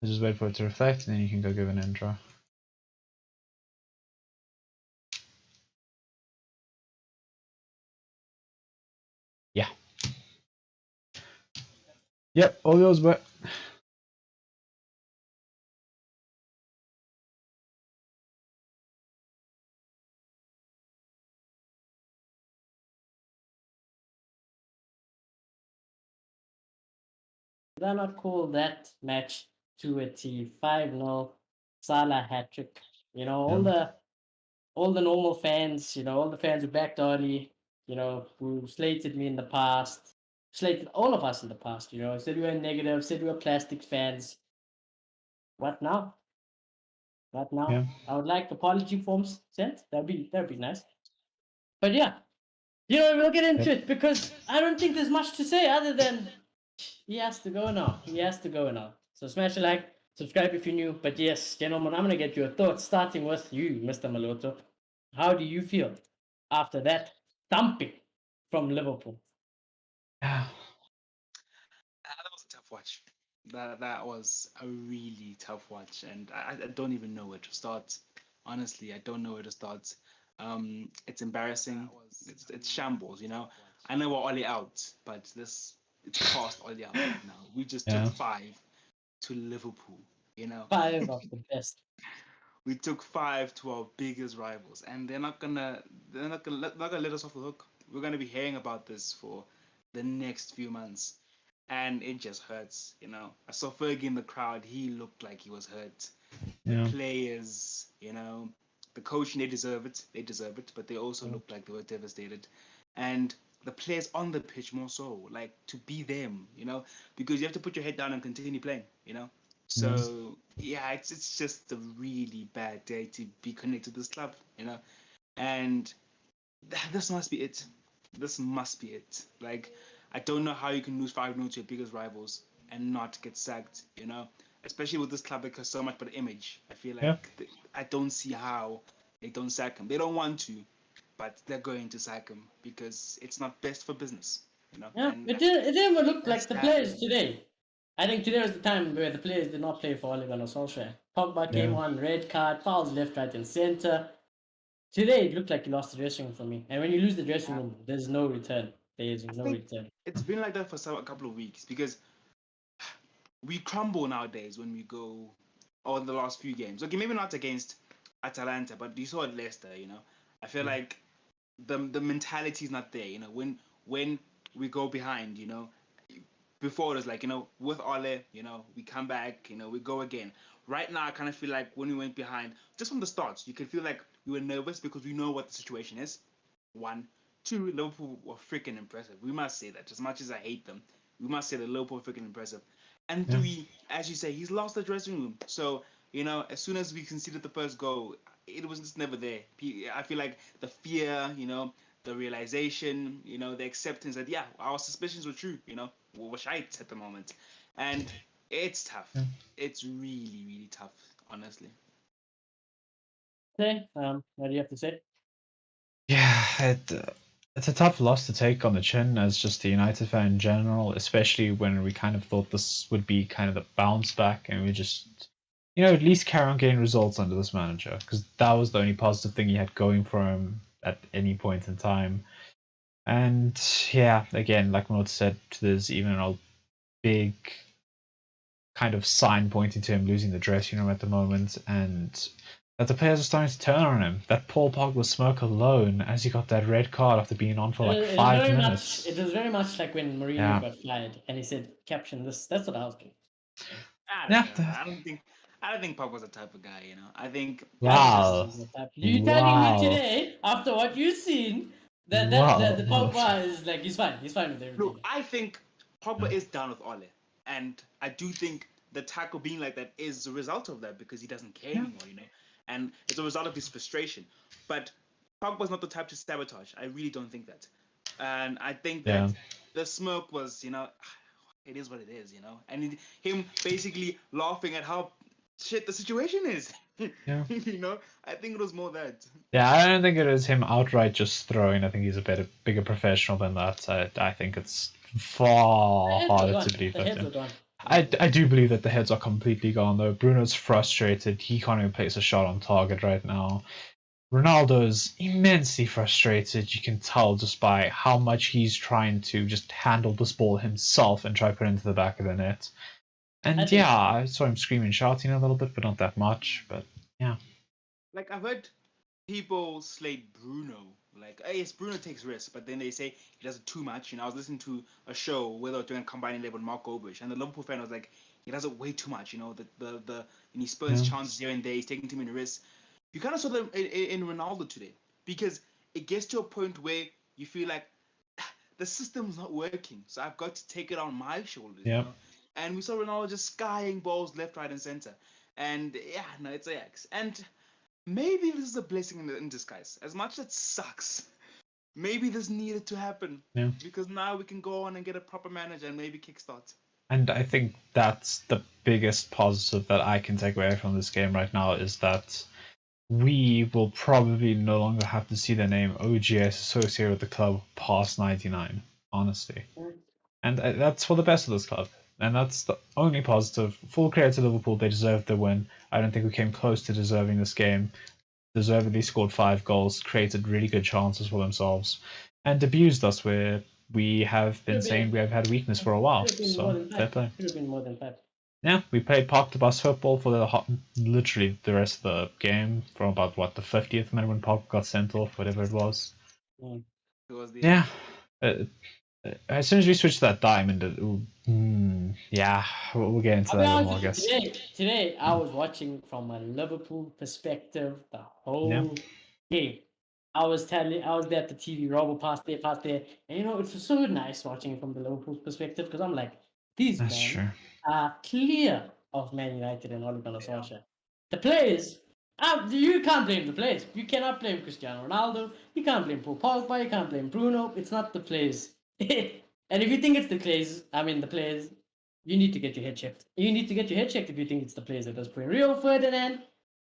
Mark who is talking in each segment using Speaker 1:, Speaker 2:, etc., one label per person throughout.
Speaker 1: Just wait for it to reflect, and then you can go give an intro. Yeah. Yep, all yours, but.
Speaker 2: Did I not call that match to a T? 5-0, Salah hat trick. You know, all the normal fans, you know, all the fans who backed early, you know, who slated me in the past, slated all of us in the past, you know, said we were negative, said we were plastic fans. What now? What now?
Speaker 1: Yeah.
Speaker 2: I would like apology forms sent. That'd be nice. But yeah, you know, we'll get into it because I don't think there's much to say other than he has to go now. He has to go now. So smash a like, subscribe if you're new. But yes, gentlemen, I'm gonna get your thoughts, starting with you, Mr. Maloto. How do you feel after that thumping from Liverpool?
Speaker 1: Yeah.
Speaker 3: That was a tough watch. That was a really tough watch, and I don't even know where to start. Honestly, I don't know where to start. It's embarrassing. It's shambles. You know, I know we're Ollie out, but it's past Ollie out right now. We just took 5 to Liverpool. You know,
Speaker 2: 5 of the best.
Speaker 3: we took 5 to our biggest rivals, and they're not gonna let us off the hook. We're gonna be hearing about this for the next few months, and it just hurts. You know, I saw Fergie in the crowd. He looked like he was hurt. The players, you know, the coaching, they deserve it. They deserve it, but they also looked like they were devastated, and the players on the pitch more so, like to be them, you know, because you have to put your head down and continue playing, you know. So yeah, it's just a really bad day to be connected to this club, you know, and this must be it. This must be it. Like, I don't know how you can lose 5-0 to your biggest rivals and not get sacked, you know, especially with this club because so much better image. I feel like I don't see how they don't sack him. They don't want to, but they're going to sack him because it's not best for business, you know.
Speaker 2: Yeah,
Speaker 3: And
Speaker 2: it didn't even look like the players today. I think today was the time where the players did not play for Ole Gunnar Solskjaer. Pogba came on, red card, fouls left, right, and center. Today it looked like you lost the dressing room for me. And when you lose the dressing room, there's no return. There is no return.
Speaker 3: It's been like that for a couple of weeks because we crumble nowadays when we go on the last few games. Okay, maybe not against Atalanta, but you saw it Leicester, you know. I feel like the mentality is not there, you know. When we go behind, you know, before it was like, you know, with Ole, you know, we come back, you know, we go again. Right now, I kind of feel like when we went behind, just from the start, you can feel like we were nervous because we know what the situation is. 1, 2, Liverpool were freaking impressive. We must say that. As much as I hate them, we must say that Liverpool were freaking impressive. And 3, as you say, he's lost the dressing room. So, you know, as soon as we conceded the first goal, it was just never there. I feel like the fear, you know, the realization, you know, the acceptance that, yeah, our suspicions were true, you know, we were shite at the moment. And it's tough. It's really, really tough, honestly.
Speaker 2: Okay, what do you have to say?
Speaker 1: Yeah, it's a tough loss to take on the chin as just a United fan in general, especially when we kind of thought this would be kind of the bounce back and we just, you know, at least carry on getting results under this manager because that was the only positive thing he had going for him at any point in time. And yeah, again, like Maud said, there's even a big kind of sign pointing to him losing the dressing room at the moment, and that the players are starting to turn on him. That Paul Pogba smoke alone as he got that red card after being on for like 5 minutes.
Speaker 2: It was very much like when Mourinho got fired and he said, "Caption this." That's what I was doing.
Speaker 3: I don't think Pogba's the type of guy, you know. I think
Speaker 1: wow.
Speaker 2: You telling me today after what you've seen that the Pogba is like he's fine with everything.
Speaker 3: Look, I think Pogba is down with Ole, and I do think the tackle being like that is a result of that because he doesn't care anymore, you know, and it's a result of his frustration. But Pogba's not the type to sabotage. I really don't think that, and I think that the smoke was, you know, it is what it is, you know, and him basically laughing at how shit the situation is.
Speaker 1: Yeah.
Speaker 3: You know, I think it was more that.
Speaker 1: Yeah, I don't think it is him outright just throwing. I think he's a bigger professional than that. I think it's far harder to believe that. I do believe that the heads are completely gone though. Bruno's frustrated. He can't even place a shot on target right now. Ronaldo's immensely frustrated. You can tell just by how much he's trying to just handle this ball himself and try to put it into the back of the net. And yeah, I saw him screaming, shouting a little bit, but not that much. But yeah.
Speaker 3: Like, I've heard people slate Bruno. Like, yes, Bruno takes risks, but then they say he does it too much. I was listening to a show where they were doing a combining level with Mark Gobish, and the Liverpool fan was like, he does it way too much. And he spurs chances here and there. He's taking too many risks. You kind of saw them in Ronaldo today, because it gets to a point where you feel like the system's not working, so I've got to take it on my shoulders.
Speaker 1: Yeah.
Speaker 3: And we saw Ronaldo just skying balls left, right, and center. And yeah, no, it's Ajax. And maybe this is a blessing in disguise. As much as it sucks, maybe this needed to happen.
Speaker 1: Yeah.
Speaker 3: Because now we can go on and get a proper manager and maybe kickstart.
Speaker 1: And I think that's the biggest positive that I can take away from this game right now, is that we will probably no longer have to see the name OGS associated with the club past 99, honestly. And that's for the best of this club. And that's the only positive. Full credit to Liverpool, they deserved the win. I don't think we came close to deserving this game. Deservedly scored 5 goals, created really good chances for themselves, and abused us where we have been saying we have had weakness for a while. So fair play.
Speaker 2: Should have been more than 5.
Speaker 1: Yeah, we played park to bus football for literally the rest of the game, from about the 50th minute when Park got sent off, whatever it was. Yeah. As soon as we switch to that diamond, yeah, we'll get into that a little more, I guess.
Speaker 2: Today, I was watching from a Liverpool perspective the whole game. I was there at the TV, Robo passed there, and it was so nice watching it from the Liverpool perspective, because I'm like, these men are clear of Man United and Ole Gunnar Solskjaer. The players, you can't blame the players. You cannot blame Cristiano Ronaldo. You can't blame Paul Pogba. You can't blame Bruno. It's not the players. And if you think it's the players, you need to get your head checked. You need to get your head checked if you think it's the players that does play. Rio Ferdinand,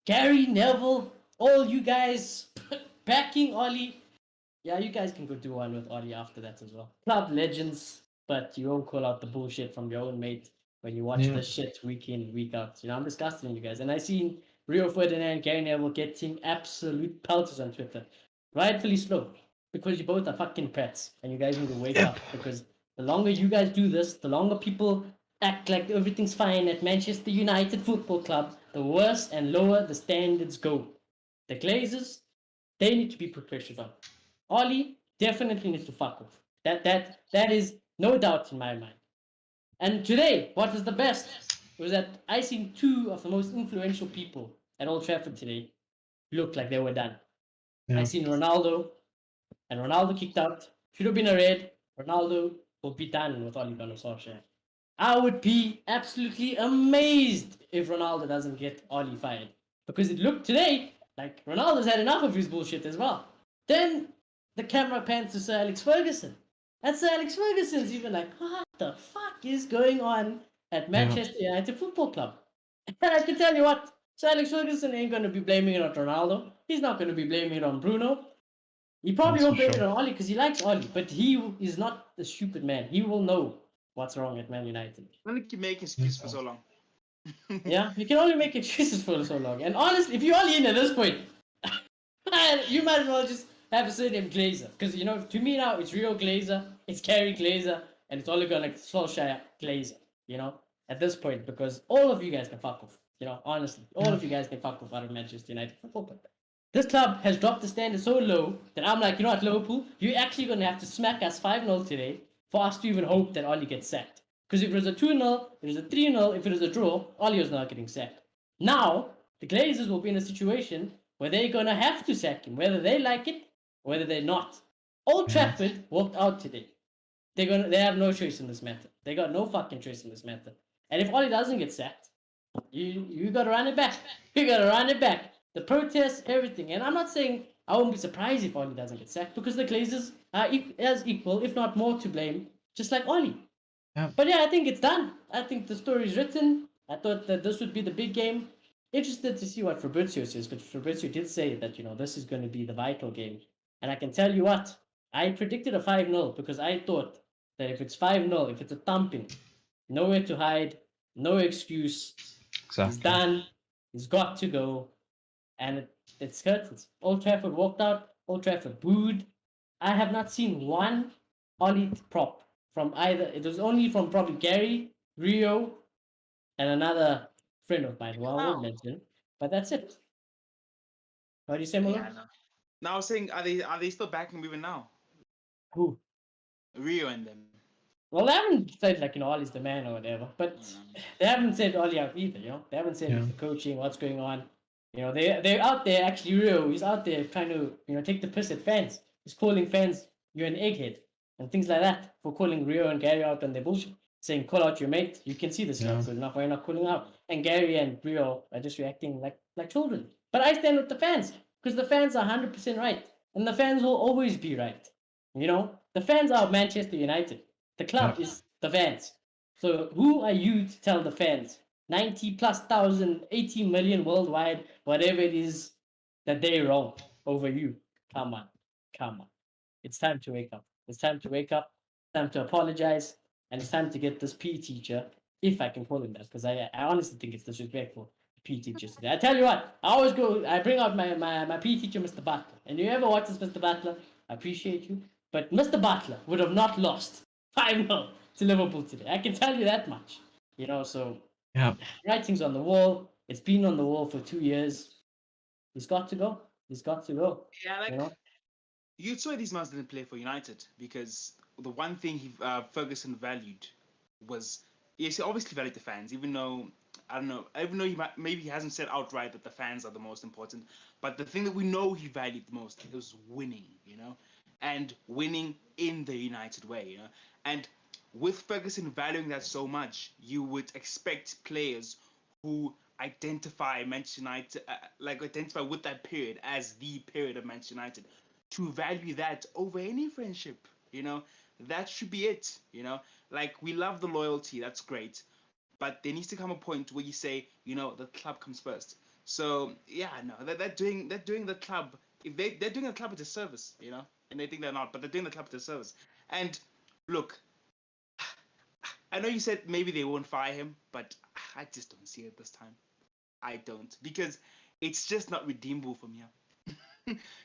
Speaker 2: Gary Neville, all you guys backing Ollie. Yeah, you guys can go do one with Ollie after that as well. Club legends, but you won't call out the bullshit from your own mate when you watch this shit week in, week out. I'm disgusted in you guys. And I seen Rio Ferdinand, Gary Neville getting absolute pelters on Twitter. Rightfully so. Because you both are fucking prats, and you guys need to wake up. Because the longer you guys do this, the longer people act like everything's fine at Manchester United Football Club, the worse and lower the standards go. The Glazers, they need to be put pressure on. Ollie definitely needs to fuck off. That is no doubt in my mind. And today, what was the best was that I seen 2 of the most influential people at Old Trafford today look like they were done. Yeah. I seen Ronaldo. And Ronaldo kicked out. Should have been a red. Ronaldo will be done with Ole Gunnar Solskjaer. I would be absolutely amazed if Ronaldo doesn't get Ole fired. Because it looked today like Ronaldo's had enough of his bullshit as well. Then the camera pans to Sir Alex Ferguson. And Sir Alex Ferguson's even like, what the fuck is going on at Manchester United Football Club? And I can tell you what, Sir Alex Ferguson ain't going to be blaming it on Ronaldo. He's not going to be blaming it on Bruno. He probably won't blame it on Ollie because he likes Ollie, but he is not a stupid man. He will know what's wrong at Man United.
Speaker 3: Why don't you make excuses for so long?
Speaker 2: Yeah, you can only make excuses for so long. And honestly, if you're Ollie in at this point, you might as well just have a surname Glazer. Because, to me now, it's Rio Glazer, it's Gary Glazer, and it's Ole Gunnar Solskjaer Glazer, at this point. Because all of you guys can fuck off. Honestly, all of you guys can fuck off out of Manchester United Football Club. This club has dropped the standard so low that I'm like, Liverpool, you're actually going to have to smack us 5-0 today for us to even hope that Ollie gets sacked. Because if it was a 2-0, if it was a 3-0, if it was a draw, Ollie was not getting sacked. Now, the Glazers will be in a situation where they're going to have to sack him, whether they like it or whether they're not. Old Trafford walked out today. They have no choice in this matter. They got no fucking choice in this matter. And if Ollie doesn't get sacked, you got to run it back. You got to run it back. The protests, everything. And I'm not saying I won't be surprised if Ollie doesn't get sacked, because the Glazers are as equal, if not more, to blame, just like Ollie. Yeah. But yeah, I think it's done. I think the story's written. I thought that this would be the big game. Interested to see what Fabrizio says, but Fabrizio did say that, this is going to be the vital game. And I can tell you what, I predicted a 5-0 because I thought that if it's 5-0, if it's a thumping, nowhere to hide, No excuse.
Speaker 1: Exactly.
Speaker 2: He's done. He's got to go. And it's curtains. Old Trafford walked out. Old Trafford booed. I have not seen one Ollie prop from either. It was only from probably Gary, Rio, and another friend of mine who I won't
Speaker 3: Wow.
Speaker 2: mention. But that's it. What do you say, Molo?
Speaker 3: Yeah, no. Now I was saying, are they still backing him even now?
Speaker 2: Who?
Speaker 3: Rio and them.
Speaker 2: Well, they haven't said like Ollie's the man or whatever, but they haven't said Ollie out either. They haven't said
Speaker 1: Yeah.
Speaker 2: the coaching, what's going on. They're out there actually. Rio, he's out there trying to take the piss at fans. He's calling fans you're an egghead and things like that for calling Rio and Gary out on their bullshit, saying call out your mate. You can see this is not good enough. Why you're not calling out? And Gary and Rio are just reacting like children. But I stand with the fans because the fans are 100% right, and the fans will always be right. The fans are Manchester United. The club is the fans. So who are you to tell the fans, 90 plus thousand, 80 million worldwide, whatever it is, that they're wrong over you? Come on. It's time to wake up. It's time to wake up. It's time to apologize. And it's time to get this PE teacher, if I can call him that, because I honestly think it's disrespectful. PE teachers today. I tell you what, I bring out my PE teacher, Mr. Butler. And you ever watch this, Mr. Butler? I appreciate you. But Mr. Butler would have not lost 5-0 to Liverpool today. I can tell you that much. So
Speaker 1: Yeah.
Speaker 2: writing's on the wall. It's been on the wall for 2 years. He's got to go.
Speaker 3: Yeah, you saw these man didn't play for United because the one thing Ferguson valued was, yes, he obviously valued the fans, even though maybe he hasn't said outright that the fans are the most important, but the thing that we know he valued the most was winning, and winning in the United way, and with Ferguson valuing that so much, you would expect players who identify Manchester United, identify with that period as the period of Manchester United, to value that over any friendship. That should be it. We love the loyalty, that's great, but there needs to come a point where you say, the club comes first. So yeah, no, they're doing the club, if they're doing the club a disservice, and they think they're not, but they're doing the club a disservice. And look, I know you said maybe they won't fire him, but I just don't see it this time. I don't, because it's just not redeemable from here.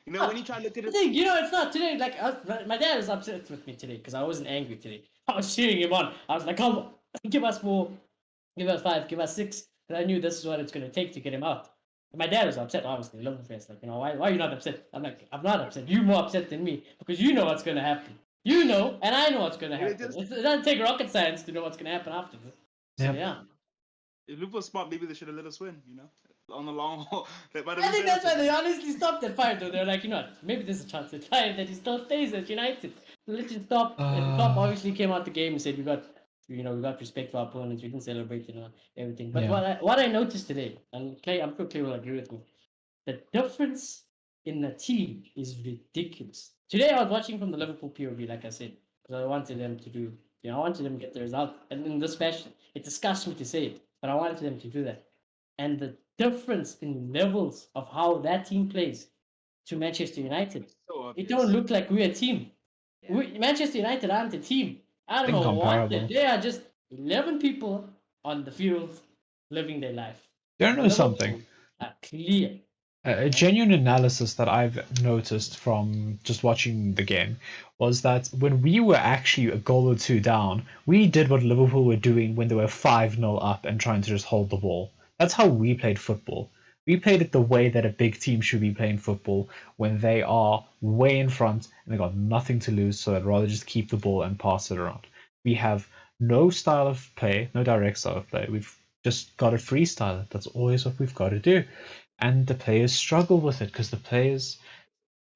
Speaker 3: When you try to look at it,
Speaker 2: it's not today. My dad was upset with me today because I wasn't angry today. I was cheering him on. I was like, come on, give us 4, give us 5, give us 6. And I knew this is what it's going to take to get him out. And my dad was upset, obviously. Looking for us, why are you not upset? I'm like, I'm not upset. You're more upset than me because you know what's going to happen. You know, and I know what's going to happen. It doesn't take rocket science to know what's going to happen after this. So, yeah.
Speaker 3: If Liverpool was smart, maybe they should have let us win, on the long haul.
Speaker 2: I think that's why they honestly stopped at 5, though. They're like, maybe there's a chance at 5 that he still stays at United. Let's just stop. And Klopp obviously came out the game and said, we got respect for our opponents. We can celebrate, everything. But what I noticed today, and Clay, I'm sure Clay will agree with me, the difference in the team is ridiculous. Today I was watching from the Liverpool POV, like I said, because I wanted them to do, I wanted them to get the result. And in this fashion, it disgusts me to say it, but I wanted them to do that. And the difference in levels of how that team plays to Manchester United, it don't look like we're a team. Yeah. Manchester United aren't a team. I don't know what. They are just 11 people on the field living their life.
Speaker 1: You don't know something?
Speaker 2: Clear.
Speaker 1: A genuine analysis that I've noticed from just watching the game was that when we were actually a goal or two down, we did what Liverpool were doing when they were 5-0 up and trying to just hold the ball. That's how we played football. We played it the way that a big team should be playing football, when they are way in front and they got nothing to lose, so I'd rather just keep the ball and pass it around. We have no style of play, no direct style of play. We've just got to freestyle it. That's always what we've got to do. And the players struggle with it because the players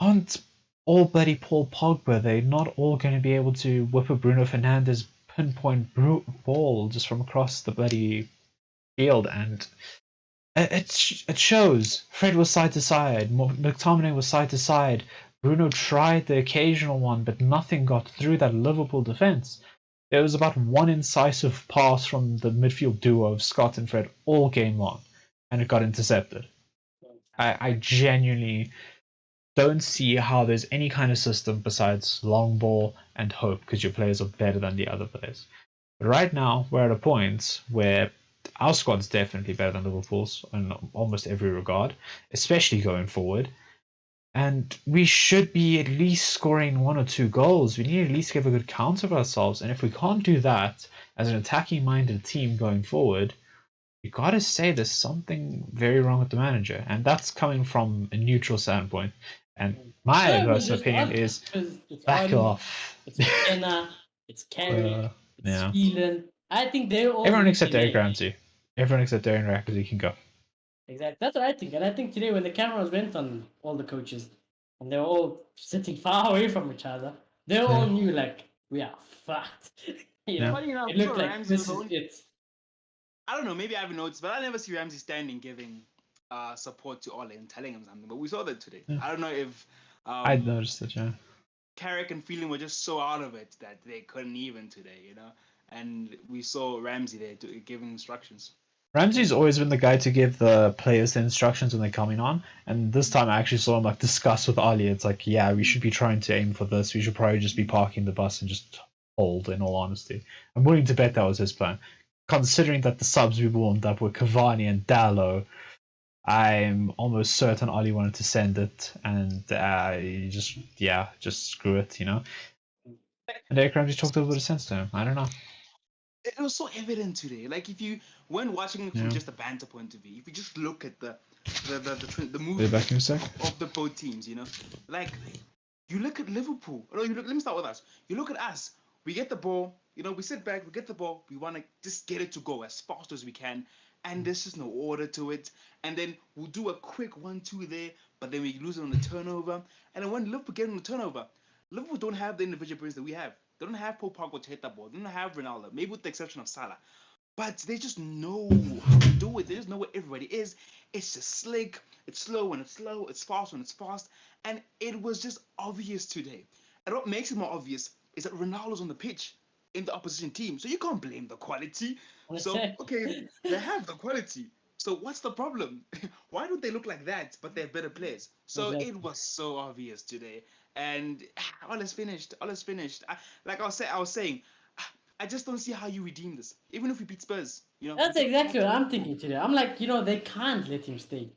Speaker 1: aren't all bloody Paul Pogba. They're not all going to be able to whip a Bruno Fernandes pinpoint ball just from across the bloody field. And it shows. Fred was side to side. McTominay was side to side. Bruno tried the occasional one, but nothing got through that Liverpool defence. There was about one incisive pass from the midfield duo of Scott and Fred all game long, and it got intercepted. I genuinely don't see how there's any kind of system besides long ball and hope, because your players are better than the other players. But right now, we're at a point where our squad's definitely better than Liverpool's in almost every regard, especially going forward. And we should be at least scoring 1 or 2 goals. We need to at least give a good count of ourselves. And if we can't do that as an attacking-minded team going forward, you gotta say there's something very wrong with the manager. And that's coming from a neutral standpoint. And my personal opinion is
Speaker 2: it's
Speaker 1: back
Speaker 2: Oli,
Speaker 1: off.
Speaker 2: it's McKenna, it's Carrick, it's
Speaker 1: Yeah.
Speaker 2: Phelan. I think they're all
Speaker 1: Everyone except
Speaker 2: looking
Speaker 1: Eric Ramsey. Everyone except Darren Ramsey can go.
Speaker 2: Exactly. That's what I think. And I think today when the cameras went on all the coaches and they were all sitting far away from each other, they all knew like we are fucked. you know,
Speaker 3: Funny enough,
Speaker 2: it looked like
Speaker 3: Ramsey
Speaker 2: this
Speaker 3: was
Speaker 2: is
Speaker 3: only-
Speaker 2: it.
Speaker 3: I don't know, maybe I haven't noticed, but I never see Ramsey standing giving support to Ole and telling him something. But we saw that today.
Speaker 1: Yeah.
Speaker 3: I don't know if
Speaker 1: I noticed it, yeah.
Speaker 3: Carrick and Phelan were just so out of it that they couldn't even today, you know. And we saw Ramsey there giving instructions.
Speaker 1: Ramsey's always been the guy to give the players the instructions when they're coming on, and this time I actually saw him like discuss with Ali. It's like, yeah, we should be trying to aim for this. We should probably just be parking the bus and just hold. In all honesty, I'm willing to bet that was his plan. Considering that the subs we warmed up were Cavani and Dallo, I'm almost certain Ali wanted to send it, and he just screw it, you know. And Eric Ramsey talked a little bit of sense to him. I don't know.
Speaker 3: It was so evident today. Like if you, when watching it from
Speaker 1: Yeah.
Speaker 3: just a banter point of view, if you just look at the
Speaker 1: Are you
Speaker 3: movement
Speaker 1: back in a sec?
Speaker 3: of the both teams, you know, like you look at Liverpool. No, you look. Let me start with us. You look at us. We get the ball. You know, we sit back. We get the ball. We want to just get it to go as fast as we can, and there's just no order to it. And then we'll do a quick 1-2 there, but then we lose it on the turnover. And then when Liverpool get on the turnover, Liverpool don't have the individual players that we have. They don't have Paul Pogba to hit that ball. They don't have Ronaldo, maybe with the exception of Salah. But they just know how to do it. They just know where everybody is. It's just slick. It's slow when it's slow. It's fast when it's fast. And it was just obvious today. And what makes it more obvious is that Ronaldo's on the pitch in the opposition team. So you can't blame the quality. So, okay, they have the quality. So what's the problem? Why don't they look like that, but they're better players? So
Speaker 2: Exactly.
Speaker 3: it was so obvious today. And all is finished. All is finished. I was saying, I just don't see how you redeem this. Even if we beat Spurs, you know.
Speaker 2: That's
Speaker 3: we get
Speaker 2: exactly
Speaker 3: back
Speaker 2: what
Speaker 3: to
Speaker 2: I'm
Speaker 3: Liverpool.
Speaker 2: thinking today. I'm like, they can't let him stay.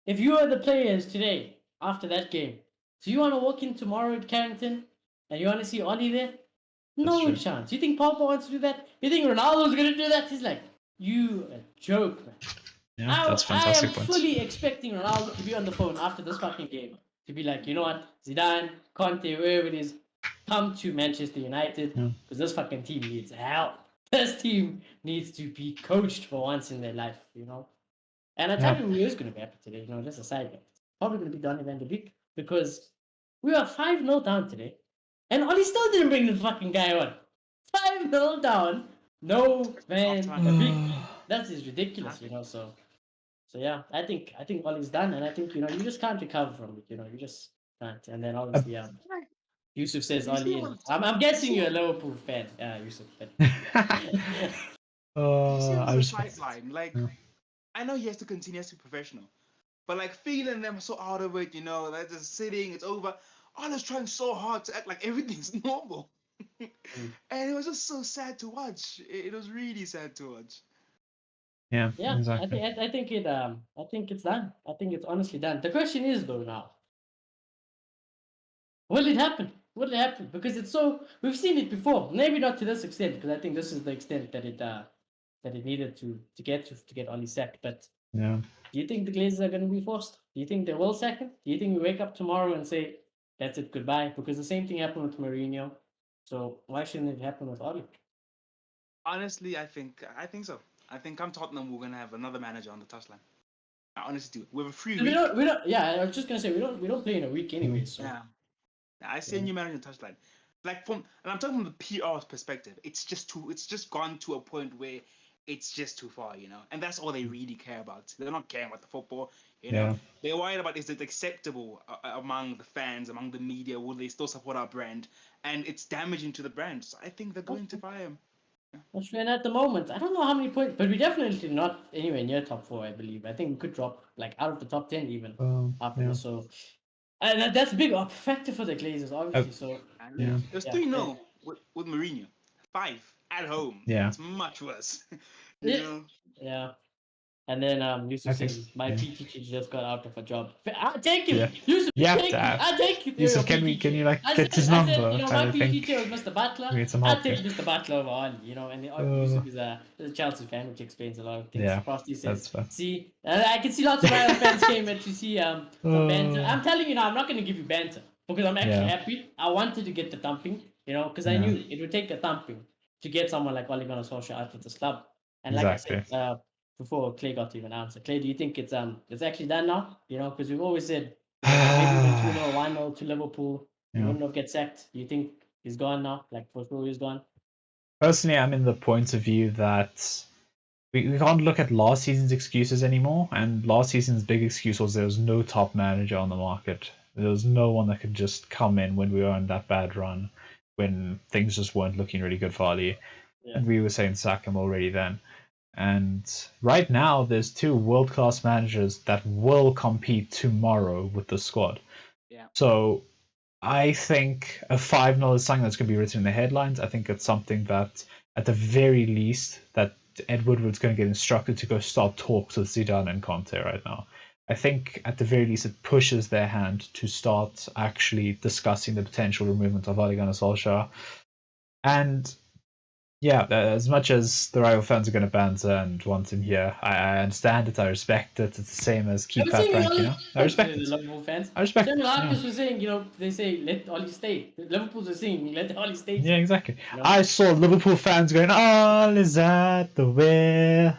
Speaker 2: If you are the players today after that game, do you want to walk in tomorrow at Carrington and you want to see Oli there? No
Speaker 1: true.
Speaker 2: chance. You think Papa wants to do that? You think Ronaldo's gonna do that? He's like, you a joke, man.
Speaker 1: Yeah, that's
Speaker 2: I am
Speaker 1: fantastic points.
Speaker 2: fully expecting Ronaldo to be on the phone after this fucking game to be like, you know what, Zidane, Conte, wherever it is, come to Manchester United
Speaker 1: Yeah.
Speaker 2: because this fucking team needs help. This team needs to be coached for once in their life, you know. And I tell
Speaker 1: Yeah.
Speaker 2: you who is going to be happy today, just a side note. Probably going to be Donny van de Beek because we are 5-0 down today, and Oli still didn't bring the fucking guy on. 5-0 down, no Van de Beek. That is ridiculous, So yeah, I think Oli's done, and I think you just can't recover from it. You just can't. And then obviously, Yusuf says
Speaker 3: You see
Speaker 2: Oli.
Speaker 3: what-
Speaker 2: I'm guessing you're a Liverpool fan, Yusuf. But
Speaker 3: You see him
Speaker 1: I
Speaker 3: on the
Speaker 1: was
Speaker 3: sideline. Like,
Speaker 1: Yeah.
Speaker 3: I know he has to continue to be professional, but like feeling them so out of it, they're just sitting. It's over. Ola's trying so hard to act like everything's normal, and it was just so sad to watch. It was really sad to watch.
Speaker 1: yeah,
Speaker 2: yeah,
Speaker 1: exactly.
Speaker 2: I think it's done. I think it's honestly done. The question is though now, will it happen? Will it happen? Because we've seen it before. Maybe not to this extent, because I think this is the extent that it needed to get Oli sacked. But
Speaker 1: Yeah.
Speaker 2: do you think the Glazers are going to be forced? Do you think they will sack him? Do you think we wake up tomorrow and say, that's it, goodbye? Because the same thing happened with Mourinho. So why shouldn't it happen with Oli?
Speaker 3: Honestly, I think so. I think come Tottenham, we're gonna have another manager on the touchline. I honestly do. We have a free
Speaker 2: We
Speaker 3: week.
Speaker 2: don't. Yeah, I was just gonna say we don't play in a week anyway. So
Speaker 3: Yeah. I see a new manager on the touchline. Like and I'm talking from the PR perspective. It's just gone to a point where it's just too far, and that's all they really care about. They're not caring about the football,
Speaker 1: Yeah.
Speaker 3: They're worried about is it acceptable among the fans, among the media? Will they still support our brand? And it's damaging to the brand. So I think they're going to fire him.
Speaker 2: that's and at the moment, I don't know how many points, but we're definitely not anywhere near top 4. I believe. I think we could drop like out of the top 10 even after
Speaker 1: Yeah.
Speaker 2: this. So, and that's a big factor for the Glazers, obviously. So
Speaker 3: And
Speaker 1: Yeah.
Speaker 3: There's
Speaker 2: Yeah.
Speaker 3: 3-0 with Mourinho. 5 at home.
Speaker 1: Yeah.
Speaker 3: It's much worse.
Speaker 2: Yeah.
Speaker 3: know?
Speaker 2: Yeah. And then Yusuf
Speaker 1: I think
Speaker 2: saying, my
Speaker 1: yeah.
Speaker 2: PT teacher just got out of a job. I take him.
Speaker 1: Yeah.
Speaker 2: Yusuf,
Speaker 1: You have
Speaker 2: take
Speaker 1: to
Speaker 2: him.
Speaker 1: have.
Speaker 2: I take you.
Speaker 1: Yusuf,
Speaker 2: your
Speaker 1: can
Speaker 2: PT
Speaker 1: you like
Speaker 2: I
Speaker 1: get his
Speaker 2: I
Speaker 1: number?
Speaker 2: said, my
Speaker 1: I
Speaker 2: PT
Speaker 1: think
Speaker 2: teacher was Mr. Butler.
Speaker 1: we need some
Speaker 2: I
Speaker 1: help
Speaker 2: take
Speaker 1: here.
Speaker 2: Mr. Butler over Ali, and Yusuf is a Chelsea fan, which explains a lot of things.
Speaker 1: Yeah,
Speaker 2: Frosty says,
Speaker 1: that's fair.
Speaker 2: see, I can see lots of Real fans came in to see some banter. I'm telling you now, I'm not going to give you banter because I'm actually happy. I wanted to get the thumping, because I knew it would take a thumping to get someone like Ole Gunnar Solskjaer out of this club. And like
Speaker 1: Exactly.
Speaker 2: I said before Clay got to even answer, Clay, do you think it's actually done now? Because we've always said maybe when 2-0, 1-0 to Liverpool, he wouldn't have get sacked. Do you think he's gone now? Like for sure he's gone?
Speaker 1: Personally, I'm in the point of view that we can't look at last season's excuses anymore. And last season's big excuse was there was no top manager on the market. There was no one that could just come in when we were on that bad run, when things just weren't looking really good for Ali.
Speaker 2: Yeah.
Speaker 1: And we were saying sack him already then. And right now, there's 2 world-class managers that will compete tomorrow with the squad.
Speaker 3: Yeah.
Speaker 1: So I think a 5-0 is something that's going to be written in the headlines. I think it's something that, at the very least, that Ed Woodward's going to get instructed to go start talks with Zidane and Conte right now. I think, at the very least, it pushes their hand to start actually discussing the potential removal of Ole Gunnar Solskjaer. And yeah, as much as the rival fans are going to banter and want him here, I understand it, I respect it. It's the same as keep Pat Frank, I respect it.
Speaker 2: Liverpool fans.
Speaker 1: I respect it.
Speaker 2: Marcus was saying, they say let Oli stay. Liverpool's are saying let Oli stay.
Speaker 1: Yeah, exactly. I saw Liverpool fans going, "All is at the wheel."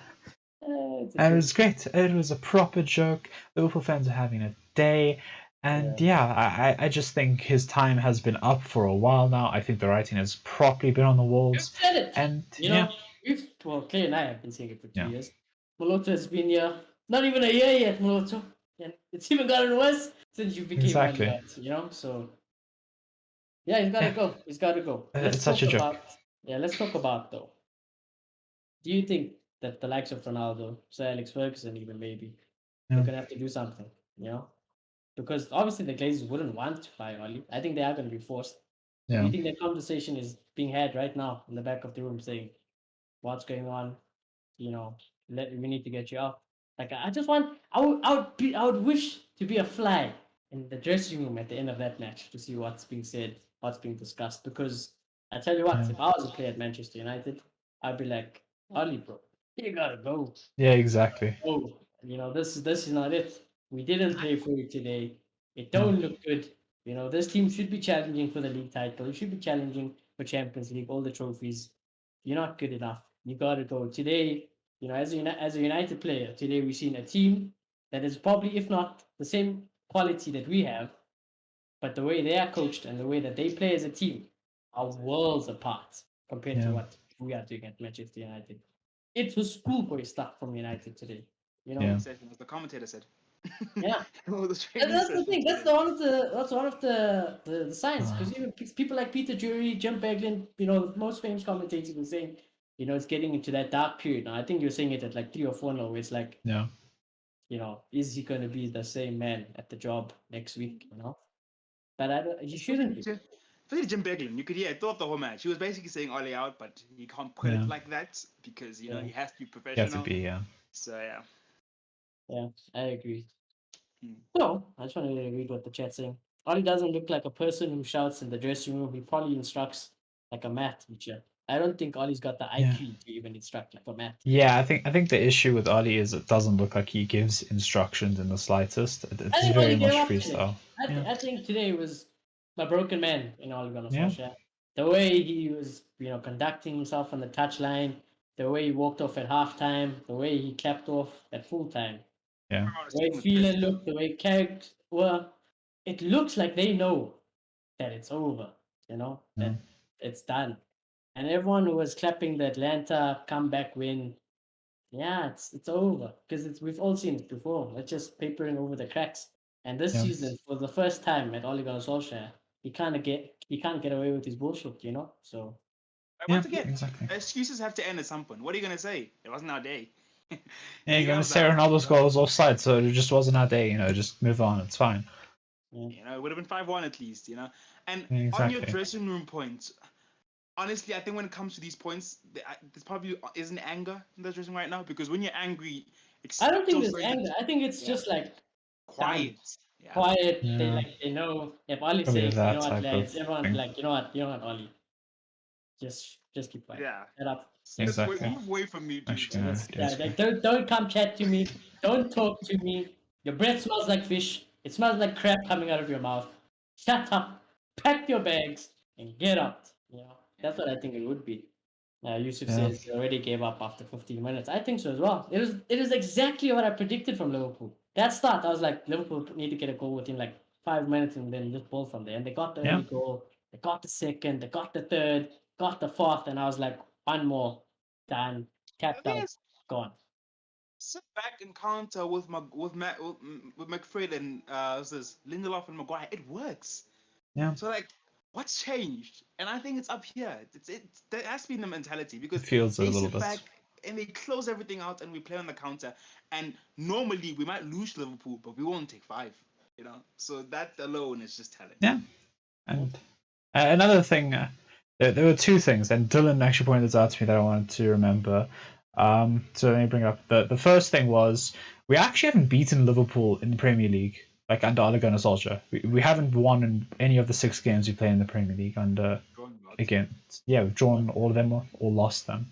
Speaker 1: And it was great. It was a proper joke. Liverpool fans are having a day. And I just think his time has been up for a while now. I think the writing has properly been on the walls.
Speaker 2: You've said it.
Speaker 1: And
Speaker 2: Clay and I have been saying it for 2 years. Moloto has been here, not even a year yet, Moloto. And it's even gotten worse since you became so he's gotta go. He's gotta go.
Speaker 1: It's such a joke.
Speaker 2: Let's talk about though. Do you think that the likes of Ronaldo, Sir Alex Ferguson even maybe, they're gonna have to do something, Because obviously the Glazers wouldn't want to buy Oli. I think they are going to be forced. Do you think that conversation is being had right now in the back of the room saying, what's going on? We need to get you out. Like I just want, I would wish to be a fly in the dressing room at the end of that match to see what's being said, what's being discussed. Because I tell you what, if I was a player at Manchester United, I'd be like, Oli, bro, you gotta go.
Speaker 1: Yeah, exactly.
Speaker 2: Oh, this is not it. We didn't play for it today. It don't look good. This team should be challenging for the league title. It should be challenging for Champions League, all the trophies. You're not good enough. You got to go. Today, as a United player, today we've seen a team that is probably, if not the same quality that we have, but the way they are coached and the way that they play as a team are worlds apart compared to what we are doing at Manchester United. It was schoolboy stuff from United today.
Speaker 3: As the commentator said.
Speaker 2: Yeah, that's the thing. That's one of the signs. Because even people like Peter Drury, Jim Beglin, the most famous commentators were saying, it's getting into that dark period. Now I think you're saying it at like 3 or 4 now. It's like, is he going to be the same man at the job next week? But he shouldn't be.
Speaker 3: Especially Jim Beglin, you could hear throughout the whole match. He was basically saying Ole out, but he can't put it like that because he has to be professional.
Speaker 1: He has to be,
Speaker 3: So
Speaker 2: yeah, I agree. So I just want to read what the chat's saying. Oli doesn't look like a person who shouts in the dressing room. He probably instructs like a math teacher. I don't think Oli's got the IQ to even instruct like a math teacher.
Speaker 1: Yeah, I think the issue with Oli is it doesn't look like he gives instructions in the slightest. It's very much freestyle.
Speaker 2: I think today was a broken man in Ole Gunnar Solskjaer. The way he was, conducting himself on the touchline, the way he walked off at halftime, the way he clapped off at full time.
Speaker 1: Yeah.
Speaker 2: The way Phelan looked, the way Carrick it looks like they know that it's over, that it's done. And everyone who was clapping the Atlanta comeback win, it's over. Because we've all seen it before. It's just papering over the cracks. And this season, for the first time at Ole Gunnar Solskjaer, he can't get away with his bullshit, So
Speaker 3: once again, excuses have to end at some point. What are you gonna say? It wasn't our day.
Speaker 1: You're gonna say Ronaldo's goal was offside, so it just wasn't our day. Just move on. It's fine.
Speaker 3: It would have been 5-1 at least. And on your dressing room point, honestly, I think when it comes to these points, there's probably isn't anger in the dressing right now, because when you're angry, it's
Speaker 2: I don't think
Speaker 3: still
Speaker 2: there's
Speaker 3: showing
Speaker 2: anger. I think it's
Speaker 3: yeah,
Speaker 2: just like done,
Speaker 3: quiet. Yeah.
Speaker 2: quiet.
Speaker 1: Yeah,
Speaker 2: They know. If Ollie
Speaker 1: probably
Speaker 2: says, you know
Speaker 1: that
Speaker 2: what,
Speaker 1: type of
Speaker 2: lads, everyone's
Speaker 1: thing.
Speaker 2: like, you know what, Ollie, just keep quiet.
Speaker 3: Yeah.
Speaker 2: Shut up.
Speaker 3: Step away,
Speaker 1: Exactly.
Speaker 3: move away from me, dude.
Speaker 1: Actually, no,
Speaker 2: Yeah,
Speaker 1: dude.
Speaker 2: like, don't come chat to me. Don't talk to me. Your breath smells like fish. It smells like crap coming out of your mouth. Shut up. Pack your bags and get out. You know, that's what I think it would be. Yusuf
Speaker 1: Yeah.
Speaker 2: says they already gave up after 15 minutes. I think so as well. It is exactly what I predicted from Liverpool. That start, I was like, Liverpool need to get a goal within like 5 minutes and then just pull from there. And they got the
Speaker 1: Yeah.
Speaker 2: early goal. They got the second. They got the third. Got the fourth. And I was like, one more. Done.
Speaker 3: The
Speaker 2: Tapped
Speaker 3: thing
Speaker 2: out.
Speaker 3: is,
Speaker 2: Gone.
Speaker 3: sit back and counter with with McFred and what's this Lindelof and Maguire. It works.
Speaker 1: Yeah.
Speaker 3: So like, what's changed? And I think it's up here. There has to be the mentality, because
Speaker 1: It feels a
Speaker 3: they
Speaker 1: little
Speaker 3: sit
Speaker 1: bit.
Speaker 3: back and they close everything out and we play on the counter. And normally we might lose Liverpool, but we won't take 5. You know, so that alone is just telling.
Speaker 1: Yeah. And another thing, there were 2 things, and Dylan actually pointed this out to me that I wanted to remember. So let me bring it up. The first thing was, we actually haven't beaten Liverpool in the Premier League, like under Ole Gunnar Solskjaer. We haven't won in any of the 6 games we played in the Premier League under. Again, yeah, we've drawn all of them or lost them.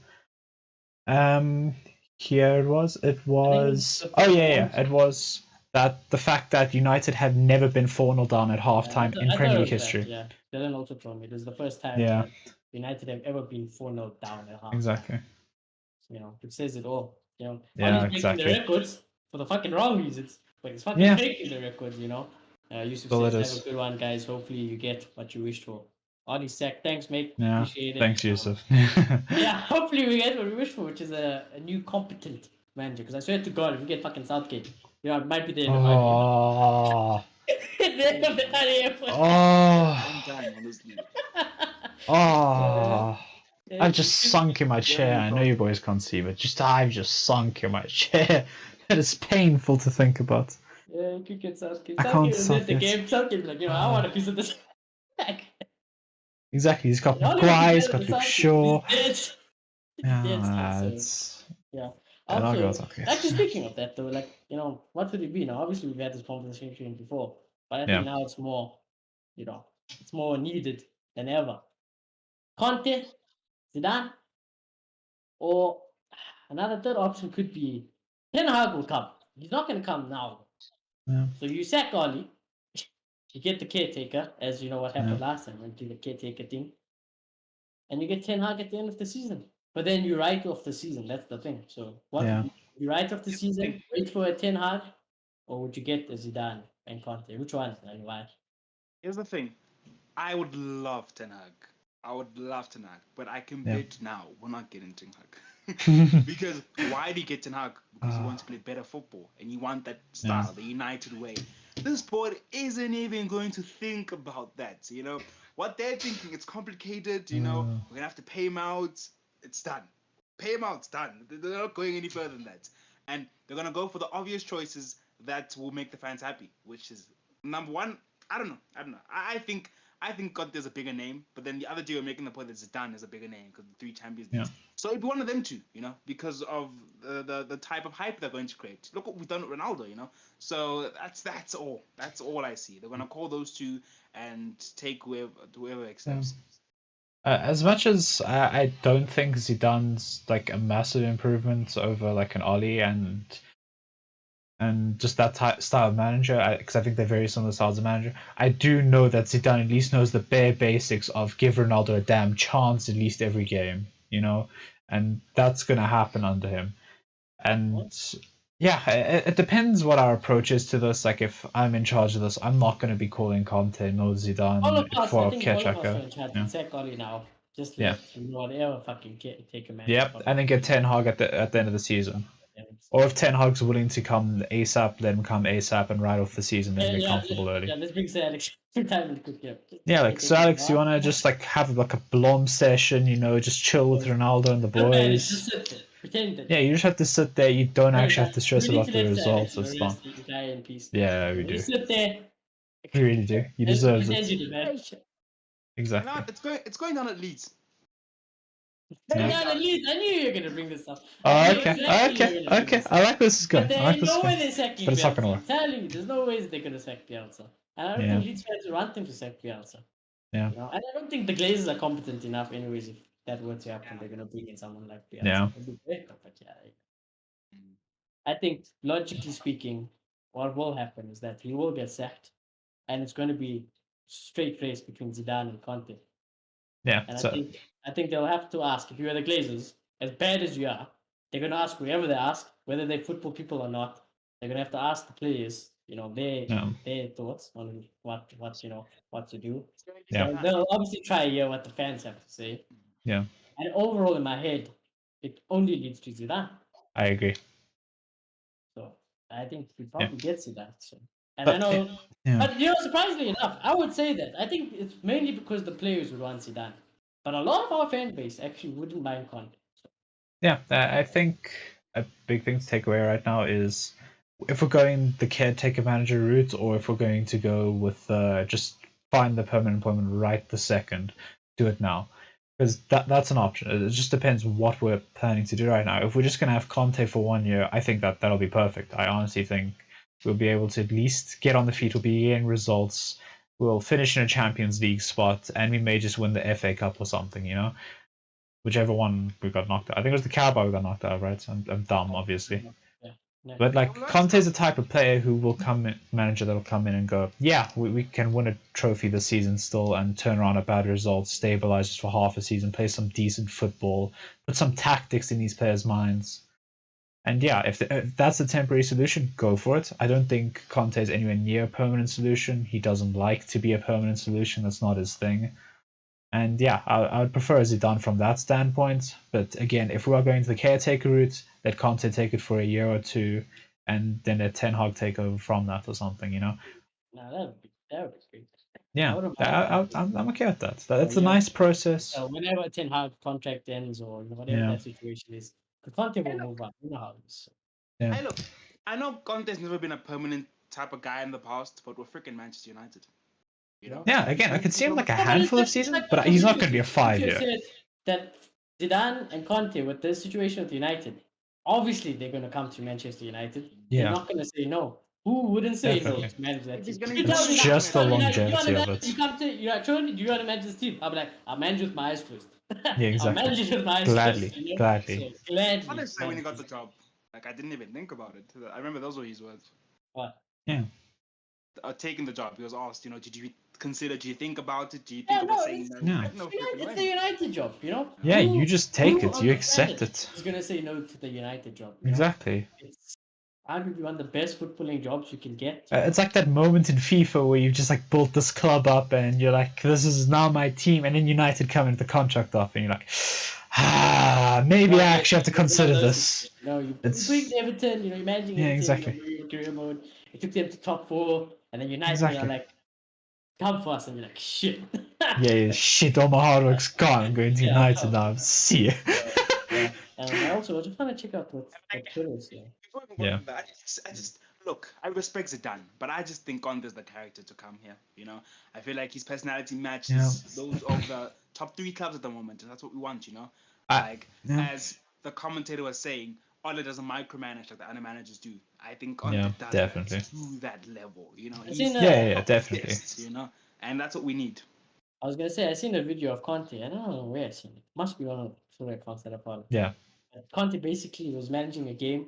Speaker 1: Here it was. It was. Oh yeah. It was that the fact that United have never been 4-0 down at halftime in Premier League history.
Speaker 2: Yeah, Dylan also told me it was the first time
Speaker 1: Yeah.
Speaker 2: that United have ever been 4-0 down at half.
Speaker 1: Exactly.
Speaker 2: You know, it says it all. You know,
Speaker 1: Yeah,
Speaker 2: Ollie's
Speaker 1: exactly.
Speaker 2: making the records for the fucking wrong reasons, but he's fucking making the records. You know, Yusuf
Speaker 1: Well,
Speaker 2: says,
Speaker 1: it
Speaker 2: "Have
Speaker 1: is.
Speaker 2: a good one, guys. Hopefully, you get what you wished for." Ollie Sack, thanks, mate.
Speaker 1: Yeah.
Speaker 2: Appreciate it.
Speaker 1: Thanks, Yusuf.
Speaker 2: Yeah, hopefully we get what we wish for, which is a new competent manager. Because I swear to God, if we get fucking Southgate, you know, it might be the end of our
Speaker 1: Oh.
Speaker 2: the end of the year.
Speaker 3: I'm done, honestly.
Speaker 1: Oh. I've just sunk in my chair. I know you boys can't see, but I've just sunk in my chair. It is painful to think about.
Speaker 2: Yeah, you could get Southgate.
Speaker 1: I can't
Speaker 2: Southgate the
Speaker 1: Southgate.
Speaker 2: game. Southgate like, you know, I want a piece of this.
Speaker 1: Exactly. He's got
Speaker 2: Ollie would be
Speaker 1: Maguire, he's
Speaker 2: better
Speaker 1: got
Speaker 2: than
Speaker 1: Luke
Speaker 2: Southgate.
Speaker 1: Shaw.
Speaker 2: He's dead still, so, yeah.
Speaker 1: I don't know
Speaker 2: Also,
Speaker 1: Southgate.
Speaker 2: actually, speaking of that though, like, you know, what would it be now? Obviously, we've had this conversation before, but I think now it's more, you know, it's more needed than ever. Conte, Zidane, or another third option could be Ten Hag will come. He's not going to come now.
Speaker 1: Yeah.
Speaker 2: So you sack Ollie, you get the caretaker, as you know what happened last time, when you do the caretaker thing, and you get Ten Hag at the end of the season. But then you write off the season. That's the thing. So what would you write off the season, wait for a Ten Hag, or would you get the Zidane and Conte? Which one and why?
Speaker 3: Here's the thing. I would love Ten Hag. I would love Ten Hag, but I can bet now we're not getting Ten Hag. Because why do you get Ten Hag? Because you want to play better football and you want that style, the United way. This board isn't even going to think about that. You know what they're thinking? It's complicated. You know, we're gonna have to pay him out. It's done. Pay him out. It's done. They're not going any further than that, and they're gonna go for the obvious choices that will make the fans happy, which is number one. I don't know. I think Conte's a bigger name, but then the other two are making the point that Zidane is a bigger name because the 3 Champions Leagues. So it'd be one of them two, you know, because of the type of hype they're going to create. Look what we've done with Ronaldo, you know. So that's all. That's all I see. They're gonna call those two and take whoever accepts.
Speaker 1: As much as I don't think Zidane's like a massive improvement over like an Oli and just that style of manager, because I think they're very similar styles of manager. I do know that Zidane at least knows the bare basics of give Ronaldo a damn chance at least every game, you know, and that's gonna happen under him. And yeah, it depends what our approach is to this. Like if I'm in charge of this, I'm not going to be calling Conte nor Zidane for
Speaker 2: Ketchaka. Sack Oli now. Just let whatever fucking take a man.
Speaker 1: Yep, and then get Ten Hag at the end of the season. Or if Ten Hag's willing to come ASAP, let him come ASAP and ride off the season, then get comfortable early.
Speaker 2: Yeah, let's bring Sir Alex.
Speaker 1: Yeah, like Sir Alex, you wanna just like have like a blom session, you know, just chill with Ronaldo and the boys.
Speaker 2: Just sit there, pretend that.
Speaker 1: Yeah, you just have to sit there. You don't actually have to stress about the results. It's fun. Yeah, we do.
Speaker 2: You sit there.
Speaker 1: We really do. He deserves it. Exactly.
Speaker 3: No, it's going down at Leeds.
Speaker 2: Yeah,
Speaker 1: Yeah.
Speaker 2: at least I knew you were gonna bring this up.
Speaker 1: Oh,
Speaker 2: I knew
Speaker 1: okay,
Speaker 2: exactly you were
Speaker 1: okay,
Speaker 2: gonna bring
Speaker 1: okay.
Speaker 2: this
Speaker 1: I
Speaker 2: up.
Speaker 1: like where this is
Speaker 2: But
Speaker 1: going.
Speaker 2: there
Speaker 1: I like
Speaker 2: ain't
Speaker 1: where this is
Speaker 2: no way
Speaker 1: going.
Speaker 2: they're sacking
Speaker 1: But it's not
Speaker 2: Bielsa.
Speaker 1: gonna
Speaker 2: I'm
Speaker 1: work.
Speaker 2: telling you, there's no ways they're gonna sack Bielsa. And I don't
Speaker 1: Yeah.
Speaker 2: think Leeds fans want them to sack Bielsa.
Speaker 1: Yeah.
Speaker 2: You know, and I don't think the Glazers are competent enough, anyways. If that were to happen,
Speaker 3: Yeah.
Speaker 2: they're gonna bring in someone like Bielsa.
Speaker 1: Yeah.
Speaker 2: It'd be great, but yeah,
Speaker 3: Mm.
Speaker 2: I think logically speaking, what will happen is that he will get sacked, and it's going to be straight race between Zidane and Conte.
Speaker 1: Yeah.
Speaker 2: And
Speaker 1: So
Speaker 2: I think they'll have to ask, if you are the Glazers, as bad as you are, they're going to ask whoever they ask, whether they're football people or not. They're going to have to ask the players, you know, their thoughts on what to do.
Speaker 1: Yeah.
Speaker 2: They'll obviously try to hear what the fans have to say.
Speaker 1: yeah,
Speaker 2: And overall, in my head, it only leads to Zidane.
Speaker 1: I agree.
Speaker 2: So I think he
Speaker 1: Yeah.
Speaker 2: probably gets it that. So. And I
Speaker 1: But
Speaker 2: know,
Speaker 1: yeah.
Speaker 2: but surprisingly enough, I would say that I think it's mainly because the players would want Zidane, but a lot of our fan base actually wouldn't mind Conte. So,
Speaker 1: Yeah, I think a big thing to take away right now is if we're going the caretaker manager route or if we're going to go with just find the permanent employment right the second, do it now. Because that's an option. It just depends what we're planning to do right now. If we're just going to have Conte for 1 year, I think that'll be perfect. I honestly think we'll be able to at least get on the feet. We'll be getting results. We'll finish in a Champions League spot, and we may just win the FA Cup or something, you know? Whichever one we got knocked out. I think it was the Carabao we got knocked out, right? I'm dumb, obviously.
Speaker 2: yeah. No.
Speaker 1: But like Conte's the type of player who will come in, manager that'll come in and go, yeah, we can win a trophy this season still and turn around a bad result, stabilize us for half a season, play some decent football, put some tactics in these players' minds. And yeah, if that's a temporary solution, go for it. I don't think Conte is anywhere near a permanent solution. He doesn't like to be a permanent solution. That's not his thing. And yeah, I would prefer Zidane from that standpoint. But again, if we are going to the caretaker route, let Conte take it for a year or two, and then let Ten Hag take over from that or something, you know?
Speaker 2: No, that would be great.
Speaker 1: Yeah,
Speaker 2: wouldn't mind that.
Speaker 1: I'm okay with that. That's a
Speaker 2: Yeah.
Speaker 1: nice process.
Speaker 2: So whenever Ten Hag contract ends or whatever
Speaker 1: Yeah.
Speaker 2: that situation is, the Conte will move on. You know how it is.
Speaker 1: Yeah.
Speaker 3: Hey, look, I know Conte's never been a permanent type of guy in the past, but we're freaking Manchester United. You know?
Speaker 1: Yeah, again, I could see him like a
Speaker 2: No, but
Speaker 1: handful of
Speaker 2: it's
Speaker 1: seasons,
Speaker 2: like
Speaker 1: but he's not going to be a
Speaker 2: Fabrizio
Speaker 1: 5 year.
Speaker 2: said that Zidane and Conte, with the situation with United, obviously they're going to come to Manchester United.
Speaker 1: Yeah.
Speaker 2: They're not going to say no. Who wouldn't say
Speaker 1: Definitely.
Speaker 2: no to manage that
Speaker 3: If he's
Speaker 2: team?
Speaker 3: gonna
Speaker 2: You
Speaker 3: be
Speaker 2: tell
Speaker 1: It's
Speaker 2: me
Speaker 3: permanent,
Speaker 1: just the
Speaker 2: tell me that,
Speaker 1: longevity
Speaker 2: you
Speaker 1: of
Speaker 2: wanna-
Speaker 1: it.
Speaker 2: You come to, do you want to manage this team? I'll be like, I'll manage with my eyes closed.
Speaker 1: Yeah, exactly.
Speaker 2: I'll manage it with my eyes
Speaker 1: Gladly,
Speaker 2: closed. You know?
Speaker 1: gladly.
Speaker 2: So, gladly.
Speaker 3: what did I say when he got the
Speaker 2: gladly.
Speaker 3: job? Like, I didn't even think about it. I remember those were his words.
Speaker 2: What?
Speaker 1: Yeah.
Speaker 3: Taking the job, he was asked, did you consider, do you think about it? Do you
Speaker 2: Yeah,
Speaker 3: think about
Speaker 2: no,
Speaker 3: saying
Speaker 2: it's,
Speaker 3: no?
Speaker 1: Yeah.
Speaker 3: Like, no freaking
Speaker 2: it's
Speaker 3: way.
Speaker 2: the United job, you know?
Speaker 1: Yeah, you just take
Speaker 2: who
Speaker 1: it.
Speaker 2: on
Speaker 1: You
Speaker 2: the
Speaker 1: accept
Speaker 2: planet
Speaker 1: it.
Speaker 2: is going to say no to the United job? You know?
Speaker 1: Exactly.
Speaker 2: It's arguably one of the best footballing jobs you can get.
Speaker 1: It's like that moment in FIFA where you've just like built this club up and you're like, this is now my team, and then United come into the contract off and you're like, maybe I actually have to consider this.
Speaker 2: No, you
Speaker 1: It's-
Speaker 2: bring Everton, imagine
Speaker 1: Yeah,
Speaker 2: Everton,
Speaker 1: exactly.
Speaker 2: your career mode. It took them to top 4, and then United
Speaker 1: Exactly.
Speaker 2: are like, come for us, and you're like, shit.
Speaker 1: Yeah, shit, all my hard work's gone. I'm going to
Speaker 2: Yeah.
Speaker 1: United now. See you.
Speaker 2: Yeah. And I just want to check out what Twitter is saying.
Speaker 3: Before we go
Speaker 1: Yeah.
Speaker 3: on that, I just look. I respect Zidane, but I just think Conte's the character to come here. I feel like his personality matches those of the top 3 clubs at the moment, and that's what we want. As the commentator was saying, Ole doesn't micromanage like the other managers do. I think Conte
Speaker 1: Yeah,
Speaker 3: does
Speaker 1: definitely.
Speaker 3: that to that level.
Speaker 2: I've seen,
Speaker 1: Yeah, definitely.
Speaker 3: Best, and that's what we need.
Speaker 2: I was gonna say I seen a video of Conte. I don't know where I seen it. Must be one of the Twitter accounts that I follow.
Speaker 1: Yeah.
Speaker 2: Conte basically was managing a game.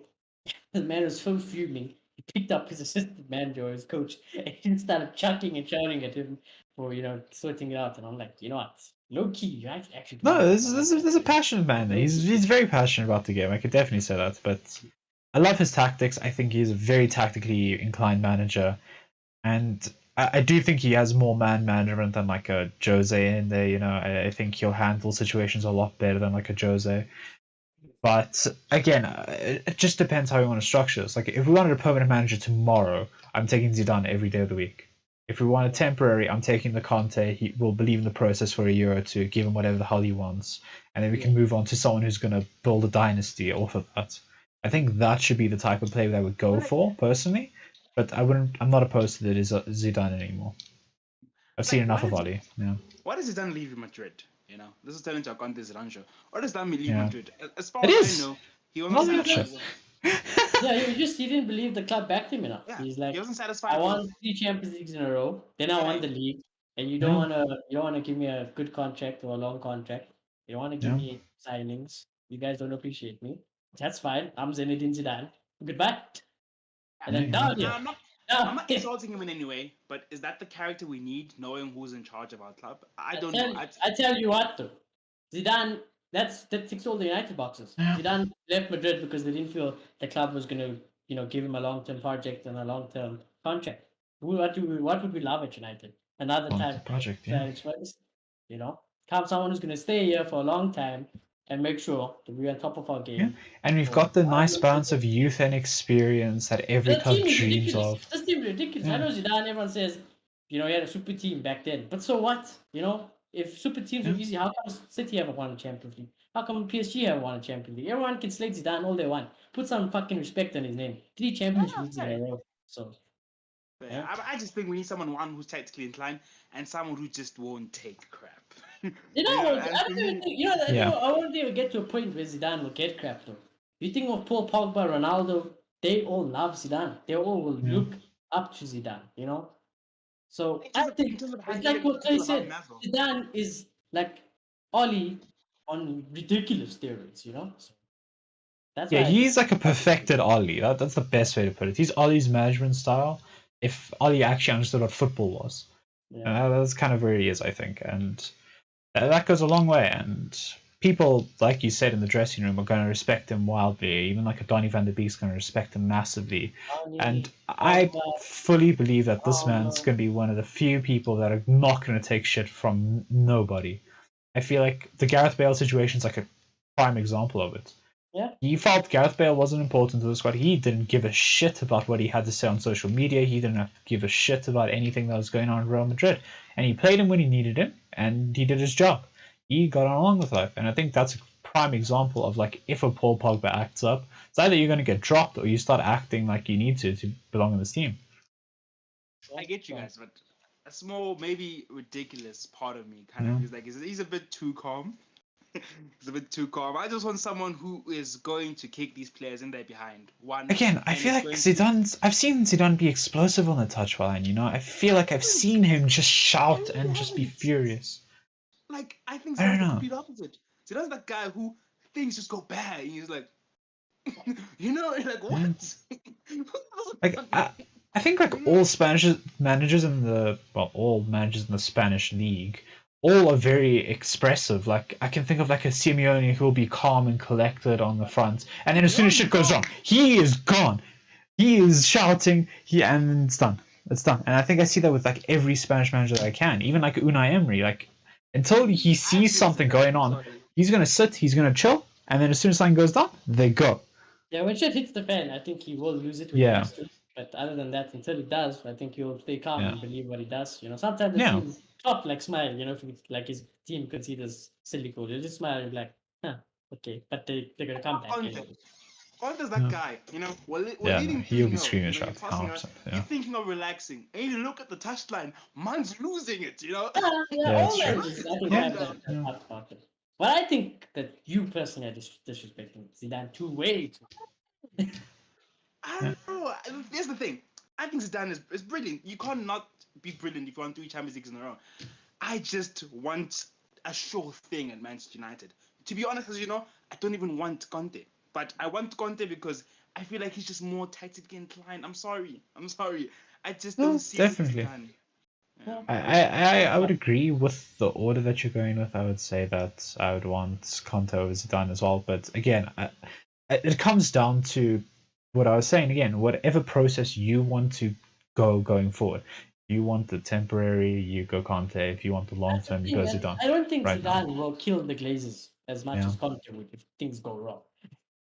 Speaker 2: The man was so fuming. He picked up his assistant manager or his coach and he started chucking and shouting at him for sorting it out. And I'm like, you know what? Low key, you actually.
Speaker 1: No, this is a passionate man. He's very passionate about the game. I could definitely say that. But I love his tactics. I think he's a very tactically inclined manager, and I do think he has more man management than like a Jose in there. I think he'll handle situations a lot better than like a Jose. But again, it just depends how you want to structure this. Like, if we wanted a permanent manager tomorrow, I'm taking Zidane every day of the week. If we want a temporary, I'm taking the Conte. He will believe in the process for a year or two, give him whatever the hell he wants, and then we can move on to someone who's going to build a dynasty off of that. I think that should be the type of player that I would go for personally. But I'm not opposed to the Zidane anymore. I've seen enough of Ali. Yeah.
Speaker 3: Why does Zidane leave Madrid? You know, this is turning into a Conte's run show. Or does that mean leave
Speaker 1: Yeah.
Speaker 3: Madrid? As far
Speaker 1: It
Speaker 3: as I
Speaker 1: is.
Speaker 3: know, he
Speaker 1: Not
Speaker 3: wasn't
Speaker 1: much.
Speaker 3: satisfied.
Speaker 2: Yeah, he didn't believe the club backed him enough.
Speaker 3: Yeah,
Speaker 2: He's
Speaker 3: he
Speaker 2: like,
Speaker 3: wasn't
Speaker 2: I
Speaker 3: satisfied with.
Speaker 2: won 3 Champions Leagues in a row, then I won
Speaker 3: Yeah,
Speaker 2: the league, and
Speaker 1: Yeah.
Speaker 2: you don't wanna give me a good contract or a long contract. You don't wanna give
Speaker 1: Yeah.
Speaker 2: me signings. You guys don't appreciate me. That's fine. I'm Zinedine Zidane. Goodbye. And
Speaker 1: Yeah,
Speaker 2: then
Speaker 1: exactly.
Speaker 2: down here.
Speaker 3: I'm not. I'm
Speaker 2: Down
Speaker 3: not
Speaker 2: here.
Speaker 3: insulting him in any way, but is that the character we need, knowing who's in charge of our club? I
Speaker 2: I
Speaker 3: don't
Speaker 2: tell
Speaker 3: know.
Speaker 2: I tell you what though. Zidane, that ticks all the United boxes.
Speaker 1: Yeah.
Speaker 2: Zidane left Madrid because they didn't feel the club was gonna, give him a long-term project and a long-term contract. What would we love at United? Another
Speaker 1: Long-term
Speaker 2: time
Speaker 1: project,
Speaker 2: Sir
Speaker 1: yeah.
Speaker 2: Alex Ferguson, you know? Come someone who's gonna stay here for a long time and make sure that we're on top of our
Speaker 1: Yeah.
Speaker 2: game.
Speaker 1: And we've
Speaker 2: for
Speaker 1: got the
Speaker 2: however
Speaker 1: nice
Speaker 2: long
Speaker 1: balance
Speaker 2: it
Speaker 1: of youth and experience that every
Speaker 2: The
Speaker 1: club
Speaker 2: team is
Speaker 1: dreams
Speaker 2: ridiculous.
Speaker 1: of.
Speaker 2: This team is ridiculous. I
Speaker 1: Yeah.
Speaker 2: know Zidane, everyone says, he had a super team back then. But so what? If super teams
Speaker 1: Yeah.
Speaker 2: were easy, how come City haven't won a Champions League? How come PSG haven't won a Champions League? Everyone can slate Zidane all they want. Put some fucking respect on his name. 3 Champions Leagues in a row. So,
Speaker 3: But
Speaker 2: yeah.
Speaker 3: yeah, I just think we need one who's tactically inclined and someone who just won't take crap.
Speaker 2: You know,
Speaker 3: And
Speaker 2: I
Speaker 3: for
Speaker 2: don't even
Speaker 3: me,
Speaker 2: think,
Speaker 1: Yeah.
Speaker 2: I won't even get to a point where Zidane will get crap though. You think of Paul Pogba, Ronaldo, they all love Zidane. They all will
Speaker 1: Yeah.
Speaker 2: look up to Zidane. So
Speaker 3: in
Speaker 2: I
Speaker 3: in
Speaker 2: think
Speaker 3: terms of
Speaker 2: it's
Speaker 3: handling
Speaker 2: like what Clay
Speaker 3: people around
Speaker 2: said.
Speaker 3: him as well.
Speaker 2: Zidane is like Ollie on ridiculous steroids. So that's
Speaker 1: Yeah,
Speaker 2: why I
Speaker 1: he's
Speaker 2: just
Speaker 1: like a perfected Ollie. That's the best way to put it. He's Ollie's management style. If Ollie actually understood what football was, and
Speaker 2: yeah.
Speaker 1: that's kind of where he is, I think, and that goes a long way. And people, like you said, in the dressing room are going to respect him wildly. Even like a Donny van de Beek's going to respect him massively. And
Speaker 2: Ollie,
Speaker 1: I
Speaker 2: Pogba,
Speaker 1: fully believe that this man's
Speaker 2: Ronaldo.
Speaker 1: going to be one of the few people that are not going to take shit from nobody. I feel like the Gareth Bale situation is like a prime example of it.
Speaker 2: Yeah.
Speaker 1: He felt Gareth Bale wasn't important to the squad. He didn't give a shit about what he had to say on social media. He didn't have to give a shit about anything that was going on in Real Madrid. And he played him when he needed him, and he did his job. He got on along with life. And I think that's a prime example of like if a Paul Pogba acts up, it's either you're going to get dropped or you start acting like you need to belong in this team.
Speaker 3: I get you guys, but a small, maybe ridiculous part of me kind
Speaker 1: Yeah.
Speaker 3: of is like, he's a bit too calm. He's a bit too calm. I just want someone who is going to kick these players in their behind.
Speaker 1: Again, I feel like Zidane's. I've seen Zidane be explosive on the touchline. I feel like I've seen him just shout and just be furious.
Speaker 3: Like, I think
Speaker 1: I don't
Speaker 3: Zidane's the
Speaker 1: know.
Speaker 3: complete opposite. Zidane's that guy who things just go bad, and he's like, like what?
Speaker 1: Like I think like all Spanish managers in all managers in the Spanish league, all are very expressive. Like I can think of like a Simeone who will be calm and collected on the front, and then as soon as shit goes wrong, he is gone. He is shouting. And it's done. It's done. And I think I see that with like every Spanish manager that I can. Even like Unai Emery. Like until he sees something going on, he's gonna sit. He's gonna chill, and then as soon as something goes down, they go.
Speaker 2: Yeah, when shit hits the fan, I think he will lose it when he has to. But other than that, until he does, I think he'll stay calm and believe what he does. Sometimes I see him top like smile. If like his team considers silly goal, he'll just smile and be like, huh, okay. But they're gonna come back anyway.
Speaker 3: Conte's that guy, we're leading
Speaker 1: he'll
Speaker 3: 3-0,
Speaker 1: be screaming
Speaker 3: you're
Speaker 1: shot.
Speaker 3: passing out, you're thinking of relaxing, and you look at the touchline, man's losing it,
Speaker 2: Yeah,
Speaker 1: Yeah,
Speaker 2: all
Speaker 1: that's true.
Speaker 2: managers, I think,
Speaker 1: Yeah.
Speaker 2: have that part about it. But I think that you personally are disrespecting Zidane too way too.
Speaker 3: I don't know. Here's the thing. I think Zidane is brilliant. You can't not be brilliant if you won 3 Champions Leagues in a row. I just want a sure thing at Manchester United. To be honest, as you know, I don't even want Conte. But I want Conte because I feel like he's just more tactically inclined. I'm sorry. I just don't see
Speaker 1: definitely.
Speaker 3: it done.
Speaker 1: Yeah. I would agree with the order that you're going with. I would say that I would want Conte over Zidane as well. But again, it comes down to what I was saying again. Whatever process you want to go going forward. If you want the temporary, you go Conte. If you want the long term, you go Zidane.
Speaker 2: I don't think
Speaker 1: right
Speaker 2: Zidane will kill the Glazers as much as Conte would if things go wrong.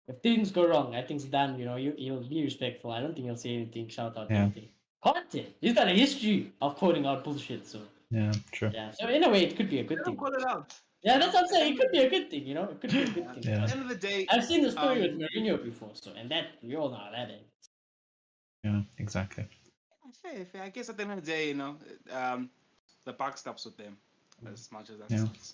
Speaker 2: If things go wrong, I think Zidane, he'll be respectful. I don't think he'll say anything, shout out anything. Conte, he's got a history of quoting out bullshit. So
Speaker 1: yeah, true.
Speaker 2: yeah, so in a way, it could be a good thing.
Speaker 3: Call it out.
Speaker 2: Yeah, that's what I'm saying. It could be a good thing. It could be a good thing.
Speaker 1: Yeah.
Speaker 3: At the end of the day,
Speaker 2: I've seen the story with Mourinho before, so and that we all know how that ends.
Speaker 1: Yeah, exactly.
Speaker 3: Fair. I guess at the end of the day, the buck stops with them as much as that sucks.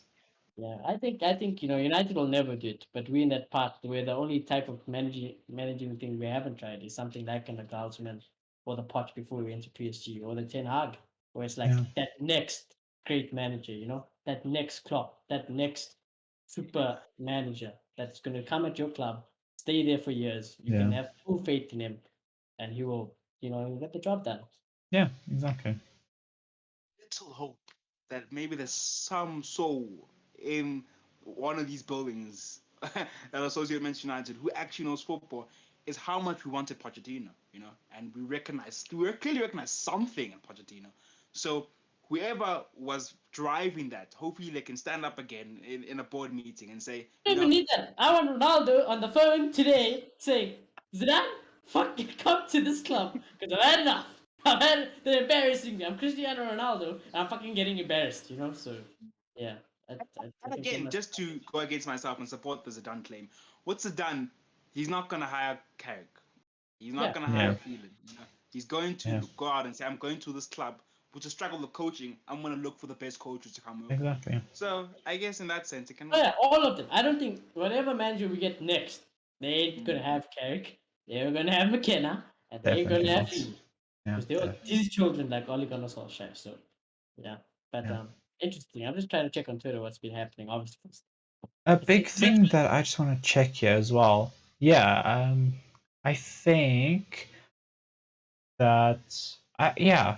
Speaker 2: Yeah, I think United will never do it, but we in that part where the only type of managing thing we haven't tried is something like an Nagelsmann or the Poch before we went to PSG or the Ten Hag, where it's like
Speaker 1: Yeah.
Speaker 2: that next great manager, that next Klopp, that next super manager that's going to come at your club, stay there for years. You can
Speaker 1: Yeah.
Speaker 2: have full faith in him, and he will, get the job done.
Speaker 1: Yeah, exactly.
Speaker 3: Little hope that maybe there's some soul in one of these buildings that associate Manchester United who actually knows football is how much we wanted Pochettino, and we clearly recognize something in Pochettino. So whoever was driving that, hopefully they can stand up again in a board meeting and say,
Speaker 2: I don't even need that. I want Ronaldo on the phone today saying, Zidane, fucking come to this club because I've had enough. They're embarrassing me. I'm Cristiano Ronaldo and I'm fucking getting embarrassed, So, yeah. I
Speaker 3: and
Speaker 2: think they
Speaker 3: again,
Speaker 2: must.
Speaker 3: just to go against myself and support the Zidane claim, what's Zidane? He's not going to hire Carrick. He's not
Speaker 2: Yeah.
Speaker 3: going to
Speaker 1: Yeah.
Speaker 3: hire Phelan. He's going to
Speaker 1: Yeah.
Speaker 3: go out and say, I'm going to this club, which is struggle with coaching. I'm going to look for the best coaches to come over.
Speaker 1: Exactly.
Speaker 3: So I guess in that sense, it can
Speaker 2: Oh,
Speaker 3: work.
Speaker 2: yeah, all of them. I don't think whatever manager we get next, they ain't going to
Speaker 3: Mm.
Speaker 2: have Carrick. They're going to have McKenna. And they ain't going
Speaker 1: Definitely
Speaker 2: to have
Speaker 1: not.
Speaker 2: Feeney.
Speaker 1: Yeah.
Speaker 2: Because they were
Speaker 1: Definitely.
Speaker 2: these children like Ole Gunnar Solskjaer. So, yeah. But
Speaker 1: Yeah.
Speaker 2: interesting. I'm just trying to check on Twitter what's been happening. Obviously,
Speaker 1: A
Speaker 2: it's
Speaker 1: big thing that I just want to check here as well. Yeah, I think that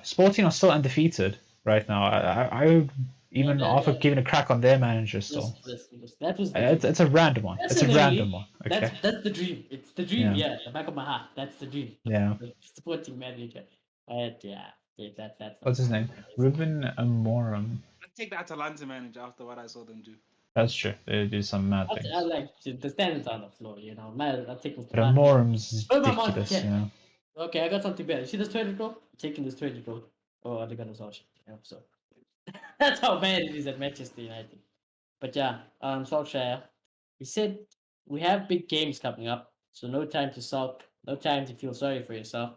Speaker 1: Sporting are still undefeated right now. I would even offer
Speaker 2: yeah.
Speaker 1: giving a crack on their manager still.
Speaker 2: Listen. That was the
Speaker 1: It's
Speaker 2: dream.
Speaker 1: it's a random one. It's a random
Speaker 2: Personally,
Speaker 1: one.
Speaker 2: that's
Speaker 1: Okay.
Speaker 2: that's the dream. It's the dream.
Speaker 1: Yeah.
Speaker 2: Yeah, the back of my heart. That's the dream.
Speaker 1: Yeah.
Speaker 2: The supporting manager. But that's not
Speaker 1: What's his
Speaker 2: gonna
Speaker 1: name?
Speaker 2: happen.
Speaker 1: Ruben Amorim.
Speaker 3: I'd take the Atalanta manager after what I saw them do.
Speaker 1: That's true. They do some mad
Speaker 2: I
Speaker 1: things.
Speaker 2: like the standards on the floor. I'll take Mr.
Speaker 1: But
Speaker 2: Partey.
Speaker 1: Amorim's is
Speaker 2: What about
Speaker 1: ridiculous.
Speaker 2: Monte?
Speaker 1: Yeah.
Speaker 2: Okay, I got something better. See this 20 roll? Taking this 20 roll. Oh, they're gonna Solskjaer. So that's how bad it is at Manchester United. But yeah, Solskjaer, he said we have big games coming up, so no time to sulk, no time to feel sorry for yourself.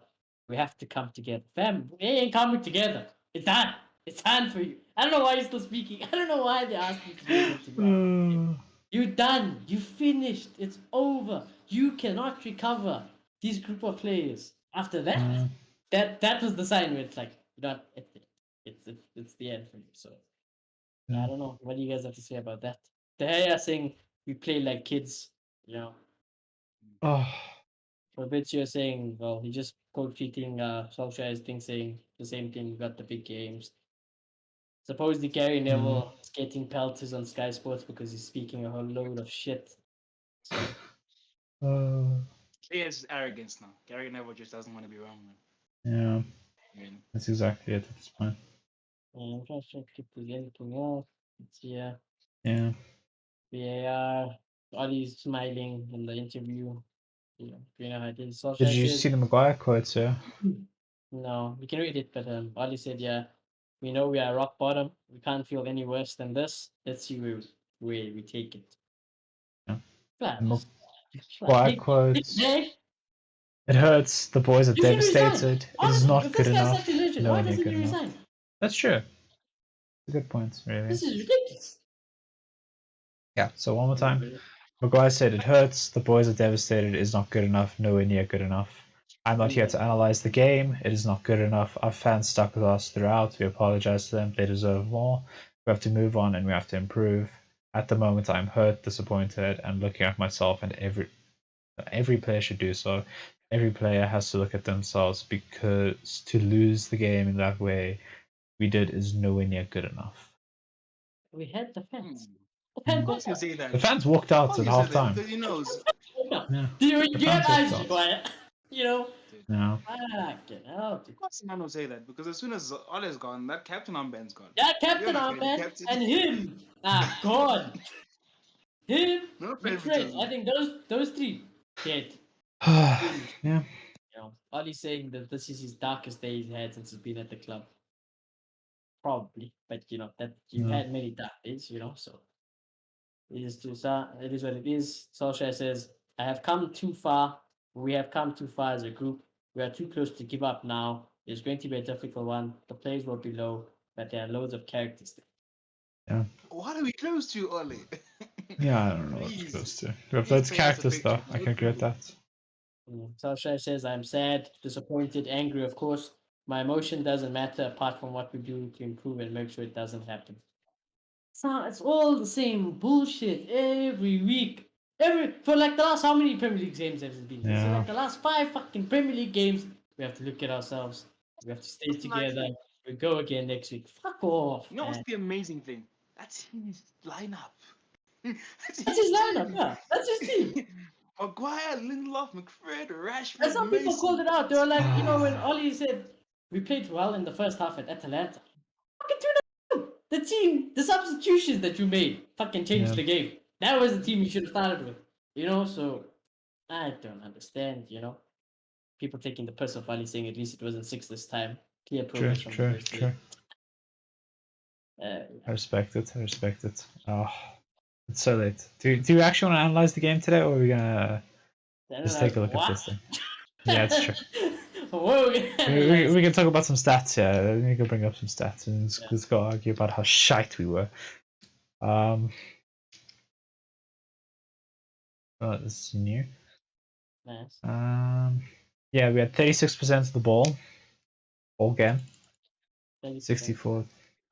Speaker 2: We have to come together. Fam, we ain't coming together. It's done. It's done for you. I don't know why you're still speaking. I don't know why they asked you to do that to me. You're done. You finished. It's over. You cannot recover these group of players. After that, that was the sign where it's like, it's the end for you. So I don't know. What do you guys have to say about that? They are saying we play like kids.
Speaker 1: Oh,
Speaker 2: Fabrizio saying, well, he just quote tweeting Solskjaer's thing saying the same thing. We got the big games. Supposedly Gary Neville is getting pelters on Sky Sports because he's speaking a whole load of shit. So
Speaker 3: He has arrogance now. Gary Neville just doesn't want to be wrong, man.
Speaker 1: yeah,
Speaker 3: Really.
Speaker 1: that's exactly it at this point.
Speaker 2: I'm trying to keep anything else. It's here.
Speaker 1: Yeah.
Speaker 2: VAR. Ollie's smiling in the interview. You know how it is.
Speaker 1: Did
Speaker 2: Solskjaer
Speaker 1: you
Speaker 2: says,
Speaker 1: see the Maguire quotes? Yeah.
Speaker 2: no, we can read it, but Ollie said, yeah, we know we are rock bottom. We can't feel any worse than this. Let's see where we take it.
Speaker 1: Yeah.
Speaker 2: But,
Speaker 1: Maguire quotes.
Speaker 2: Jay,
Speaker 1: It hurts. The boys are
Speaker 2: you should resign.
Speaker 1: devastated. It is
Speaker 2: Honestly,
Speaker 1: not
Speaker 2: if
Speaker 1: good
Speaker 2: this guy's
Speaker 1: enough.
Speaker 2: such a legend,
Speaker 1: No
Speaker 2: why
Speaker 1: one
Speaker 2: doesn't
Speaker 1: good
Speaker 2: he
Speaker 1: enough.
Speaker 2: resign?
Speaker 1: That's true. It's a good point, really.
Speaker 2: This is ridiculous.
Speaker 1: Yeah. So one more time. Maguire said it hurts. The boys are devastated. It is not good enough. Nowhere near good enough. I'm not here to analyze the game. It is not good enough. Our fans stuck with us throughout. We apologize to them. They deserve more. We have to move on and we have to improve. At the moment, I'm hurt, disappointed, and looking at myself, and every player should do so. Every player has to look at themselves because to lose the game in that way we did is nowhere near good enough.
Speaker 2: We had the fans.
Speaker 3: Of course you say that.
Speaker 1: The fans walked out at half time.
Speaker 3: Because he knows.
Speaker 1: Yeah.
Speaker 2: Do you
Speaker 1: The
Speaker 2: have
Speaker 1: fans
Speaker 2: eyes
Speaker 1: walked out.
Speaker 2: quiet?
Speaker 1: No.
Speaker 2: Fucking hell, dude.
Speaker 3: Of course, man will say that because as soon as Ole's gone, that captain armband's gone.
Speaker 2: Yeah, Captain
Speaker 3: You're not gonna be
Speaker 2: Armband
Speaker 3: captain.
Speaker 2: and him. God. Him,
Speaker 3: No
Speaker 2: McFred.
Speaker 3: favoritism.
Speaker 2: I think those three dead.
Speaker 1: Yeah.
Speaker 2: Ollie's saying that this is his darkest day he's had since he's been at the club. Probably, but that you've
Speaker 1: Yeah.
Speaker 2: had many dark days, so it is it is what it is. Solskjaer says, I have come too far. We have come too far as a group. We are too close to give up now. It's going to be a difficult one. The players will be low, but there are loads of characters there.
Speaker 1: Yeah.
Speaker 3: What are we close to, Ollie?
Speaker 1: Yeah, I don't know what it's
Speaker 3: Please,
Speaker 1: close to. But
Speaker 3: please
Speaker 1: it's
Speaker 3: paint us a
Speaker 1: characters
Speaker 3: picture.
Speaker 1: though. I can agree with that.
Speaker 2: Solskjaer says, I'm sad, disappointed, angry, of course. My emotion doesn't matter apart from what we do to improve and make sure it doesn't happen. So it's all the same bullshit every week. For like the last how many Premier League games has it been? It's
Speaker 1: Yeah.
Speaker 2: like the last 5 fucking Premier League games. We have to look at ourselves. We have to stay
Speaker 3: That's not
Speaker 2: together.
Speaker 3: true.
Speaker 2: We go again next week. Fuck off,
Speaker 3: You know what's
Speaker 2: man.
Speaker 3: the amazing thing? That's his lineup. That's
Speaker 2: That's
Speaker 3: his
Speaker 2: his lineup,
Speaker 3: team.
Speaker 2: yeah. That's his team.
Speaker 3: Maguire, Lindelof, McFred,
Speaker 2: That's
Speaker 3: Rashford,
Speaker 2: how people called
Speaker 3: Mason.
Speaker 2: it out. They were like, when Ollie said we played well in the first half at Atalanta. Fucking 2-0. The team, the substitutions that you made fucking changed
Speaker 1: Yeah.
Speaker 2: the game. That was the team you should have started with. So I don't understand, People taking the piss of Ali saying at least it wasn't 6 this time. Clear progress from the first
Speaker 1: True.
Speaker 2: game.
Speaker 1: I respect it. Oh, it's so late. Do you actually want to analyze the game today, or are we gonna just take a look at this thing? Yeah, it's true. We can talk about some stats. Yeah, let me go bring up some stats and let's go argue about how shite we were. Oh, this is new.
Speaker 2: Nice.
Speaker 1: Yeah, we had 36% of the ball game. 64.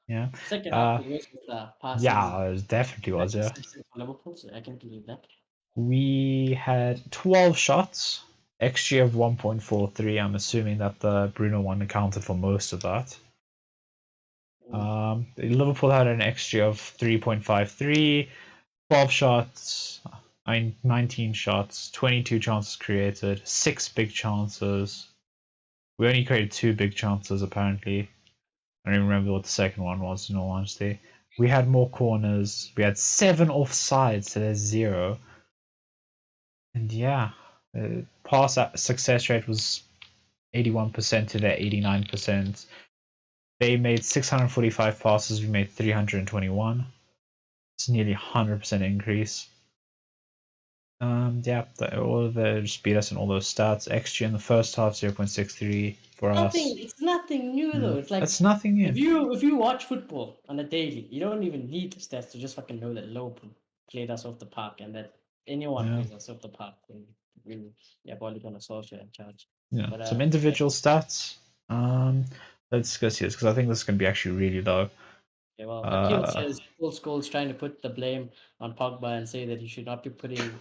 Speaker 1: Yeah.
Speaker 2: Second half, it was passing.
Speaker 1: Yeah, it definitely was. Yeah.
Speaker 2: For Liverpool, so I can believe that.
Speaker 1: We had 12 shots, XG of 1.43. I'm assuming that the Bruno one accounted for most of that. Liverpool had an XG of 3.53, 12 shots, 19 shots, 22 chances created, 6 big chances. We only created 2 big chances, apparently. I don't even remember what the second one was, in all honesty. We had more corners. We had 7 offsides, so there's 0. And yeah, pass success rate was 81% to their 89%. They made 645 passes, we made 321. It's nearly 100% increase. Yeah, all of the just beat us in all those stats. XG in the first half 0.63 for us.
Speaker 2: It's nothing new though. It's like
Speaker 1: that's nothing new.
Speaker 2: If you watch football on a daily, you don't even need the stats to just fucking know that Liverpool played us off the park and that anyone plays us off the park. Yeah, probably gonna Solskjaer in charge.
Speaker 1: Yeah,
Speaker 2: But,
Speaker 1: some individual stats. Let's go see this because I think this is going to be actually really low.
Speaker 2: Yeah, well, Akil says Paul Scholes trying to put the blame on Pogba and say that he should not be putting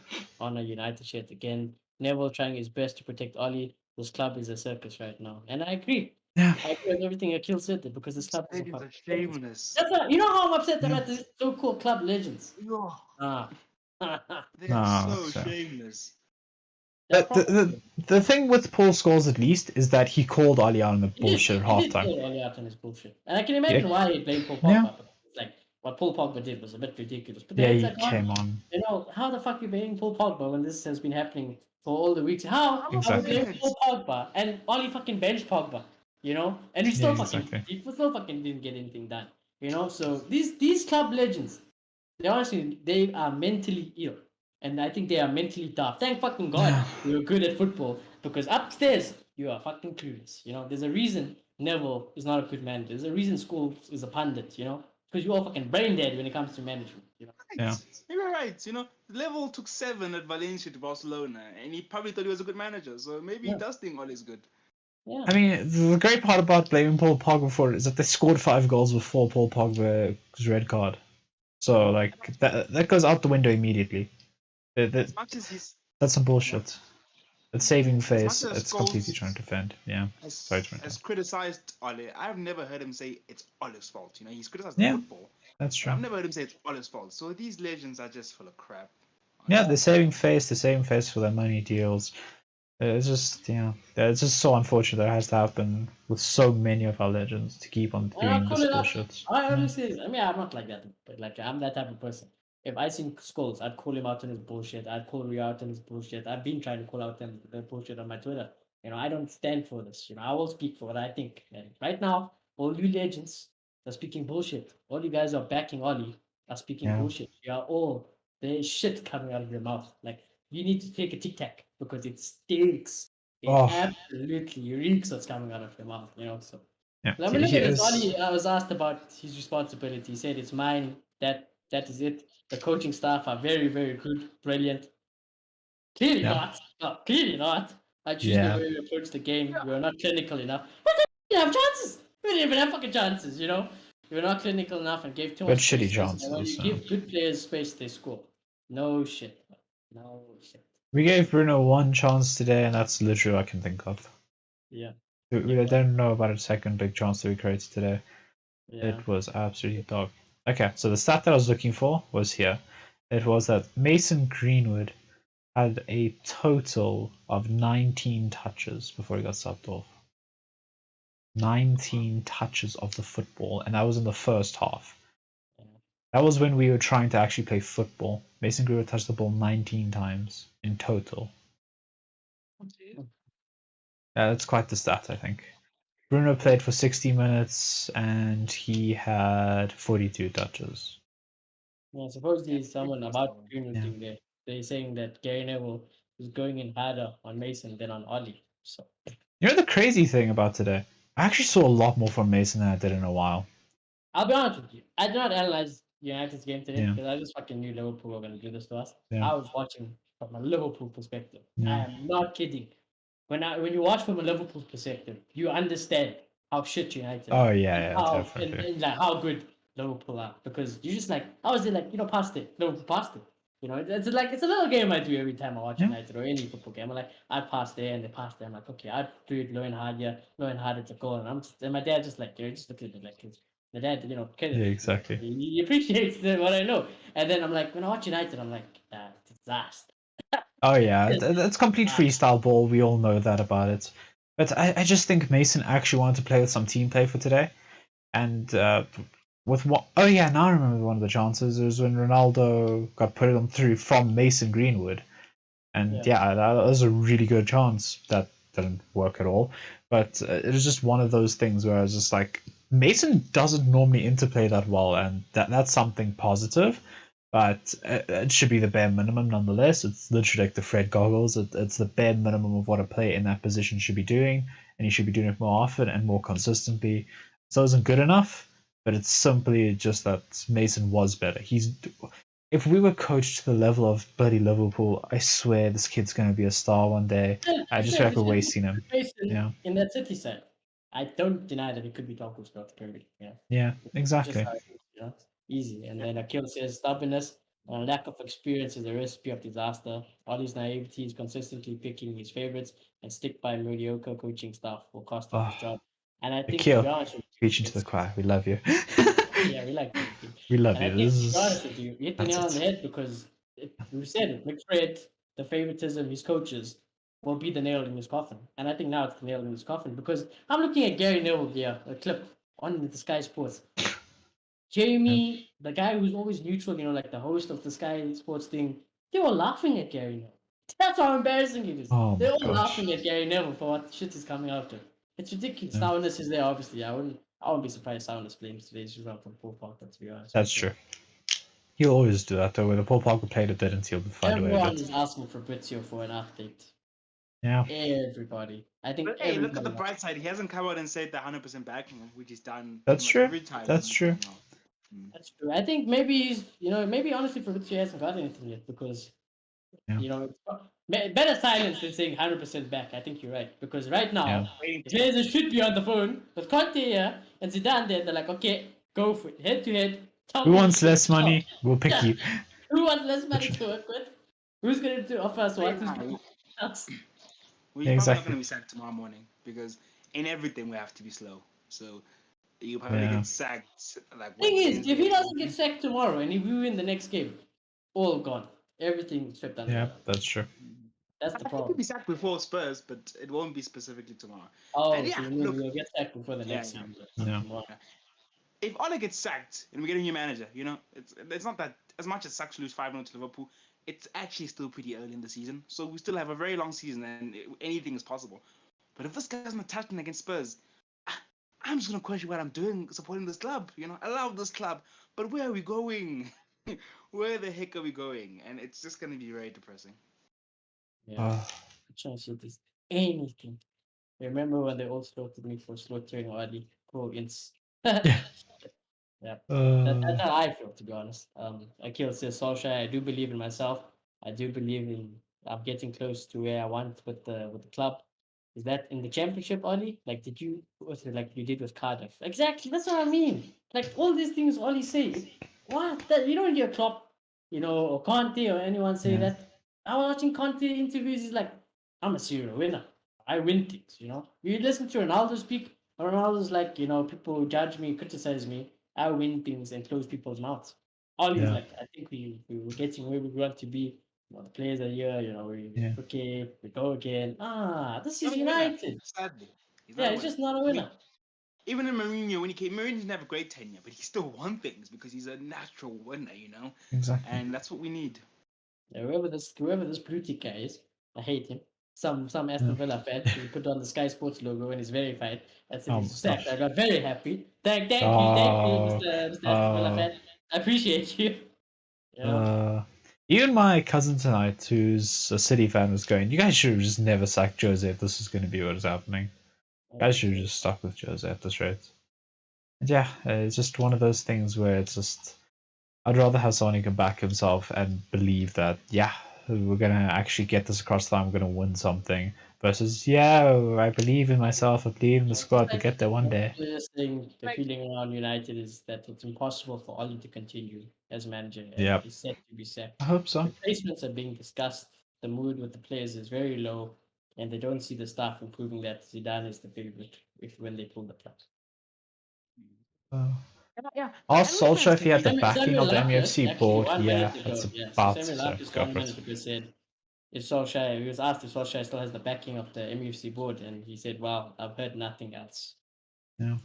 Speaker 2: on a United shirt again. Neville trying his best to protect Oli. This club is a circus right now, and I agree.
Speaker 1: Yeah,
Speaker 2: I agree with everything Akil said there because this club is a
Speaker 3: Legends are
Speaker 2: circus.
Speaker 3: shameless.
Speaker 2: That's why, you know how I'm upset about the so-called club legends.
Speaker 3: They are so shameless.
Speaker 1: The thing with Paul Scholes, at least, is that he called Ali out on the bullshit at halftime. He
Speaker 2: called Ali out on his bullshit, and I can imagine why he blamed Paul Pogba. But like what Paul Pogba did was a bit ridiculous. But
Speaker 1: yeah,
Speaker 2: it's
Speaker 1: he
Speaker 2: like,
Speaker 1: came on.
Speaker 2: How the fuck you blaming Paul Pogba when this has been happening for all the weeks? How
Speaker 1: Exactly.
Speaker 2: are we blaming Paul Pogba and Oli fucking benched Pogba? And he still he still fucking didn't get anything done. So these club legends, they are mentally ill. And I think they are mentally tough. Thank fucking God you're good at football because upstairs you are fucking clueless. There's a reason Neville is not a good manager. There's a reason Scholes is a pundit. Because you're all fucking brain dead when it comes to management.
Speaker 1: Yeah.
Speaker 3: You're right. Level took 7 at Valencia to Barcelona, and he probably thought he was a good manager. So maybe he does think Ole's good.
Speaker 2: Yeah.
Speaker 1: I mean, the great part about blaming Paul Pogba for it is that they scored 5 goals before Paul Pogba's red card. So like that goes out the window immediately.
Speaker 3: As much as
Speaker 1: that's some bullshit. It's saving face. It's
Speaker 3: Scholes
Speaker 1: completely trying to defend. Yeah.
Speaker 3: Has criticized Ole. I've never heard him say it's Ole's fault. He's criticized football.
Speaker 1: That's true.
Speaker 3: I've never heard him say it's Ole's fault. So these legends are just full of crap.
Speaker 1: Yeah, they're saving face. They're saving face for their money deals. It's just it's just so unfortunate that it has to happen with so many of our legends to keep on doing this bullshit.
Speaker 2: I honestly, I'm not like that, but like I'm that type of person. If I seen Scholes, I'd call him out on his bullshit. I'd call Rio out on his bullshit. I've been trying to call out them the bullshit on my Twitter. I don't stand for this. I will speak for what I think. And right now, all you legends are speaking bullshit. All you guys are backing Oli are speaking bullshit. You are all there's shit coming out of your mouth. Like you need to take a Tic Tac because it stinks. It absolutely reeks what's coming out of your mouth. So
Speaker 1: Yeah,
Speaker 2: I mean, look
Speaker 1: he
Speaker 2: at this.
Speaker 1: is.
Speaker 2: Oli, I was asked about his responsibility. He said, "It's mine. That is it. The coaching staff are very, very good, brilliant." Clearly
Speaker 1: Yeah,
Speaker 2: not. No, clearly not. I choose the
Speaker 1: yeah.
Speaker 2: way we approach the game. We are not clinical enough. We didn't have chances. We didn't even have fucking chances. We were not clinical enough and gave too
Speaker 1: But
Speaker 2: much
Speaker 1: shitty
Speaker 2: space. And when
Speaker 1: chances.
Speaker 2: you give good players space, they score. No shit. No shit.
Speaker 1: We gave Bruno one chance today, and that's literally all I can think of.
Speaker 2: Yeah.
Speaker 1: I don't know about a second big chance that we created today.
Speaker 2: Yeah.
Speaker 1: It was absolutely dog. Okay, so the stat that I was looking for was here. It was that Mason Greenwood had a total of 19 touches before he got subbed off. 19 touches of the football, and that was in the first half. That was when we were trying to actually play football. Mason Greenwood touched the ball 19 times in total. Yeah, that's quite the stat, I think. Bruno played for 60 minutes and he had 42 touches.
Speaker 2: Yeah, supposedly someone about Greenwood
Speaker 1: Yeah.
Speaker 2: thing there. They're saying that Gary Neville is going in harder on Mason than on Oli. So
Speaker 1: You know the crazy thing about today? I actually saw a lot more from Mason than I did in a while.
Speaker 2: I'll be honest with you. I did not analyze United's game today
Speaker 1: Yeah.
Speaker 2: because I just fucking knew Liverpool were going to do this to us.
Speaker 1: Yeah.
Speaker 2: I was watching from a Liverpool perspective. I
Speaker 1: Yeah.
Speaker 2: am not kidding. When you watch from a Liverpool perspective, you understand how shit United
Speaker 1: Oh
Speaker 2: are.
Speaker 1: yeah,
Speaker 2: How
Speaker 1: definitely.
Speaker 2: and like how good Liverpool are because you just like how is it like past it Liverpool passed it. It's like it's a little game I do every time I watch
Speaker 1: Yeah.
Speaker 2: United or any football game. I'm like I pass there and they pass there. I'm like okay I do it low and hard here, low and hard it's a goal and my dad just like just look at it like my dad
Speaker 1: Yeah, exactly.
Speaker 2: he appreciates what I know. And then I'm like when I watch United I'm like disaster.
Speaker 1: Oh yeah, that's complete freestyle ball. We all know that about it. But I just think Mason actually wanted to play with some team play for today. And with what? Oh yeah, now I remember one of the chances. It was when Ronaldo got put on through from Mason Greenwood, and yeah, that was a really good chance. That didn't work at all, but it was just one of those things where I was just like, Mason doesn't normally interplay that well, and that's something positive. But it should be the bare minimum nonetheless. It's literally like the Fred goggles. It's the bare minimum of what a player in that position should be doing, and he should be doing it more often and more consistently. So it isn't good enough, but it's simply just that Mason was better. If we were coached to the level of bloody Liverpool, I swear this kid's going to be a star one day. I just feel like we're wasting him. Yeah.
Speaker 2: In that City side, I don't deny that it could be Doku throughout the Premier League.
Speaker 1: Yeah,
Speaker 2: Just
Speaker 1: exactly.
Speaker 2: how it is, easy. And then Akil says stubbornness and lack of experience is a recipe of disaster. All his naivety is consistently picking his favorites and stick by mediocre coaching staff will cost him his
Speaker 1: Oh,
Speaker 2: job. And I think to
Speaker 1: Akil,
Speaker 2: be honest with you,
Speaker 1: preaching to the choir. We love you.
Speaker 2: yeah, we like you.
Speaker 1: We love
Speaker 2: And I
Speaker 1: you.
Speaker 2: think,
Speaker 1: This
Speaker 2: to be honest
Speaker 1: is
Speaker 2: with you, you hit the
Speaker 1: that's
Speaker 2: nail on the
Speaker 1: it.
Speaker 2: head because we said it. McFred, the favoritism, his coaches will be the nail in his coffin. And I think now it's the nail in his coffin because I'm looking at Gary Neville here, a clip on the Sky Sports. Jamie, the guy who's always neutral, like the host of the Sky Sports thing, they were laughing at Gary Neville. That's how embarrassing it is.
Speaker 1: Oh
Speaker 2: They're
Speaker 1: my
Speaker 2: all
Speaker 1: gosh.
Speaker 2: laughing at Gary Neville for what shit is coming out of. It's ridiculous.
Speaker 1: Yeah.
Speaker 2: Soundness is there, obviously. I wouldn't be surprised Soundness blames today's result from Paul Parker, to be honest.
Speaker 1: That's true. He'll always do that though. When the Paul Parker played it didn't, he'll find a way
Speaker 2: Everyone
Speaker 1: of it.
Speaker 2: is asking for Fabrizio for an update.
Speaker 1: Yeah.
Speaker 2: Everybody. I think
Speaker 3: But hey, look at the
Speaker 2: everybody.
Speaker 3: bright side. He hasn't come out and said the 100% backing him, which he's done
Speaker 1: That's
Speaker 3: pretty much
Speaker 1: true.
Speaker 3: every time.
Speaker 1: That's
Speaker 3: he's
Speaker 1: true.
Speaker 3: come out.
Speaker 2: That's true. I think maybe he's, maybe honestly Fabrizio hasn't got anything yet because,
Speaker 1: Yeah.
Speaker 2: better silence than saying 100% back. I think you're right because right now,
Speaker 1: Yeah.
Speaker 2: the players should be on the phone with Conte here and Zidane there. They're like, okay, go for it, head to head.
Speaker 1: Who wants less money? We'll pick you.
Speaker 2: Who wants less money to work with? Who's going to offer us what? Who's going to us?
Speaker 3: Well, you're probably not
Speaker 1: Exactly.
Speaker 3: going to be sacked tomorrow morning because in everything we have to be slow. So you probably
Speaker 1: Yeah.
Speaker 3: get sacked. Like
Speaker 2: Thing is,
Speaker 3: Wednesday
Speaker 2: if he
Speaker 3: or
Speaker 2: doesn't
Speaker 3: something.
Speaker 2: get sacked tomorrow and if we win the next game, all gone. Everything swept under.
Speaker 1: Yeah,
Speaker 2: the rug.
Speaker 1: that's true.
Speaker 2: That's the
Speaker 3: I think
Speaker 2: problem.
Speaker 3: he'll be sacked before Spurs, but it won't be specifically tomorrow.
Speaker 2: Oh,
Speaker 3: And
Speaker 2: so
Speaker 3: yeah,
Speaker 2: you mean
Speaker 3: look,
Speaker 2: we'll get sacked before the next
Speaker 3: yeah.
Speaker 2: game?
Speaker 1: Yeah.
Speaker 2: Tomorrow.
Speaker 3: If Ole gets sacked and we get a new manager, it's not that as much as sucks to lose 5-0 to Liverpool. It's actually still pretty early in the season, so we still have a very long season and anything is possible. But if this guy's not touching against Spurs, I'm just gonna question what I'm doing supporting this club. I love this club, but where are we going? Where the heck are we going? And it's just gonna be very depressing.
Speaker 2: Yeah. I'm trying to see if there's anything. Remember when they all slaughtered me for slaughtering Adi? Cool. It's
Speaker 1: Yeah.
Speaker 2: yeah.
Speaker 1: Uh,
Speaker 2: That's how I feel, to be honest. Akil says Solskjaer. I do believe in myself. I do believe in I'm getting close to where I want with the club. Is that in the championship, Ollie? Like, did you was it like you did with Cardiff? Exactly. That's what I mean. Like all these things, Ollie say. What? That you don't hear Klopp, or Conte or anyone say
Speaker 1: yeah.
Speaker 2: that. I was watching Conte interviews. He's like, I'm a serial winner. I win things. You listen to Ronaldo speak. Ronaldo's like, people judge me, criticize me. I win things and close people's mouths. Ollie's
Speaker 1: Yeah.
Speaker 2: like, I think we were getting where we want to be. The players are here, we
Speaker 1: Yeah.
Speaker 2: okay, we go again. This is
Speaker 3: Not a winner,
Speaker 2: United.
Speaker 3: sadly. He's not
Speaker 2: Yeah,
Speaker 3: a
Speaker 2: he's
Speaker 3: winner.
Speaker 2: just not a
Speaker 3: I mean,
Speaker 2: winner.
Speaker 3: even in Mourinho, when he came, Mourinho didn't have a great tenure, but he still won things because he's a natural winner,
Speaker 1: Exactly.
Speaker 3: And that's what we need.
Speaker 2: Yeah, whoever this blue tick guy is, I hate him. Some
Speaker 1: Yeah.
Speaker 2: Aston Villa fan because he put on the Sky Sports logo and he's verified. That's it. He's
Speaker 1: Oh.
Speaker 2: sacked. I got very happy. Thank you,
Speaker 1: Oh.
Speaker 2: Mr. Aston Villa
Speaker 1: Oh.
Speaker 2: fan. I appreciate you. You know,
Speaker 1: Even my cousin tonight, who's a City fan, was going, "You guys should have just never sacked Jose if this is going to be what is happening. You guys should have just stuck with Jose at this rate." And yeah, it's just one of those things where it's just, I'd rather have someone who can back himself and believe that, yeah, we're going to actually get this across the line, we're going to win something, versus, yeah, I believe in myself, I believe in the
Speaker 2: it's just
Speaker 1: squad, we'll
Speaker 2: like
Speaker 1: get there one day.
Speaker 2: players saying the
Speaker 3: Like,
Speaker 2: feeling around United is that it's impossible for Oli to continue as manager and
Speaker 1: Yep.
Speaker 2: he's set to be sacked.
Speaker 1: I hope so.
Speaker 2: Replacements are being discussed. The mood with the players is very low, and they don't see the staff improving that Zidane is the favorite when they pull the plug.
Speaker 1: Uh,
Speaker 3: yeah.
Speaker 1: Ask
Speaker 3: And when
Speaker 1: Solskjaer
Speaker 3: fans
Speaker 1: if he had the backing
Speaker 2: Samuel
Speaker 1: of the
Speaker 2: Lapierre,
Speaker 1: MUFC
Speaker 2: actually,
Speaker 1: board.
Speaker 2: 1 minute
Speaker 1: Yeah,
Speaker 2: ago,
Speaker 1: it's
Speaker 2: yeah. So
Speaker 1: about
Speaker 2: Samuel
Speaker 1: to
Speaker 2: Lapierre,
Speaker 1: go
Speaker 2: one
Speaker 1: for
Speaker 2: minute
Speaker 1: it.
Speaker 2: ago, said if Solskjaer, he was asked if Solskjaer still has the backing of the MUFC board, and he said, "Well, I've heard nothing else."
Speaker 1: Yeah,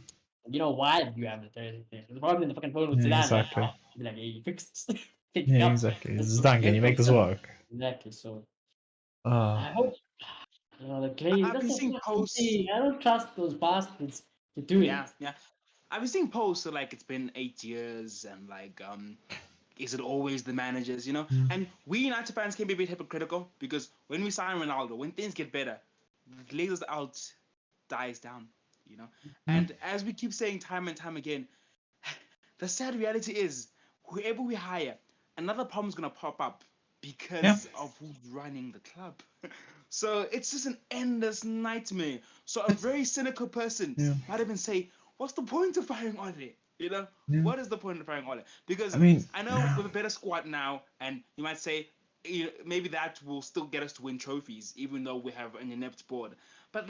Speaker 2: You know why you haven't heard anything? There's probably in the fucking phone with
Speaker 1: yeah,
Speaker 2: Zidane right
Speaker 1: exactly.
Speaker 2: now. Be like, "Hey, you fix this. Can you
Speaker 1: Yeah,
Speaker 2: come?
Speaker 1: exactly.
Speaker 2: Let's
Speaker 1: This is done. Can
Speaker 2: let's
Speaker 1: you
Speaker 2: go
Speaker 1: make this
Speaker 2: done."
Speaker 1: work?
Speaker 2: Exactly. So
Speaker 1: Uh,
Speaker 2: I hope the Glaze.
Speaker 3: I've
Speaker 2: That's
Speaker 3: been
Speaker 2: the
Speaker 3: seeing
Speaker 2: fucking
Speaker 3: posts.
Speaker 2: thing. I don't trust those bastards to do
Speaker 3: Yeah,
Speaker 2: it.
Speaker 3: yeah. I've been seeing posts like it's been 8 years and is it always the managers?
Speaker 1: mm,
Speaker 3: And we United fans can be a bit hypocritical because when we sign Ronaldo, when things get better, the Glazers out dies down.
Speaker 1: yeah,
Speaker 3: And as we keep saying time and time again, the sad reality is whoever we hire, another problem's gonna pop up
Speaker 1: yeah,
Speaker 3: because of who's running the club. So it's just an endless nightmare. So a
Speaker 1: it's,
Speaker 3: very cynical person
Speaker 1: yeah,
Speaker 3: might even say, "What's the point of firing Ole?
Speaker 1: yeah.
Speaker 3: What is the point of firing Ole?"
Speaker 1: I
Speaker 3: Because
Speaker 1: mean,
Speaker 3: I know with a better squad now, and you might say, maybe that will still get us to win trophies, even though we have an inept board. But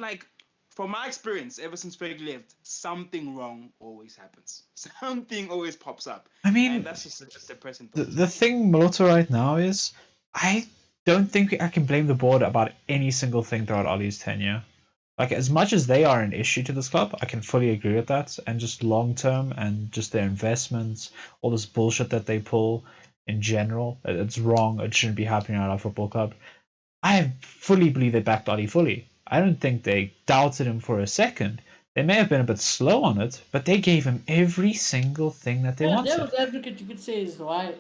Speaker 3: from my experience, ever since Fergie left, something wrong always happens. Something always pops up,
Speaker 1: I
Speaker 3: and
Speaker 1: mean,
Speaker 3: that's just a depressing
Speaker 1: the
Speaker 3: thought.
Speaker 1: the thing Malota right now is, I don't think I can blame the board about any single thing throughout Ollie's tenure. Like, as much as they are an issue to this club, I can fully agree with that. And just long term and just their investments, all this bullshit that they pull in general, it's wrong. It shouldn't be happening at our football club. I fully believe they backed Ollie fully. I don't think they doubted him for a second. They may have been a bit slow on it, but they gave him every single thing that they
Speaker 2: Yeah,
Speaker 1: wanted.
Speaker 2: devil's advocate, you could say, is why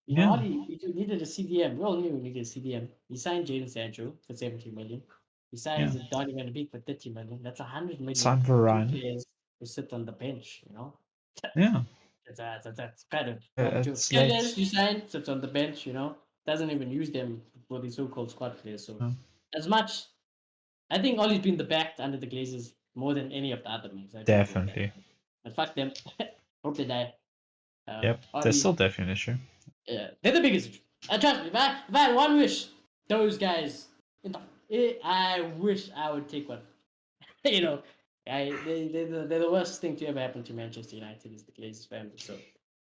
Speaker 1: Yeah,
Speaker 2: Oli needed a CDM. We all knew we needed a CDM. He signed Jadon Sancho for 70 million. He
Speaker 1: yeah.
Speaker 2: signed Donny Van de Beek for 30 million. That's 100 million
Speaker 1: San
Speaker 2: for two
Speaker 1: Varane.
Speaker 2: players who sit on the bench.
Speaker 1: Yeah,
Speaker 2: That's kind of true.
Speaker 1: it's
Speaker 2: Players
Speaker 1: late.
Speaker 2: you sign sits on the bench, doesn't even use them for the so-called squad players. So
Speaker 1: Yeah,
Speaker 2: as much, I think Ollie's been the backed under the Glazers more than any of the other moves. I do believe that.
Speaker 1: definitely.
Speaker 2: But fuck them. Hope they die.
Speaker 1: Yep, there's
Speaker 2: Ollie,
Speaker 1: still definitely an issue.
Speaker 2: yeah, they're the biggest issue. Trust me, if I had one wish, those guys, I wish I would take one. you know, they're the worst thing to ever happen to Manchester United is the Glazers family. So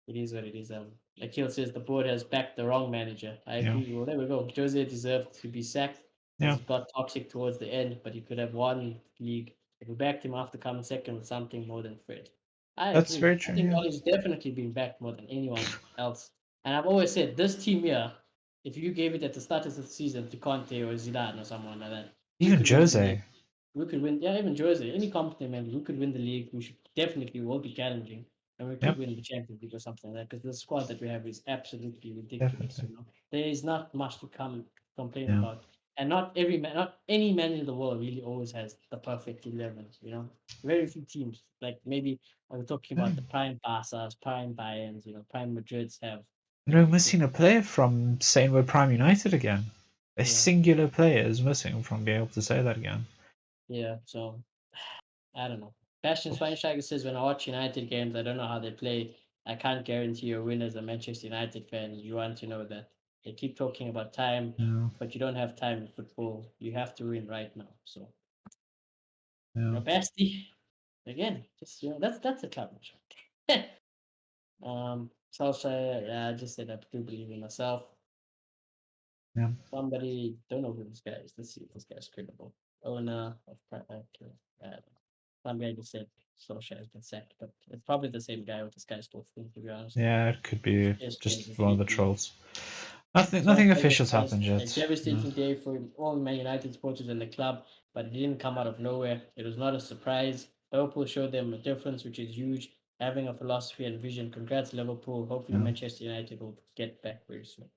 Speaker 2: it is what it is. Like Hill says, the board has backed the wrong manager. I
Speaker 1: Yeah,
Speaker 2: agree. Well, there we go. Jose deserved to be sacked
Speaker 1: yeah.
Speaker 2: because it got toxic towards the end, but he could have won the league if we backed him after coming second with something more than Fred. I
Speaker 1: That's
Speaker 2: agree.
Speaker 1: very
Speaker 2: I
Speaker 1: true.
Speaker 2: think
Speaker 1: Yeah.
Speaker 2: Ollie's definitely been backed more than anyone else. And I've always said this team here, if you gave it at the start of the season to Conte or Zidane or someone like that, we
Speaker 1: Even
Speaker 2: could win the league.
Speaker 1: Jose.
Speaker 2: We could win, yeah, even Jose, any competent man, we could win the league. We should definitely will be challenging, and we could
Speaker 1: Yep,
Speaker 2: win the Champions League or something like that. Because the squad that we have is absolutely ridiculous.
Speaker 1: definitely.
Speaker 2: There is not much to complain
Speaker 1: Yeah.
Speaker 2: about. And not every man, not any man in the world really always has the perfect 11. You know, very few teams. Like maybe I'm talking about the prime Barca's, prime Bayern's, prime Madrid's have.
Speaker 1: We're missing a player from saying we're Prime United again. A
Speaker 2: Yeah.
Speaker 1: singular player is missing from being able to say that again.
Speaker 2: Yeah, so I don't know. Bastian Schweinsteiger says when I watch United games, I don't know how they play. I can't guarantee a win as a Manchester United fan. You want to know that. They keep talking about time,
Speaker 1: Yeah,
Speaker 2: but you don't have time in football. You have to win right now. So,
Speaker 1: yeah,
Speaker 2: Basti, again, just that's a challenge. Solskjaer, yeah, I just said I do believe in myself.
Speaker 1: yeah.
Speaker 2: Somebody, don't know who this guy is. Let's see if this guy's credible. Owner of okay, some guy just said Solskjaer has been sacked, but it's probably the same guy with this guy's still thing, to be honest.
Speaker 1: Yeah, it could be
Speaker 2: Just
Speaker 1: just
Speaker 2: changes
Speaker 1: one of the
Speaker 2: VP.
Speaker 1: trolls. Nothing
Speaker 2: Solskjaer
Speaker 1: official's
Speaker 2: has
Speaker 1: happened
Speaker 2: a
Speaker 1: yet. Yeah.
Speaker 2: devastating day for all Man United supporters in the club, but it didn't come out of nowhere. It was not a surprise. Liverpool showed them a difference, which is huge. Having a philosophy and vision. Congrats, Liverpool. Hopefully,
Speaker 1: Yeah.
Speaker 2: Manchester United will get back very soon.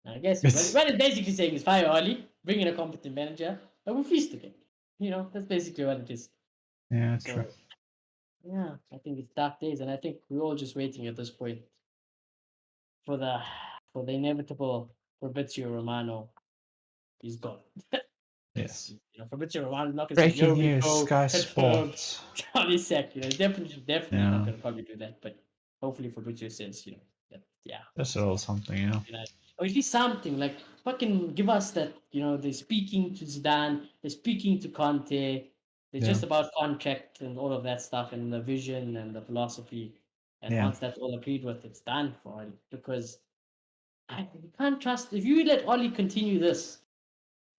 Speaker 2: I guess
Speaker 1: It's
Speaker 2: what it's basically saying is fire Oli, bring in a competent manager, and we'll feast again. That's basically what it is.
Speaker 1: yeah,
Speaker 2: So,
Speaker 1: true.
Speaker 2: yeah, I think it's dark days, and I think we're all just waiting at this point for the inevitable Fabrizio Romano. He's gone.
Speaker 1: Yes.
Speaker 2: Fabrizio Romano is not going to say, "Yo,
Speaker 1: Breaking
Speaker 2: we
Speaker 1: news:
Speaker 2: go
Speaker 1: Sky
Speaker 2: confirmed."
Speaker 1: Sports.
Speaker 2: Johnny Sack, definitely not
Speaker 1: Yeah,
Speaker 2: going to probably do that. But hopefully Fabrizio says, that
Speaker 1: that's a
Speaker 2: he's
Speaker 1: little
Speaker 2: gone.
Speaker 1: something, you know.
Speaker 2: Or at least something like fucking give us that. They're speaking to Zidane, they're speaking to Conte. It's
Speaker 1: Yeah,
Speaker 2: just about contract and all of that stuff and the vision and the philosophy. And
Speaker 1: yeah,
Speaker 2: once that's all agreed with, it's done for Oli. Because you can't trust if you let Oli continue this.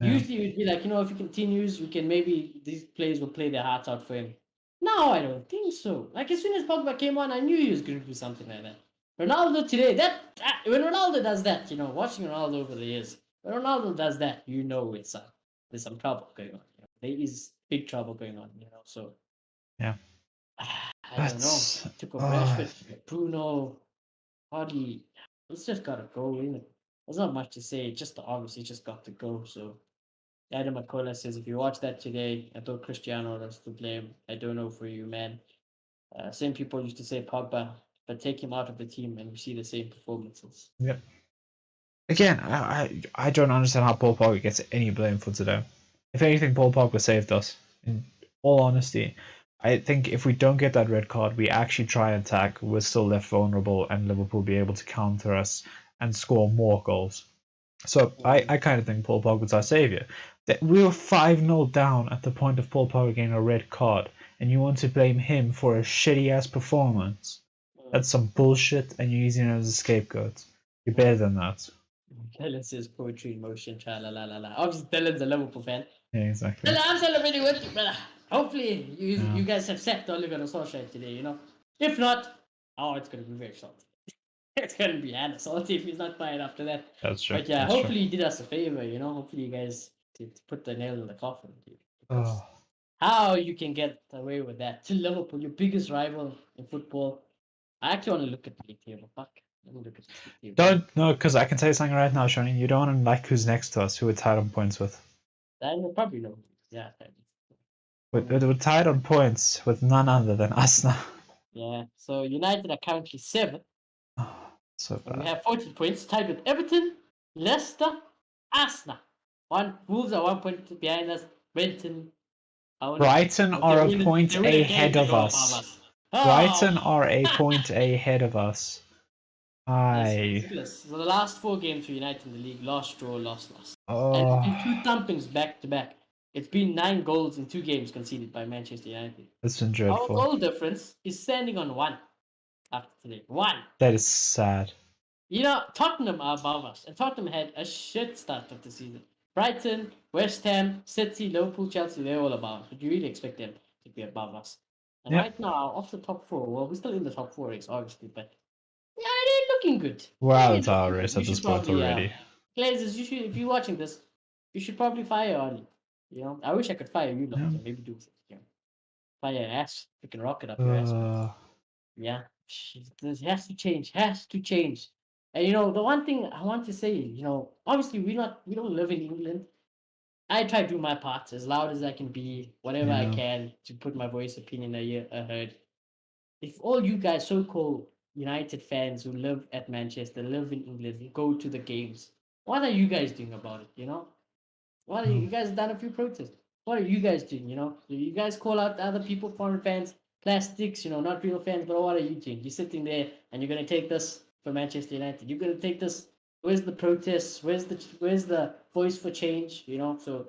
Speaker 1: yeah,
Speaker 2: Usually you'd be like, if he continues, we can maybe these players will play their hearts out for him. No, I don't think so. Like as soon as Pogba came on, I knew he was going to do something like that. Ronaldo today, when Ronaldo does that, watching Ronaldo over the years, when Ronaldo does that, there's some trouble going on. There is big trouble going on. So
Speaker 1: yeah.
Speaker 2: I don't know.
Speaker 1: That's
Speaker 2: Took off
Speaker 1: oh,
Speaker 2: Rashford, Bruno, Hardy. It's just gotta go. There's not much to say. Just obviously just got to go. So Adam McCullough says, if you watch that today, I thought Cristiano was to blame. I don't know for you, man. Same people used to say Pogba, but take him out of the team and we see the same performances.
Speaker 1: yeah. Again, I don't understand how Paul Pogba gets any blame for today. If anything, Paul Pogba saved us. In all honesty, I think if we don't get that red card, we actually try and attack. We're still left vulnerable, and Liverpool be able to counter us and score more goals. So I kind of think Paul Pogba's our saviour. That we were 5-0 down at the point of Paul Pogba getting a red card, and you want to blame him for a shitty ass performance. That's some bullshit, and you're using him as a scapegoat. You're better than that.
Speaker 2: Dylan says poetry in motion, cha la la la la. Obviously, Dylan's a Liverpool fan.
Speaker 1: Yeah, exactly.
Speaker 2: Dylan, I'm celebrating with you, brother. Hopefully, you
Speaker 1: Yeah.
Speaker 2: you guys have sacked Oliver Solskjaer today, If not, it's going to be very salty. It's going to be hella salty if he's not fired after that.
Speaker 1: That's true.
Speaker 2: But yeah,
Speaker 1: That's true.
Speaker 2: hopefully he did us a favor, Hopefully you guys did put the nail in the coffin, dude. Because
Speaker 1: Oh.
Speaker 2: how you can get away with that to Liverpool, your biggest rival in football. I actually want to look at the league table. Fuck. Let me look at this league table.
Speaker 1: Don't no, because I can tell you something right now, Shani. You don't want to like who's next to us, who we're tied on points with.
Speaker 2: I will probably know. Yeah.
Speaker 1: We're tied on points with none other than us now.
Speaker 2: Yeah. So United are currently 7th.
Speaker 1: So
Speaker 2: And we
Speaker 1: bad.
Speaker 2: have 14 points, tied with Everton, Leicester, Arsenal. Wolves are 1 point behind us. Brighton.
Speaker 1: Brighton are a point ahead of
Speaker 2: above
Speaker 1: us. Brighton are a point ahead of us.
Speaker 2: That's ridiculous. So the last 4 games for United in the league, lost, draw, lost. And it's been 2 thumpings back to back. It's been 9 goals in 2 games conceded by Manchester United.
Speaker 1: It's been
Speaker 2: Our
Speaker 1: dreadful.
Speaker 2: goal difference is standing on 1 after today. 1.
Speaker 1: That is sad.
Speaker 2: Tottenham are above us, and Tottenham had a shit start of the season. Brighton, West Ham, City, Liverpool, Chelsea, they're all above us. But you really expect them to be above us. And
Speaker 1: Yep.
Speaker 2: right now, off the top 4, well, we're still in the top 4 race, obviously, but yeah, it ain't looking good.
Speaker 1: We're out of the title race at this point already.
Speaker 2: Glazers, if you're watching this, you should probably fire Oli. I wish I could fire you, lot, and maybe do fire your ass, freaking rocket up your ass. Yeah, this has to change. And the one thing I want to say, obviously we don't live in England, I try to do my part as loud as I can be, whatever I
Speaker 1: Yeah.
Speaker 2: can to put my voice opinion heard. If all you guys, so-called United fans who live at Manchester, live in England, go to the games, what are you guys doing about it? What are you guys done a few protests? What are you guys doing? You guys call out other people, foreign fans, plastics, not real fans, but what are you doing? You're sitting there and you're gonna take this for Manchester United. You're gonna take this. Where's the protests? Where's the voice for change? So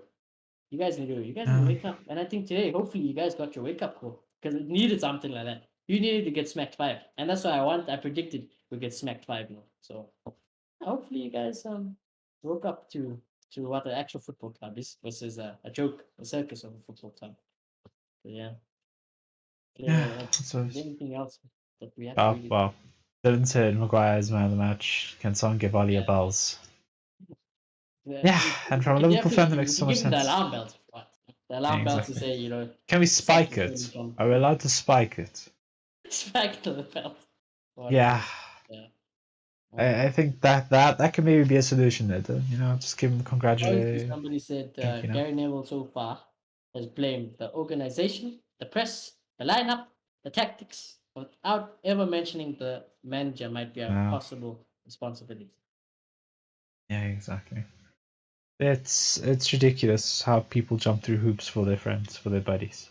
Speaker 2: you guys need to wake up. And I think today, hopefully, you guys got your wake up call because it needed something like that. You needed to get smacked 5, and that's why I predicted we get smacked 5. So hopefully, you guys woke up to what the actual football club is versus a joke, a circus of a football club. So, yeah.
Speaker 1: Yeah.
Speaker 2: Is
Speaker 1: So,
Speaker 2: there anything else that we have to really?
Speaker 1: well, Dylan said Maguire's man of the match. Can someone give Ali a bells? Yeah, and from a Liverpool fan, that makes so
Speaker 2: we
Speaker 1: much
Speaker 2: give them the
Speaker 1: sense.
Speaker 2: alarm bells. What? The alarm bells to say,
Speaker 1: Can we
Speaker 2: the socks
Speaker 1: spike
Speaker 2: is
Speaker 1: it?
Speaker 2: really from
Speaker 1: Are we allowed to spike it?
Speaker 2: spike to the belt. What
Speaker 1: Yeah.
Speaker 2: Yeah.
Speaker 1: I think that can maybe be a solution there. Just give him
Speaker 2: Obviously,
Speaker 1: congratulate.
Speaker 2: somebody said
Speaker 1: You know.
Speaker 2: Gary Neville so far has blamed the organization, the press, the lineup, the tactics, without ever mentioning the manager might be a
Speaker 1: Yeah.
Speaker 2: possible responsibility.
Speaker 1: Yeah, exactly. It's ridiculous how people jump through hoops for their friends, for their buddies.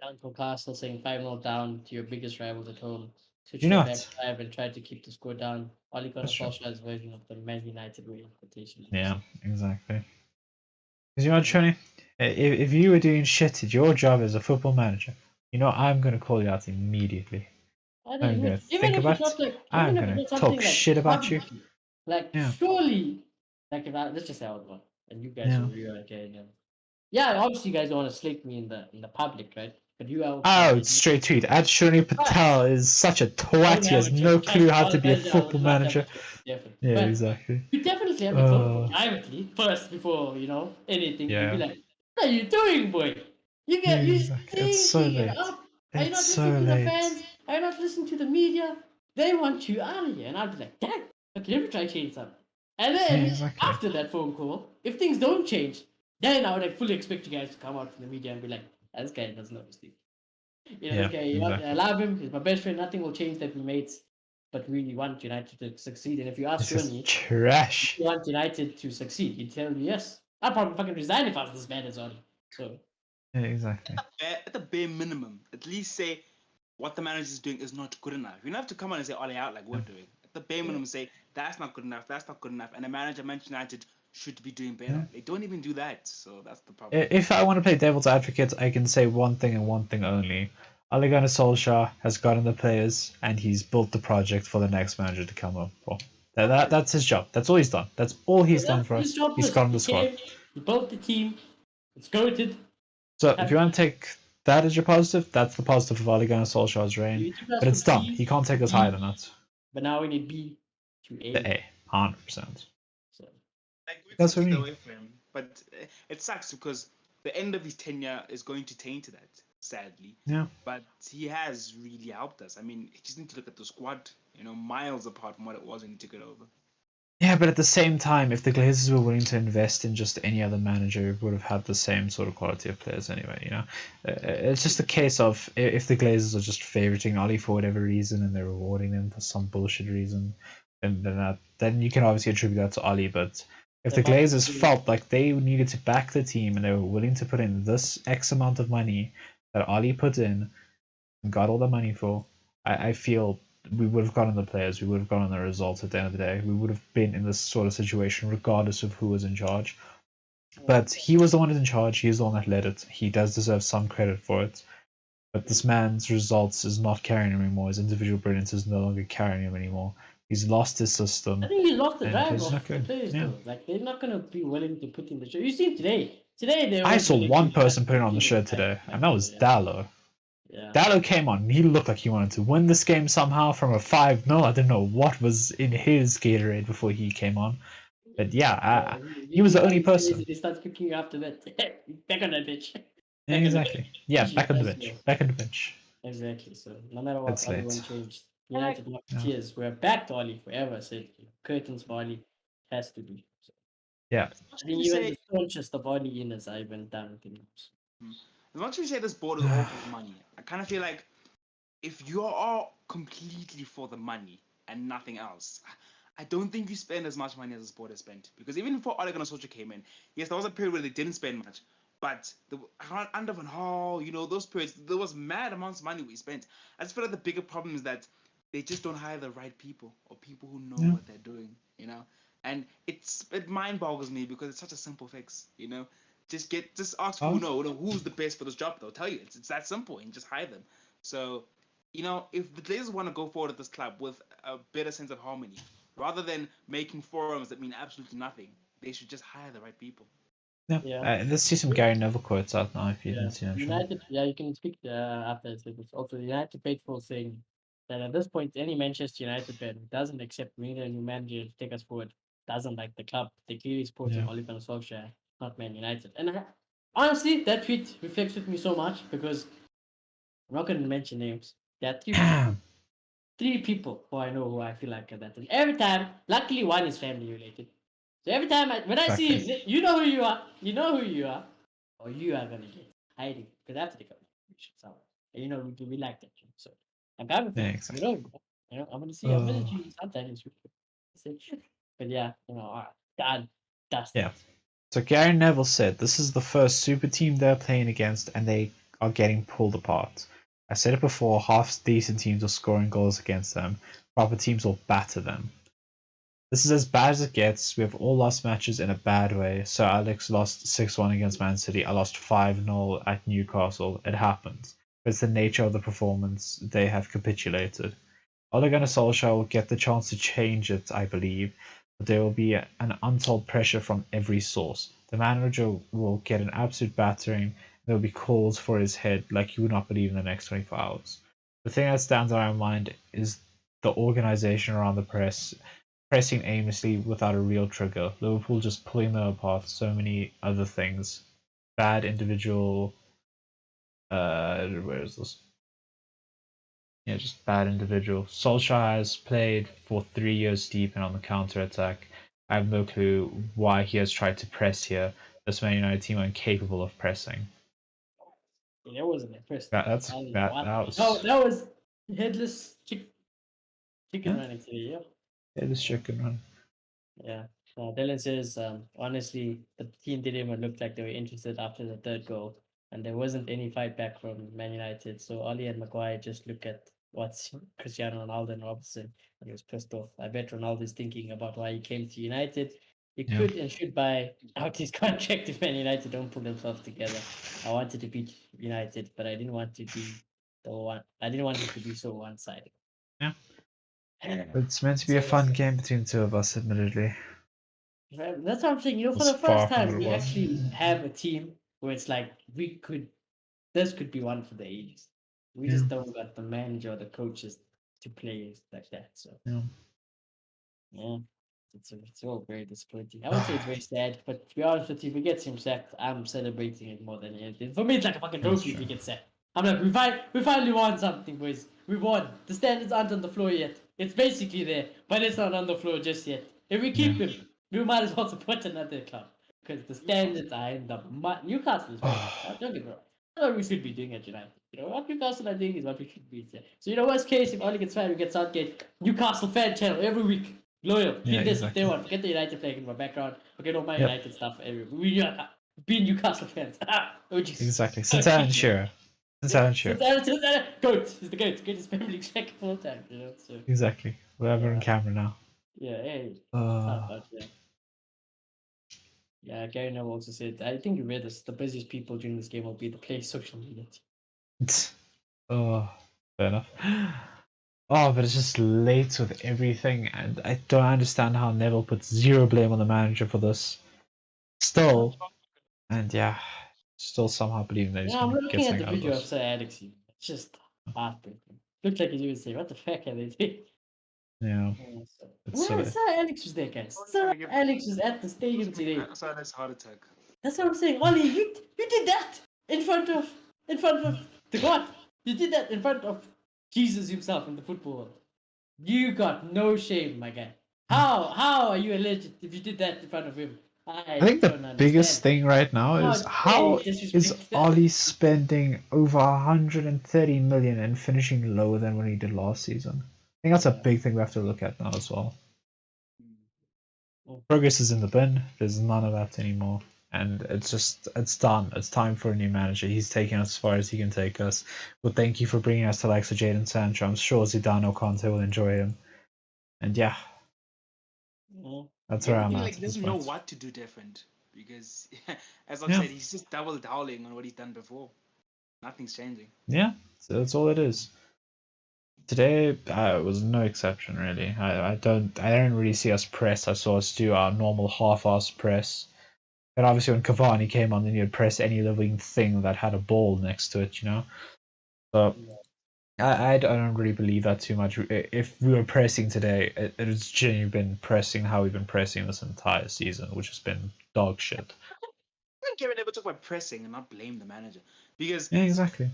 Speaker 2: Uncle Castle saying 5-0 down to your biggest rivals at home. Switch
Speaker 1: Do
Speaker 2: to a
Speaker 1: not.
Speaker 2: back five and try to keep the score down. Ole Gunnar
Speaker 1: That's true.
Speaker 2: Solskjaer's version of the Man United way in quotation.
Speaker 1: Yeah, exactly. Because Trini, if you were doing shit at your job as a football manager, I'm going to call you out immediately. I'm going to think about it. I'm going to talk shit about you.
Speaker 2: Like,
Speaker 1: Yeah.
Speaker 2: surely, like, let's just say I was one, and you guys
Speaker 1: Yeah.
Speaker 2: were real, okay, yeah, obviously you guys don't want to slate me in the public, right? But you are.
Speaker 1: Oh, straight tweet. Ad Shirley Patel is such a twat. He has no clue how to be a football manager. Yeah,
Speaker 2: but
Speaker 1: exactly.
Speaker 2: you definitely have to vote privately first before anything.
Speaker 1: Yeah.
Speaker 2: You'd be like, "What are you doing, boy? You
Speaker 1: Exactly. It's so
Speaker 2: stinking it
Speaker 1: late.
Speaker 2: up. Are you not
Speaker 1: It's so
Speaker 2: listening to the
Speaker 1: late.
Speaker 2: fans? Are you not listening to the media? They want you out of here." And I'd be like, "Damn, okay, let me try to change something." And then
Speaker 1: exactly.
Speaker 2: after that phone call, if things don't change, then I would fully expect you guys to come out to the media and be like, "This guy doesn't know his thing. This guy,
Speaker 1: exactly.
Speaker 2: I love him. He's my best friend. Nothing will change that we mates, but we want United to succeed." And if you ask
Speaker 1: This
Speaker 2: Shoni,
Speaker 1: is trash.
Speaker 2: you want United to succeed, he'd tell you yes. I'd probably fucking resign if I was this bad as Oli. So
Speaker 1: Yeah, exactly.
Speaker 3: At the bare minimum, at least say what the manager is doing is not good enough. You don't have to come on and say Ole out like we're doing. At the bare minimum, say that's not good enough. That's not good enough. And the manager, Manchester United, should be doing better.
Speaker 1: Yeah.
Speaker 3: They don't even do that, so that's the problem.
Speaker 1: If I want to play devil's advocate, I can say one thing and one thing only. Ole Gunnar Solskjaer has gotten the players, and he's built the project for the next manager to come up for. That's his job. That's all he's done. That's all he's done for us. He's gotten the squad.
Speaker 2: He built the team. It's goated.
Speaker 1: So if you want to take that as your positive, that's the positive of Ole Gunnar Solskjaer's reign. But it's done. He can't take us higher than that.
Speaker 2: But now we need B to A.
Speaker 1: The A, 100%.
Speaker 3: So, that's what I mean. Away from him. But it sucks because the end of his tenure is going to taint that, sadly.
Speaker 1: Yeah.
Speaker 3: But he has really helped us. I mean, you just need to look at the squad, miles apart from what it was when he took it over.
Speaker 1: Yeah, but at the same time, if the Glazers were willing to invest in just any other manager, it would have had the same sort of quality of players anyway, It's just a case of if the Glazers are just favoriting Oli for whatever reason and they're rewarding them for some bullshit reason, then you can obviously attribute that to Oli. But if the Glazers felt like they needed to back the team and they were willing to put in this X amount of money that Oli put in and got all the money for, I feel we would have gotten the players, we would have gotten the results at the end of the day. We would have been in this sort of situation regardless of who was in charge. But he was the one who's in charge, he's the one that led it. He does deserve some credit for it. But this man's results is not carrying him anymore. His individual brilliance is no longer carrying him anymore. He's lost his system.
Speaker 2: I think he's lost the drive
Speaker 1: of
Speaker 2: the players though. Like they're not gonna be willing to put in the show. You see today.
Speaker 1: I saw one person put on the shirt today, and that was Dallo.
Speaker 2: Yeah.
Speaker 1: Dallo came on. He looked like he wanted to win this game somehow from a 5-0. I didn't know what was in his Gatorade before he came on. But yeah, he was the only person.
Speaker 2: He starts cooking you after that. Back on that bitch.
Speaker 1: Exactly. Yeah, back on the bench. Back on the bench.
Speaker 2: Exactly. So no matter what, everyone changed. United tears. We're back to Oli forever. So curtains for Oli has to be. So.
Speaker 1: Yeah.
Speaker 3: As
Speaker 2: I
Speaker 3: much as
Speaker 2: think
Speaker 3: we
Speaker 2: even
Speaker 3: say,
Speaker 2: the staunchest of Oni Inners are even down with him.
Speaker 3: as much as we say this board is all for the money, I kind of feel like if you are completely for the money and nothing else, I don't think you spend as much money as this board has spent. Because even before Ole Gunnar Solskjaer came in, yes, there was a period where they didn't spend much. But under Van Gaal, those periods, there was mad amounts of money we spent. I just feel like the bigger problem is that they just don't hire the right people or people who know what they're doing. And it mind boggles me because it's such a simple fix. Just ask
Speaker 1: Oh,
Speaker 3: who's the best for this job. They'll tell you. It's that simple, and just hire them. So, if the Glazers want to go forward at this club with a better sense of harmony, rather than making forums that mean absolutely nothing, they should just hire the right people.
Speaker 1: yeah.
Speaker 2: Yeah.
Speaker 1: Let's see some Gary Neville quotes out now if you
Speaker 2: Yeah.
Speaker 1: didn't see them. Sean.
Speaker 2: United, yeah, you can speak after this. It's also United faithful saying that at this point, any Manchester United fan who doesn't accept me and new manager to take us forward doesn't like the club. They clearly supporting
Speaker 1: Yeah.
Speaker 2: Ole Gunnar Solskjaer, not Man United. And honestly, that tweet reflects with me so much because I'm not going to mention names. There are three people who I know who I feel like are that. And every time, luckily one is family related. So every time when I see
Speaker 1: Exactly.
Speaker 2: him, you know who you are, or you are gonna get hiding because I have to take up somewhere. And we like that. So I'm coming for
Speaker 1: Yeah,
Speaker 2: you.
Speaker 1: exactly.
Speaker 2: I'm gonna see. I'll visit
Speaker 1: Oh,
Speaker 2: you sometime this week. But yeah, God, dust
Speaker 1: yeah.
Speaker 2: it.
Speaker 1: So Gary Neville said this is the first super team they're playing against, and they are getting pulled apart. I said it before, half decent teams are scoring goals against them. Proper teams will batter them. This is as bad as it gets. We have all lost matches in a bad way. So Alex lost 6-1 against Man City. I lost 5-0 at Newcastle. It happens. It's the nature of the performance. They have capitulated. Ole Gunnar Solskjaer will get the chance to change it, I believe, but there will be an untold pressure from every source. The manager will get an absolute battering. There will be calls for his head like you would not believe in the next 24 hours. The thing that stands out in my mind is the organisation around the press, pressing aimlessly without a real trigger. Liverpool just pulling them apart. So many other things. Bad individual. Where is this? Yeah, just bad individual. Solskjaer has played for 3 years deep and on the counter attack. I have no clue why he has tried to press here. This Man United team are incapable of pressing.
Speaker 2: Yeah, I wasn't impressed.
Speaker 1: That's
Speaker 2: I don't know
Speaker 1: that.
Speaker 2: what.
Speaker 1: That
Speaker 2: No,
Speaker 1: was
Speaker 2: that was headless chicken
Speaker 1: yeah.
Speaker 2: running today. Yeah.
Speaker 1: Yeah, this chicken run.
Speaker 2: Yeah. Dylan says, honestly, the team didn't even look like they were interested after the third goal, and there wasn't any fight back from Man United. So Oli and Maguire just look at what's Cristiano Ronaldo and Robertson, and he was pissed off. I bet Ronaldo is thinking about why he came to United. He
Speaker 1: Yeah.
Speaker 2: could and should buy out his contract if Man United don't pull themselves together. I wanted to beat United, but I didn't want to be the one. I didn't want it to be so one-sided.
Speaker 1: Yeah. It's meant to be a fun game between the two of us, admittedly.
Speaker 2: Right, that's what I'm saying. For
Speaker 1: It's
Speaker 2: the first
Speaker 1: far from
Speaker 2: time,
Speaker 1: what it
Speaker 2: we
Speaker 1: was.
Speaker 2: actually have a team where it's like this could be one for the ages. We just don't got the manager or the coaches to play like that. So
Speaker 1: Yeah.
Speaker 2: yeah, it's all very disappointing. I would say it's very sad, but to be honest with you, if we get him sacked, I'm celebrating it more than anything. For me, it's like a fucking
Speaker 1: That's
Speaker 2: trophy if
Speaker 1: true.
Speaker 2: he gets sacked. I'm like, we finally won something, boys. We won. The standards aren't on the floor yet. It's basically there, but it's not on the floor just yet. If we keep
Speaker 1: Yeah.
Speaker 2: him, we might as well support another club because the standards are in the mud. Newcastle is very good. Don't get me wrong. That's what we should be doing at United. What Newcastle are doing is what we should be doing. So worst case, if Ole gets fired, we get Southgate. Newcastle fan channel every week. Loyal.
Speaker 1: Yeah,
Speaker 2: Be this if they
Speaker 1: exactly.
Speaker 2: want. Forget the United flag in my background. Forget all my
Speaker 1: Yep.
Speaker 2: United stuff. We be Newcastle fans. OGs.
Speaker 1: Exactly. Santana and Shearer. Santana and Shearer.
Speaker 2: Goat. He's the goat. Greatest Premier League striker of all time. So
Speaker 1: Exactly. We're ever in
Speaker 2: yeah,
Speaker 1: camera now.
Speaker 2: hey, tough
Speaker 1: Uh,
Speaker 2: out there. Yeah, Gary Neville also said, I think you read this. The busiest people during this game will be the players' social media team.
Speaker 1: oh, fair enough. Oh, but it's just late with everything, and I don't understand how Neville puts zero blame on the manager for this. Still, and yeah, still somehow believing that he's
Speaker 2: Yeah, I'm
Speaker 1: going to get
Speaker 2: looking at the
Speaker 1: something out of
Speaker 2: video of
Speaker 1: this.
Speaker 2: Sir Alex. It's just heartbreaking. Looks like he's even saying, what the fuck are they doing?
Speaker 1: Yeah, it's
Speaker 2: Where
Speaker 1: silly.
Speaker 2: Sir Alex was there, guys? Sir Alex was at the stadium today.
Speaker 3: So that's a heart attack.
Speaker 2: That's what I'm saying. Ollie, you did that in front of the God. You did that in front of Jesus himself in the football world. You got no shame, my guy. How are you alleged if you did that in front of him?
Speaker 1: I think the
Speaker 2: don't
Speaker 1: biggest
Speaker 2: understand.
Speaker 1: thing right now is
Speaker 2: How dare you
Speaker 1: how is
Speaker 2: disrespect that?
Speaker 1: Ollie spending over 130 million and finishing lower than when he did last season? I think that's a big thing we have to look at now as well. Progress is in the bin. There's none of that anymore. And it's done. It's time for a new manager. He's taking us as far as he can take us. Well, thank you for bringing us to like Jadon Sancho. I'm sure Zidane or Conte will enjoy him. And yeah, that's
Speaker 3: Yeah,
Speaker 1: where
Speaker 3: I
Speaker 1: I'm
Speaker 3: feel
Speaker 1: at.
Speaker 3: like he
Speaker 1: This
Speaker 3: doesn't know
Speaker 1: point.
Speaker 3: what to do different because, as I've
Speaker 1: Yeah.
Speaker 3: said, he's just double dowling on what he's done before. Nothing's changing.
Speaker 1: Yeah, so that's all it is. Today was no exception really. I don't really see us press. I saw us do our normal half-ass press. And obviously when Cavani came on, then you'd press any living thing that had a ball next to it, you know. So I don't really believe that too much. If we were pressing today, it has genuinely been pressing how we've been pressing this entire season, which has been dog shit.
Speaker 3: I think Kevin never talk about pressing and not blame the manager because
Speaker 1: Yeah, exactly.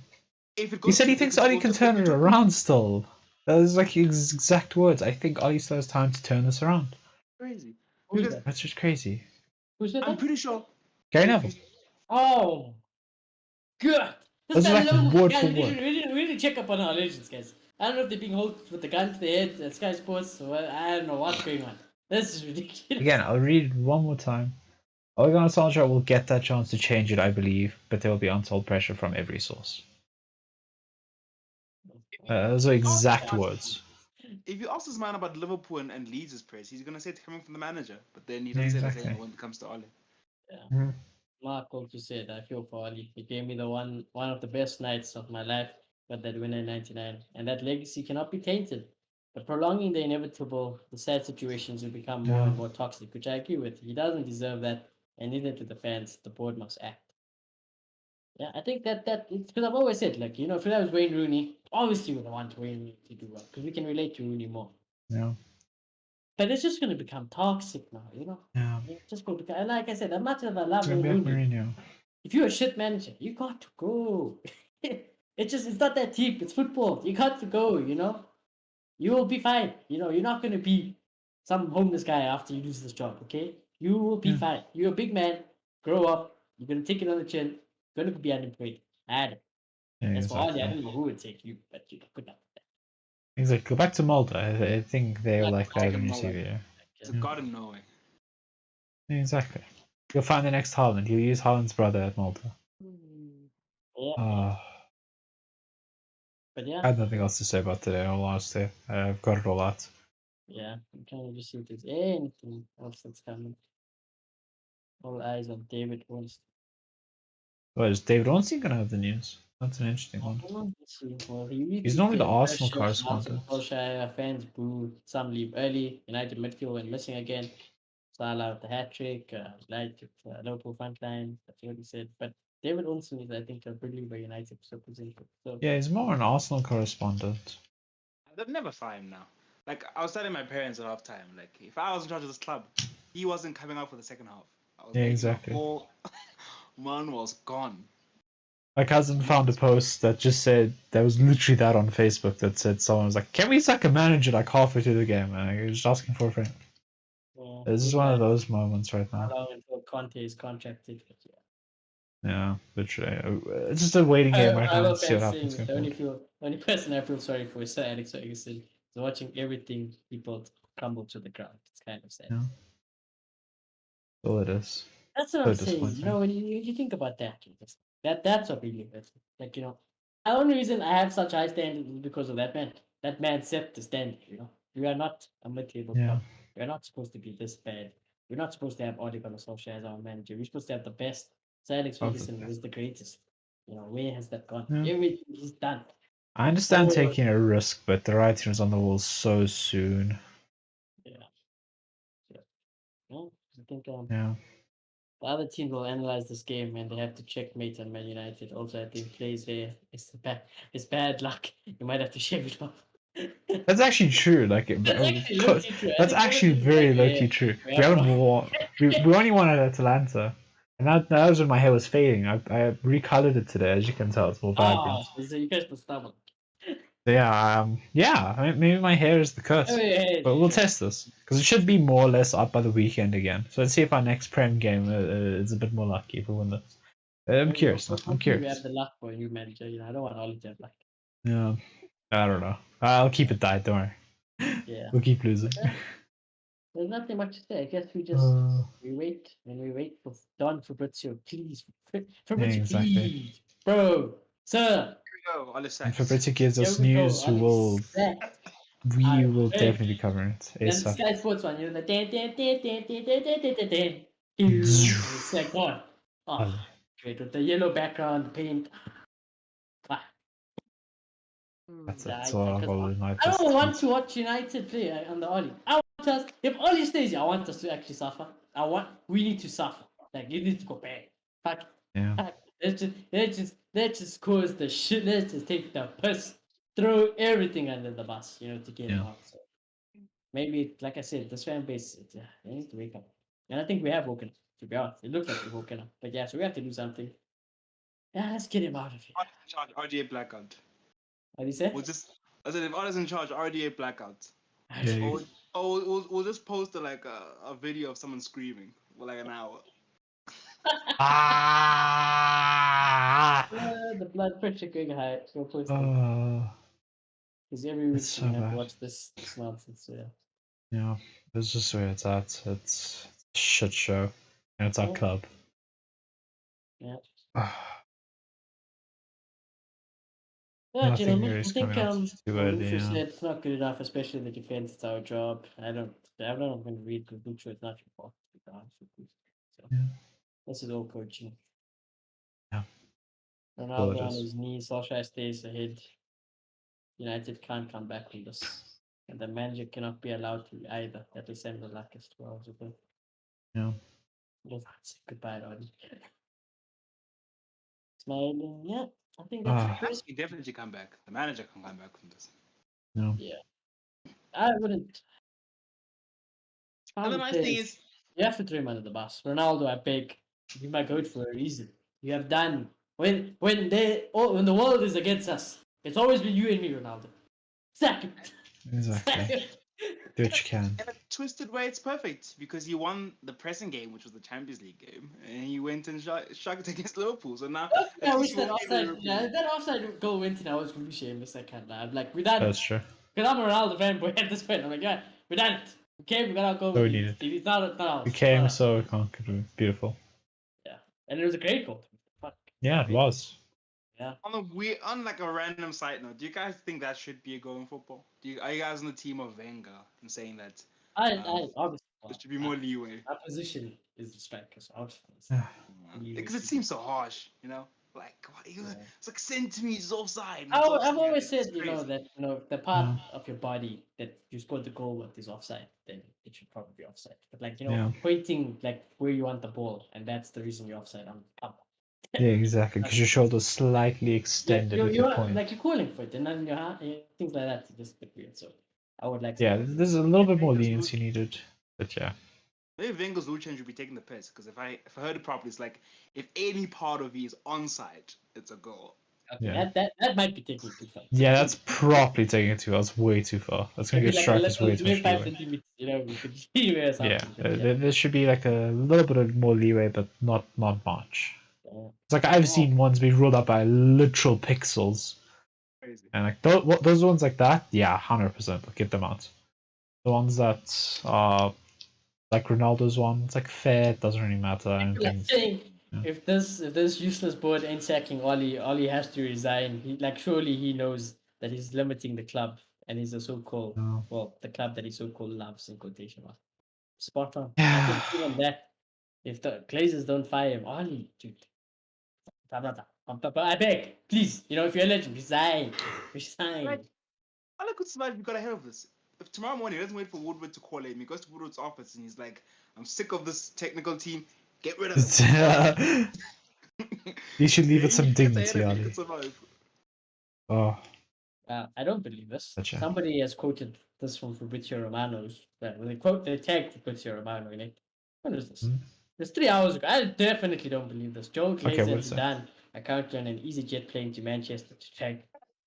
Speaker 3: if it
Speaker 1: He
Speaker 3: goes
Speaker 1: said
Speaker 3: to
Speaker 1: he
Speaker 3: if
Speaker 1: thinks
Speaker 3: it's
Speaker 1: Ollie
Speaker 3: also
Speaker 1: can
Speaker 3: if
Speaker 1: turn
Speaker 3: we
Speaker 1: it
Speaker 3: took
Speaker 1: around still. That was like his exact words. I think Ollie still has time to turn this around.
Speaker 3: crazy
Speaker 2: Who's
Speaker 3: because
Speaker 2: that?
Speaker 1: That's just crazy.
Speaker 2: Who said
Speaker 3: I'm
Speaker 2: that?
Speaker 3: pretty sure
Speaker 1: Gary
Speaker 3: if
Speaker 1: Neville.
Speaker 3: you
Speaker 2: Oh, good. This
Speaker 1: That's
Speaker 2: guy
Speaker 1: like
Speaker 2: low.
Speaker 1: word
Speaker 2: Guys,
Speaker 1: for
Speaker 2: we
Speaker 1: word.
Speaker 2: need to check up on our legends, guys. I don't know if they're being held with the gun to their head at Sky Sports. Or I don't know what's going on. This is ridiculous.
Speaker 1: Again, I'll read it one more time. Ole Gunnar Solskjaer will get that chance to change it, I believe, but there will be untold pressure from every source. Those are exact words.
Speaker 3: if you ask this man about Liverpool and Leeds' press, he's gonna say it's coming from the manager, but then he
Speaker 1: Yeah,
Speaker 3: doesn't say the
Speaker 1: exactly.
Speaker 3: same when it comes to Ole.
Speaker 2: Yeah.
Speaker 1: Mhm.
Speaker 2: Mark also said, I feel for Ali. He gave me the one of the best nights of my life, got that winner in '99, and that legacy cannot be tainted. But prolonging the inevitable, the sad situations will become more
Speaker 1: Yeah.
Speaker 2: and more toxic, which I agree with. He doesn't deserve that, and neither do the fans. The board must act. Yeah, I think that it's because I've always said, like, if I was Wayne Rooney, obviously we would want Wayne Rooney to do well because we can relate to Rooney more.
Speaker 1: Yeah.
Speaker 2: But it's just going to become toxic now,
Speaker 1: Yeah.
Speaker 2: It's just going to become, and like I said, as much as I
Speaker 1: It's
Speaker 2: love
Speaker 1: gonna
Speaker 2: Wayne
Speaker 1: be like
Speaker 2: Rooney,
Speaker 1: Mourinho.
Speaker 2: if you're a shit manager, you got to go. It's not that deep. It's football. You got to go. You will be fine. You're not going to be some homeless guy after you lose this job. Okay, you will be
Speaker 1: Yeah.
Speaker 2: fine. You're a big man. Grow up. You're gonna take it on the chin. You're gonna be unemployed.
Speaker 1: Yeah,
Speaker 2: As for Ollie, I
Speaker 1: exactly.
Speaker 2: don't know who would take you, but good luck.
Speaker 1: Exactly. Go back to Malta. I think they'll like that
Speaker 3: Garden
Speaker 1: on your
Speaker 3: Norway.
Speaker 1: CV. Yeah.
Speaker 3: It's a god in Norway.
Speaker 1: Yeah, exactly. You'll find the next Haaland. You'll use Haaland's brother at Malta.
Speaker 2: Yeah, but
Speaker 1: I
Speaker 2: yeah,
Speaker 1: have nothing else to say about today, in all honesty. I've got it all out.
Speaker 2: yeah. I'm trying to just see if there's anything else that's coming. All eyes on David Ornstein.
Speaker 1: Well, is David Ornstein going to have the news? That's an interesting one.
Speaker 2: Let's see. Well, he
Speaker 1: He's normally the
Speaker 2: feeling
Speaker 1: Arsenal
Speaker 2: pressure.
Speaker 1: correspondent.
Speaker 2: SOLKJAER fans boo. Some leave early. United midfield went missing again. Salah with the hat trick. United Liverpool front line. That's what he said. But David Ornstein is, I think, a believer United representative. So
Speaker 1: Yeah, he's more an Arsenal correspondent.
Speaker 3: They'd never fire him now. Like I was telling my parents at half time, like if I was in charge of this club, he wasn't coming out for the second half. I was
Speaker 1: Yeah,
Speaker 3: making
Speaker 1: exactly.
Speaker 3: a whole man was gone.
Speaker 1: My cousin found a post that just said, there was literally that on Facebook that said someone was like, can we sack a manager like halfway through the game? And you're just asking for a friend. This is one of those moments right now.
Speaker 2: how long until Conte is contracted? But
Speaker 1: Yeah, literally. It's just a waiting game right
Speaker 2: I
Speaker 1: now to
Speaker 2: love
Speaker 1: see what
Speaker 2: fans
Speaker 1: happens
Speaker 2: saying
Speaker 1: going
Speaker 2: the
Speaker 1: forward.
Speaker 2: only person I feel sorry for is Sir Alex Ferguson. He's watching everything he built crumble to the ground. It's kind of sad.
Speaker 1: Yeah. That's all it is.
Speaker 2: That's what
Speaker 1: So
Speaker 2: I'm saying.
Speaker 1: disappointing.
Speaker 2: When you think about that, that's what really hurts. Like, the only reason I have such high standards is because of that man. That man set the standard. We are not a mid-table
Speaker 1: Yeah.
Speaker 2: club. We are not supposed to be this bad. We're not supposed to have Ole Gunnar Solskjaer as our manager. We're supposed to have the best. Sir Alex
Speaker 1: Of the
Speaker 2: Ferguson
Speaker 1: best.
Speaker 2: was the greatest. Where has that gone?
Speaker 1: Yeah.
Speaker 2: Everything he's done.
Speaker 1: I understand
Speaker 2: Oh,
Speaker 1: taking a risk, but the writing was on the wall so soon.
Speaker 2: yeah. I think
Speaker 1: Yeah.
Speaker 2: the other team will analyze this game and they have to checkmate on Man United. Also, I think plays there. It's bad luck. You might have to shave it off.
Speaker 1: That's actually true. Like,
Speaker 2: That's actually low-key true. I
Speaker 1: that's
Speaker 2: think
Speaker 1: actually
Speaker 2: Everton's
Speaker 1: very
Speaker 2: like,
Speaker 1: low
Speaker 2: yeah,
Speaker 1: key true.
Speaker 2: we
Speaker 1: We
Speaker 2: have
Speaker 1: haven't
Speaker 2: no.
Speaker 1: won. We only won at Atalanta, and that was when my hair was fading. I recolored it today, as you can tell. It's more
Speaker 2: Ah,
Speaker 1: vibrant.
Speaker 2: so you guys were stubborn.
Speaker 1: Yeah. I mean, maybe my hair is the curse,
Speaker 2: Oh, yeah,
Speaker 1: but we'll
Speaker 2: yeah.
Speaker 1: test this because it should be more or less up by the weekend again. So let's see if our next Prem game is a bit more lucky if we win this. I'm curious. I'm
Speaker 2: Hopefully we have
Speaker 1: curious.
Speaker 2: the luck for a new manager. I don't want Ollie to have luck.
Speaker 1: Yeah, I don't know. I'll keep it tight. Don't worry.
Speaker 2: Yeah.
Speaker 1: We'll keep losing.
Speaker 2: There's nothing much to say. I guess we just
Speaker 1: Uh,
Speaker 2: we wait and we wait for Don Fabrizio, please.
Speaker 1: yeah,
Speaker 2: Fabrizio,
Speaker 1: exactly.
Speaker 2: please, bro, sir.
Speaker 3: Here we go, all the
Speaker 1: And
Speaker 3: sacks.
Speaker 1: Fabrizio gives
Speaker 2: Here
Speaker 1: us
Speaker 2: we go.
Speaker 1: news. We
Speaker 2: I
Speaker 1: will
Speaker 2: beg.
Speaker 1: definitely be covering it
Speaker 2: Then
Speaker 1: ASAP.
Speaker 2: Sky Sports one, the dan dan dan dan dan dan dan dan dan dan. It's like gone. Oh, great with the yellow background, the paint. Ah.
Speaker 1: That's
Speaker 2: Yeah,
Speaker 1: it. So
Speaker 2: I don't want to watch United play on the Ollie. I want us, if Ollie stays here, I want us to actually suffer. We need to suffer. Like, it needs to go bad. Fuck.
Speaker 1: Yeah.
Speaker 2: Fuck. Let's just cause the shit. Let's just take the piss. Throw everything under the bus, to get him
Speaker 1: Yeah.
Speaker 2: out. So maybe, like I said, this fan base, they need to wake up. And I think we have woken up, to be honest. It looks like we've woken up. But yeah, so we have to do something. Yeah, let's get him out of here.
Speaker 3: Charge RDA blackout.
Speaker 2: What do you say?
Speaker 3: I said if Otta's in charge, RDA blackout.
Speaker 1: Yeah,
Speaker 3: We'll just post a video of someone screaming for like an hour.
Speaker 2: The blood pressure going high. So close to because every week
Speaker 1: it's
Speaker 2: we
Speaker 1: so
Speaker 2: have to
Speaker 1: bad.
Speaker 2: watch this nonsense. So yeah.
Speaker 1: Yeah, it's just where it's at. It's a shit show, and it's our
Speaker 2: Yeah.
Speaker 1: club.
Speaker 2: Yeah.
Speaker 1: Nothing
Speaker 2: Gentlemen,
Speaker 1: really
Speaker 2: I
Speaker 1: is
Speaker 2: think
Speaker 1: coming out too
Speaker 2: what
Speaker 1: early.
Speaker 2: Lucio
Speaker 1: Yeah.
Speaker 2: said it's not good enough, especially the defense. It's our job. I'm not going to read because Lucio is not your fault. To be honest with you. So
Speaker 1: Yeah.
Speaker 2: this is all coaching.
Speaker 1: Yeah.
Speaker 2: Ronaldo
Speaker 1: it
Speaker 2: on
Speaker 1: is.
Speaker 2: his knees. Solskjaer stays ahead. United can't come back from this, and the manager cannot be allowed to either. That is Samuel Lakis 2 hours ago.
Speaker 1: Yeah.
Speaker 2: Let's say goodbye, Roddy. Smiling. Yeah, I think that's
Speaker 1: Ah.
Speaker 2: it. Chris.
Speaker 3: He definitely come back. The manager can come back from this.
Speaker 1: No.
Speaker 2: Yeah. I wouldn't.
Speaker 3: And the nice thing is,
Speaker 2: You have to throw him under the bus. Ronaldo, I beg. Be my goat for a reason. You have done when the world is against us. It's always been you and me, Ronaldo. Sack him.
Speaker 1: Exactly. Do what you can.
Speaker 3: in a twisted way, it's perfect because he won the pressing game, which was the Champions League game, and he went and shot against Liverpool. So now,
Speaker 2: I
Speaker 3: at
Speaker 2: wish
Speaker 3: least
Speaker 2: that
Speaker 3: he won't be
Speaker 2: offside.
Speaker 3: Liverpool.
Speaker 2: Yeah, that offside goal went in. I was really shameless. I can't lie. I'm like, we done.
Speaker 1: That's true.
Speaker 2: Because I'm a Ronaldo fanboy at this point. I'm like, yeah, we done it. Okay, we gotta go.
Speaker 1: So we need it.
Speaker 2: It's not ours.
Speaker 1: We
Speaker 2: It's
Speaker 1: came,
Speaker 2: not ours.
Speaker 1: so we conquered. Beautiful.
Speaker 2: And it was a great goal. Fuck.
Speaker 1: Yeah, it was.
Speaker 2: Yeah.
Speaker 3: On like a random side note, do you guys think that should be a goal in football? Are you guys on the team of Wenger and saying that
Speaker 2: I obviously.
Speaker 3: there should be more leeway?
Speaker 2: Our position is the striker, so obviously.
Speaker 3: Because it seems so harsh, Like it's like centimeters offside.
Speaker 2: I've always said,
Speaker 3: It's crazy.
Speaker 2: that the part of your body that you scored the goal with is offside, then it should probably be offside. But like pointing like where you want the ball, and that's the reason you're offside.
Speaker 1: Yeah, exactly. Because your shoulder's slightly extended with your point.
Speaker 2: Like you're calling for it, and then your hand, things like that. It's just a bit weird. So I would like.
Speaker 1: Yeah, there's a little bit more leniency needed, but yeah.
Speaker 3: Maybe Wenger's rule change would be taking the piss because if I heard it properly, it's like if any part of you is onside, it's a goal.
Speaker 2: Okay,
Speaker 1: Yeah.
Speaker 2: that might be taking it too far.
Speaker 1: Yeah, that's properly taking it too far. That's way too far. That's gonna give strikers way too much
Speaker 2: 5
Speaker 1: leeway.
Speaker 2: centimeters, we could leeway or something.
Speaker 1: Yeah, there should be like a little bit of more leeway, but not much. It's like I've seen ones be ruled up by literal pixels,
Speaker 3: Crazy.
Speaker 1: and like those ones like that, yeah, 100%, get them out. The ones that are like Ronaldo's one, it's like fair, it doesn't really matter.
Speaker 2: Like saying, if this useless board ain't sacking Ollie has to resign. Surely he knows that he's limiting the club, and he's a so-called the club that he so-called loves in quotation marks. Spot on. I think even that, if the Glazers don't fire him, Ollie, dude. But I beg, please, if you're a legend, resign.
Speaker 3: Like, Ollie could survive if we got ahead of this. If tomorrow morning he doesn't wait for Woodward to call him, he goes to Woodward's office and he's like, I'm sick of this technical team, get rid of it.
Speaker 1: You should leave it some dignity, Ollie. Oh.
Speaker 2: I don't believe this.
Speaker 1: Gotcha.
Speaker 2: Somebody has quoted this from Fabrizio Romano's. They tagged Fabrizio Romano in it. When is this? It's 3 hours ago. I definitely don't believe this. Joe Glazer and Zidane are currently on an EasyJet plane to Manchester to check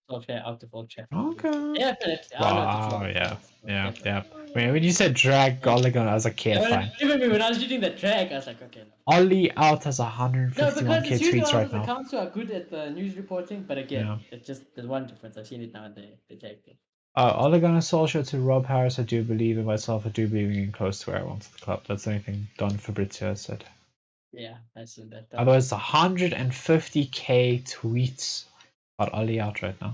Speaker 2: SOLKJAER out of Old Trafford.
Speaker 1: Okay.
Speaker 2: Definitely.
Speaker 1: Wow, yeah. When you said drag Ole Gunnar, I was like, okay, fine.
Speaker 2: Even when I was reading the drag, I was like, okay. No.
Speaker 1: Ollie out has
Speaker 2: No,
Speaker 1: 151k
Speaker 2: because it's usually
Speaker 1: tweets
Speaker 2: one
Speaker 1: right
Speaker 2: of the
Speaker 1: now.
Speaker 2: accounts who are good at the news reporting, but again,
Speaker 1: Yeah.
Speaker 2: it's just there's one difference. I've seen it now in the drag thing.
Speaker 1: Ole Gunnar Solskjaer to Rob Harris. I do believe in myself. I do believe in getting close to where I want to the club. That's the only thing Don Fabrizio has said.
Speaker 2: Yeah, I see that.
Speaker 1: Otherwise, 150k tweets about Ollie out right now.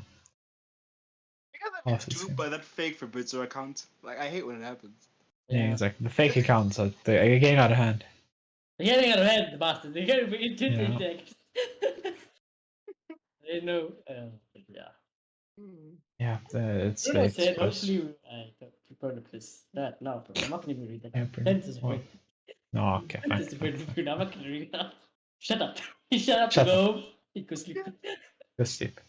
Speaker 3: You guys are duped by that fake Fabrizio account. Like, I hate when it happens.
Speaker 1: Yeah, exactly. The fake accounts are getting out of hand.
Speaker 2: They're getting out of hand, the bastards. They're getting into the deck. They know. Yeah.
Speaker 1: Yeah, it's
Speaker 2: Bruno
Speaker 1: late.
Speaker 2: said, hopefully, I don't this. That no, bro. I'm not gonna even read that.
Speaker 1: Yeah,
Speaker 2: That's disappointing.
Speaker 1: No, okay, fine.
Speaker 2: That's disappointing. I'm not gonna read it now. Shut up. Shut up.
Speaker 1: Shut
Speaker 2: Go
Speaker 1: up.
Speaker 2: home. You go sleep.
Speaker 1: Go sleep.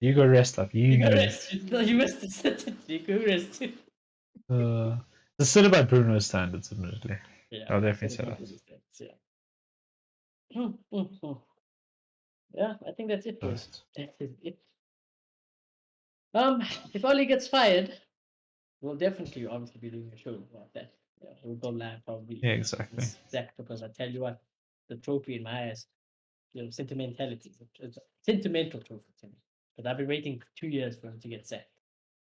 Speaker 1: You go rest up.
Speaker 2: You go
Speaker 1: need
Speaker 2: rest. No, you missed the sentence. You go rest.
Speaker 1: it. It's still by Bruno's standards, admittedly.
Speaker 2: Yeah.
Speaker 1: I'll definitely say that.
Speaker 2: Yeah. Yeah, I think that's it, boys. That is it. If Oli gets fired, we'll definitely obviously be doing a show about that. Yeah, we'll go live probably.
Speaker 1: Yeah, exactly.
Speaker 2: Exact, because I tell you what, the trophy in my eyes, sentimentality. It's a sentimental trophy to me. But I've been waiting 2 years for him to get sacked.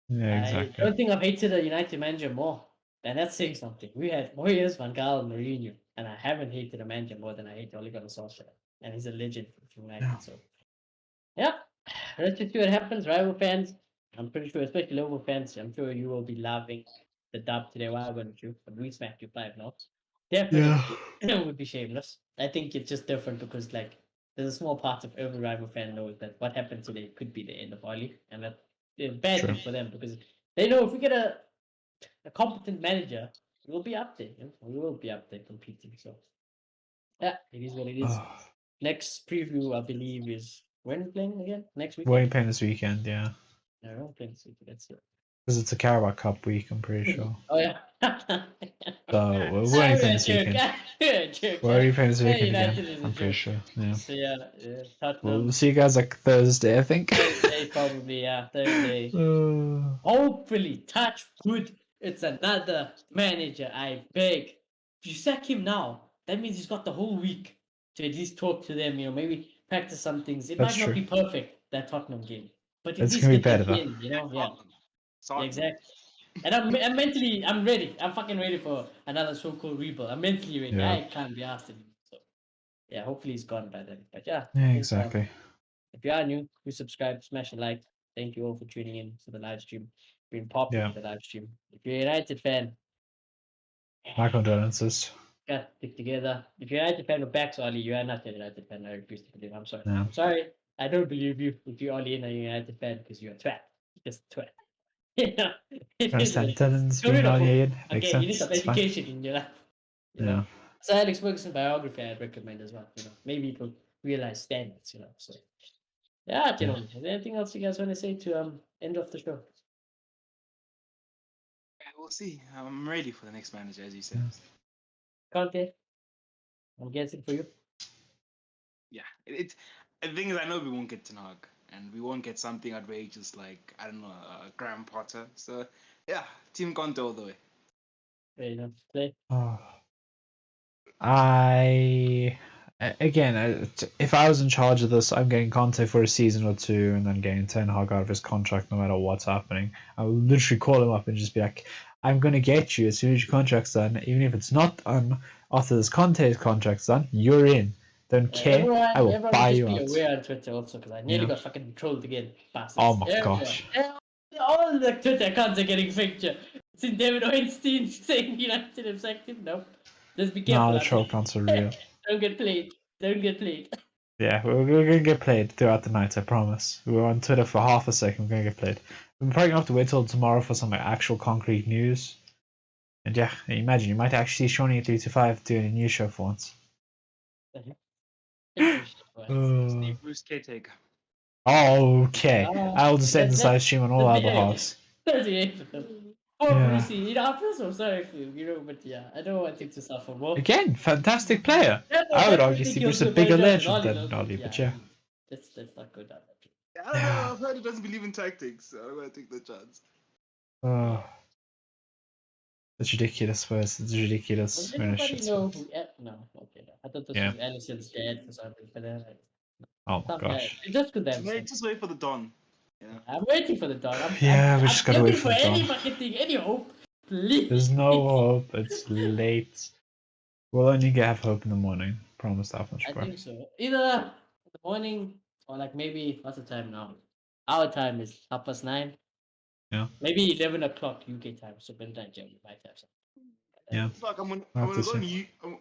Speaker 1: Yeah,
Speaker 2: I
Speaker 1: exactly.
Speaker 2: don't think I've hated a United manager more. And that's saying something. We had Moyes, Van Gaal, Mourinho, and I haven't hated a manager more than I hate Ole Gunnar Solskjaer. And he's a legend for United.
Speaker 1: Yeah.
Speaker 2: So, yeah, let's just see what happens. Rival fans, I'm pretty sure, especially Liverpool fans, I'm sure you will be loving the dub today. Why wouldn't you? But we smacked you 5-0. Definitely, it would be shameless. I think it's just different because, like, there's a small part of every rival fan knows that what happened today could be the end of Oli, and that's a bad thing for them because they know if we get a competent manager, we'll be up there. We will be up there competing. So, yeah, it is what it is. Next preview, I believe, is when we're playing again? Next week?
Speaker 1: We're playing this weekend, yeah.
Speaker 2: No, we're playing this week. That's it.
Speaker 1: Because it's a Carabao Cup week, I'm pretty sure.
Speaker 2: Oh, yeah.
Speaker 1: So we're only playing this weekend. We're only playing this weekend again, I'm pretty sure. Yeah.
Speaker 2: So, yeah, Tottenham.
Speaker 1: We'll see you guys like Thursday, I think.
Speaker 2: Thursday, probably, yeah. Thursday. Hopefully, touch wood. It's another manager, I beg. If you sack him now, that means he's got the whole week to at least talk to them, maybe practice some things. It might not be perfect, that Tottenham game. But at
Speaker 1: It's
Speaker 2: least
Speaker 1: gonna be
Speaker 2: get
Speaker 1: better,
Speaker 2: in, Yeah.
Speaker 3: Sorry.
Speaker 2: Exactly. And I'm mentally, I'm ready. I'm fucking ready for another so-called rebuild. I'm mentally ready.
Speaker 1: Yeah.
Speaker 2: I can't be asked anymore. So, yeah, hopefully he's gone by then. But yeah.
Speaker 1: Exactly.
Speaker 2: If you are new, please subscribe, smash a like. Thank you all for tuning in to the live stream. Being popular with the live stream. If you're a United fan,
Speaker 1: my condolences.
Speaker 2: Guys, stick together. If you're a United fan of backs, Oli, you are not a United fan. I refuse to believe. I'm sorry.
Speaker 1: Yeah.
Speaker 2: I'm sorry. I don't believe you if you're Oli and a United fan because you're a twat. Just a twat. Yeah.
Speaker 1: Understand Tennant's being Oli. Makes
Speaker 2: Okay, you need
Speaker 1: sense.
Speaker 2: some
Speaker 1: It's fine.
Speaker 2: education in your life. You know? So Alex Ferguson biography I'd recommend as well. Maybe people realize standards, So yeah, gentlemen. Is there anything else you guys want to say to end off the show?
Speaker 3: We'll see. I'm ready for the next manager, as you said.
Speaker 2: Conte, I'm guessing for you.
Speaker 3: Yeah, the thing is, I know we won't get Ten Hag, and we won't get something outrageous like, I don't know, Graham Potter. So yeah, Team Conte all the way.
Speaker 2: Fair enough. Play.
Speaker 1: If I was in charge of this, I'm getting Conte for a season or two and then getting Ten Hag out of his contract no matter what's happening. I would literally call him up and just be like, I'm going to get you as soon as your contract's done, even if it's not done after this Conte's contract's done, you're in. Don't care, I will buy you out.
Speaker 2: Everyone be aware on Twitter also because I nearly got fucking trolled again. Bastards.
Speaker 1: Oh my gosh.
Speaker 2: All the Twitter accounts are getting picture. It's David Weinstein saying United have sacked him. No. Just be careful.
Speaker 1: No, the troll accounts are real.
Speaker 2: Don't get played.
Speaker 1: Yeah, we're going to get played throughout the night, I promise. We were on Twitter for half a second, we're going to get played. We're probably going to have to wait till tomorrow for some actual concrete news. And yeah, imagine, you might actually see Shawnee at 325 doing a news show for once.
Speaker 3: Steve Bruce caretaker.
Speaker 1: Okay, I'll just end this live stream on all other halves.
Speaker 2: Brucey, I feel so sorry for you, but yeah, I don't want him to suffer more.
Speaker 1: Again, fantastic player. I would argue Steve Bruce is a bigger legend than Ollie, but yeah.
Speaker 2: Let's not go down that.
Speaker 3: I don't know. I've heard he doesn't believe in tactics, so I'm gonna take the chance.
Speaker 1: Oh, it's ridiculous, Wes. It's
Speaker 2: Does
Speaker 1: ridiculous when it's
Speaker 2: anybody
Speaker 1: shit
Speaker 2: know
Speaker 1: spots.
Speaker 2: who? No, okay. I thought this
Speaker 1: Yeah.
Speaker 2: was Allison's dad or something, but then
Speaker 1: Oh my
Speaker 2: not bad.
Speaker 1: gosh.
Speaker 2: Just good them.
Speaker 3: Just wait for the dawn. Yeah.
Speaker 2: I'm waiting for the dawn.
Speaker 1: Yeah, we
Speaker 2: I'm
Speaker 1: just gotta wait
Speaker 2: looking
Speaker 1: for the
Speaker 2: any
Speaker 1: dawn.
Speaker 2: fucking thing, any hope. Please.
Speaker 1: There's no hope. It's late. We'll only have hope in the morning. Promise that much,
Speaker 2: I
Speaker 1: bro.
Speaker 2: think so. Either in the morning or like maybe what's the time now? Our time is 9:30.
Speaker 1: Yeah.
Speaker 2: Maybe 11 o'clock UK time. So midnight, yeah, we might have something.
Speaker 1: Yeah.
Speaker 3: It's like I'm
Speaker 1: We'll
Speaker 3: gonna
Speaker 1: have
Speaker 3: go
Speaker 1: to
Speaker 3: on
Speaker 1: see.
Speaker 3: I'm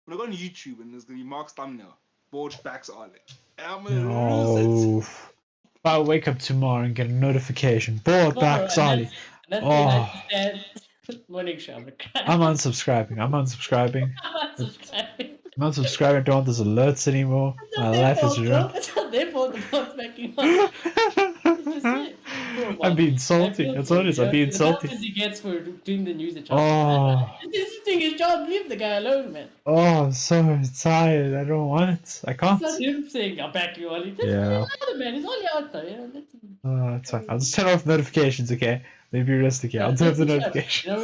Speaker 3: gonna go on YouTube and there's gonna be Mark's thumbnail. Board backs on it. And I'm gonna lose it.
Speaker 1: Oh. I'll wake up tomorrow and get a notification. Board
Speaker 2: Tomorrow,
Speaker 1: back, Solly.
Speaker 2: that's the
Speaker 1: Oh.
Speaker 2: United Stand morning show.
Speaker 1: I'm unsubscribing. I'm unsubscribing.
Speaker 2: I'm unsubscribing.
Speaker 1: I'm unsubscribing. I don't want those alerts anymore.
Speaker 2: It's
Speaker 1: My
Speaker 2: not their
Speaker 1: life is
Speaker 2: fault, bro.
Speaker 1: ruined.
Speaker 2: It's not their fault the board's backing on. It's just it. Poor
Speaker 1: I'm
Speaker 2: Mark.
Speaker 1: being
Speaker 2: I
Speaker 1: salty.
Speaker 2: feel
Speaker 1: That's
Speaker 2: for
Speaker 1: all
Speaker 2: him,
Speaker 1: it is.
Speaker 2: you
Speaker 1: I'm
Speaker 2: know?
Speaker 1: being
Speaker 2: The stuff
Speaker 1: salty.
Speaker 2: he gets for doing the news at
Speaker 1: Oh.
Speaker 2: This is doing his job. Leave the guy alone, man.
Speaker 1: Oh, I'm so tired. I don't want it. I can't.
Speaker 2: It's not him saying, I'll back you, Ollie. Just
Speaker 1: Yeah.
Speaker 2: another man. He's only out there. You know, let him-
Speaker 1: Oh, it's fine. I'll just turn off notifications, okay? Maybe realistic. Yeah, I'll
Speaker 2: Yeah,
Speaker 1: turn off the
Speaker 2: that's fine.
Speaker 1: notifications.
Speaker 2: You know,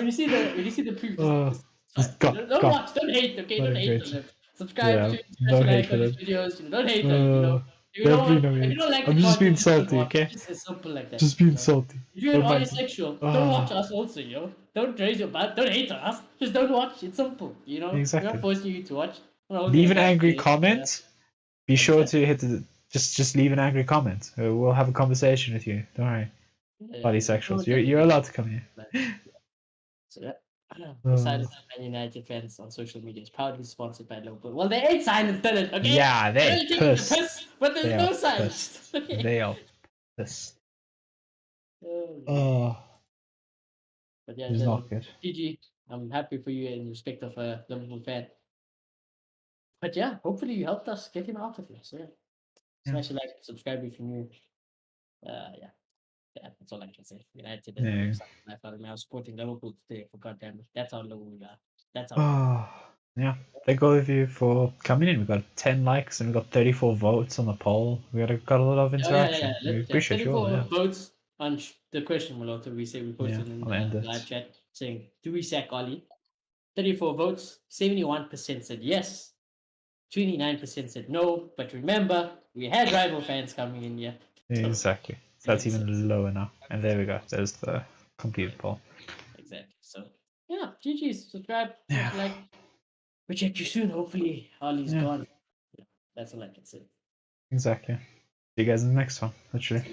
Speaker 2: when you see the proof,
Speaker 1: Oh, just go,
Speaker 2: don't
Speaker 1: go.
Speaker 2: watch, don't hate, okay?
Speaker 1: Not
Speaker 2: Don't hate
Speaker 1: engaged.
Speaker 2: on them. Subscribe
Speaker 1: Yeah,
Speaker 2: to
Speaker 1: don't hate
Speaker 2: like
Speaker 1: for
Speaker 2: on his
Speaker 1: them.
Speaker 2: videos. You know, don't hate on him, you know. If you
Speaker 1: Definitely
Speaker 2: don't,
Speaker 1: no
Speaker 2: if you
Speaker 1: hate.
Speaker 2: don't like
Speaker 1: I'm
Speaker 2: the
Speaker 1: just being
Speaker 2: content, don't
Speaker 1: salty,
Speaker 2: watch.
Speaker 1: okay?
Speaker 2: It's just as simple like that.
Speaker 1: Just being
Speaker 2: you know.
Speaker 1: salty.
Speaker 2: If you're
Speaker 1: Don't mind me.
Speaker 2: bisexual, don't watch us also, yo. Don't raise your butt. Don't hate on us. Just don't watch. It's simple, you know.
Speaker 1: Exactly.
Speaker 2: We're not forcing you to watch. We're not
Speaker 1: Leave an
Speaker 2: holding you
Speaker 1: angry
Speaker 2: back,
Speaker 1: comment. Be sure to hit the. Just leave an angry comment. We'll have a conversation with you. Don't worry. Polysexuals. You're allowed to come here.
Speaker 2: So yeah. The Silence of Man United fans on social media is proudly sponsored by Liverpool. Well, they ain't silence, did it? Okay.
Speaker 1: Yeah,
Speaker 2: They're
Speaker 1: they
Speaker 2: only taking the
Speaker 1: pissed.
Speaker 2: piss, but there's
Speaker 1: They
Speaker 2: no
Speaker 1: are
Speaker 2: silence.
Speaker 1: pissed. They are pissed.
Speaker 2: Oh,
Speaker 1: Oh,
Speaker 2: but yeah,
Speaker 1: it's not good.
Speaker 2: GG. I'm happy for you in respect of a Liverpool fan. But yeah, hopefully you helped us get him out of here. So yeah, smash a like, subscribe if you're new. Yeah. Yeah, that's all I can say. United and
Speaker 1: Yeah.
Speaker 2: I'm supporting Liverpool today for goddamn it. That's how low we are. That's how
Speaker 1: Oh, yeah. Thank all of you for coming in. We got 10 likes and we got 34 votes on the poll. We got a lot of interaction. We appreciate you all.
Speaker 2: 34
Speaker 1: Yeah.
Speaker 2: votes on the question, Moloto. We posted in
Speaker 1: I'll end
Speaker 2: the
Speaker 1: it.
Speaker 2: live chat saying, do we sack Oli? 34 votes, 71% said yes, 29% said no. But remember, we had rival fans coming in here.
Speaker 1: Exactly. So that's even lower now. And there we go. There's the completed poll.
Speaker 2: Exactly. So, yeah, GG's. Subscribe.
Speaker 1: Yeah.
Speaker 2: Like. We'll check you soon. Hopefully, Ollie's gone. Yeah, that's all I can say.
Speaker 1: Exactly. See you guys in the next one, literally.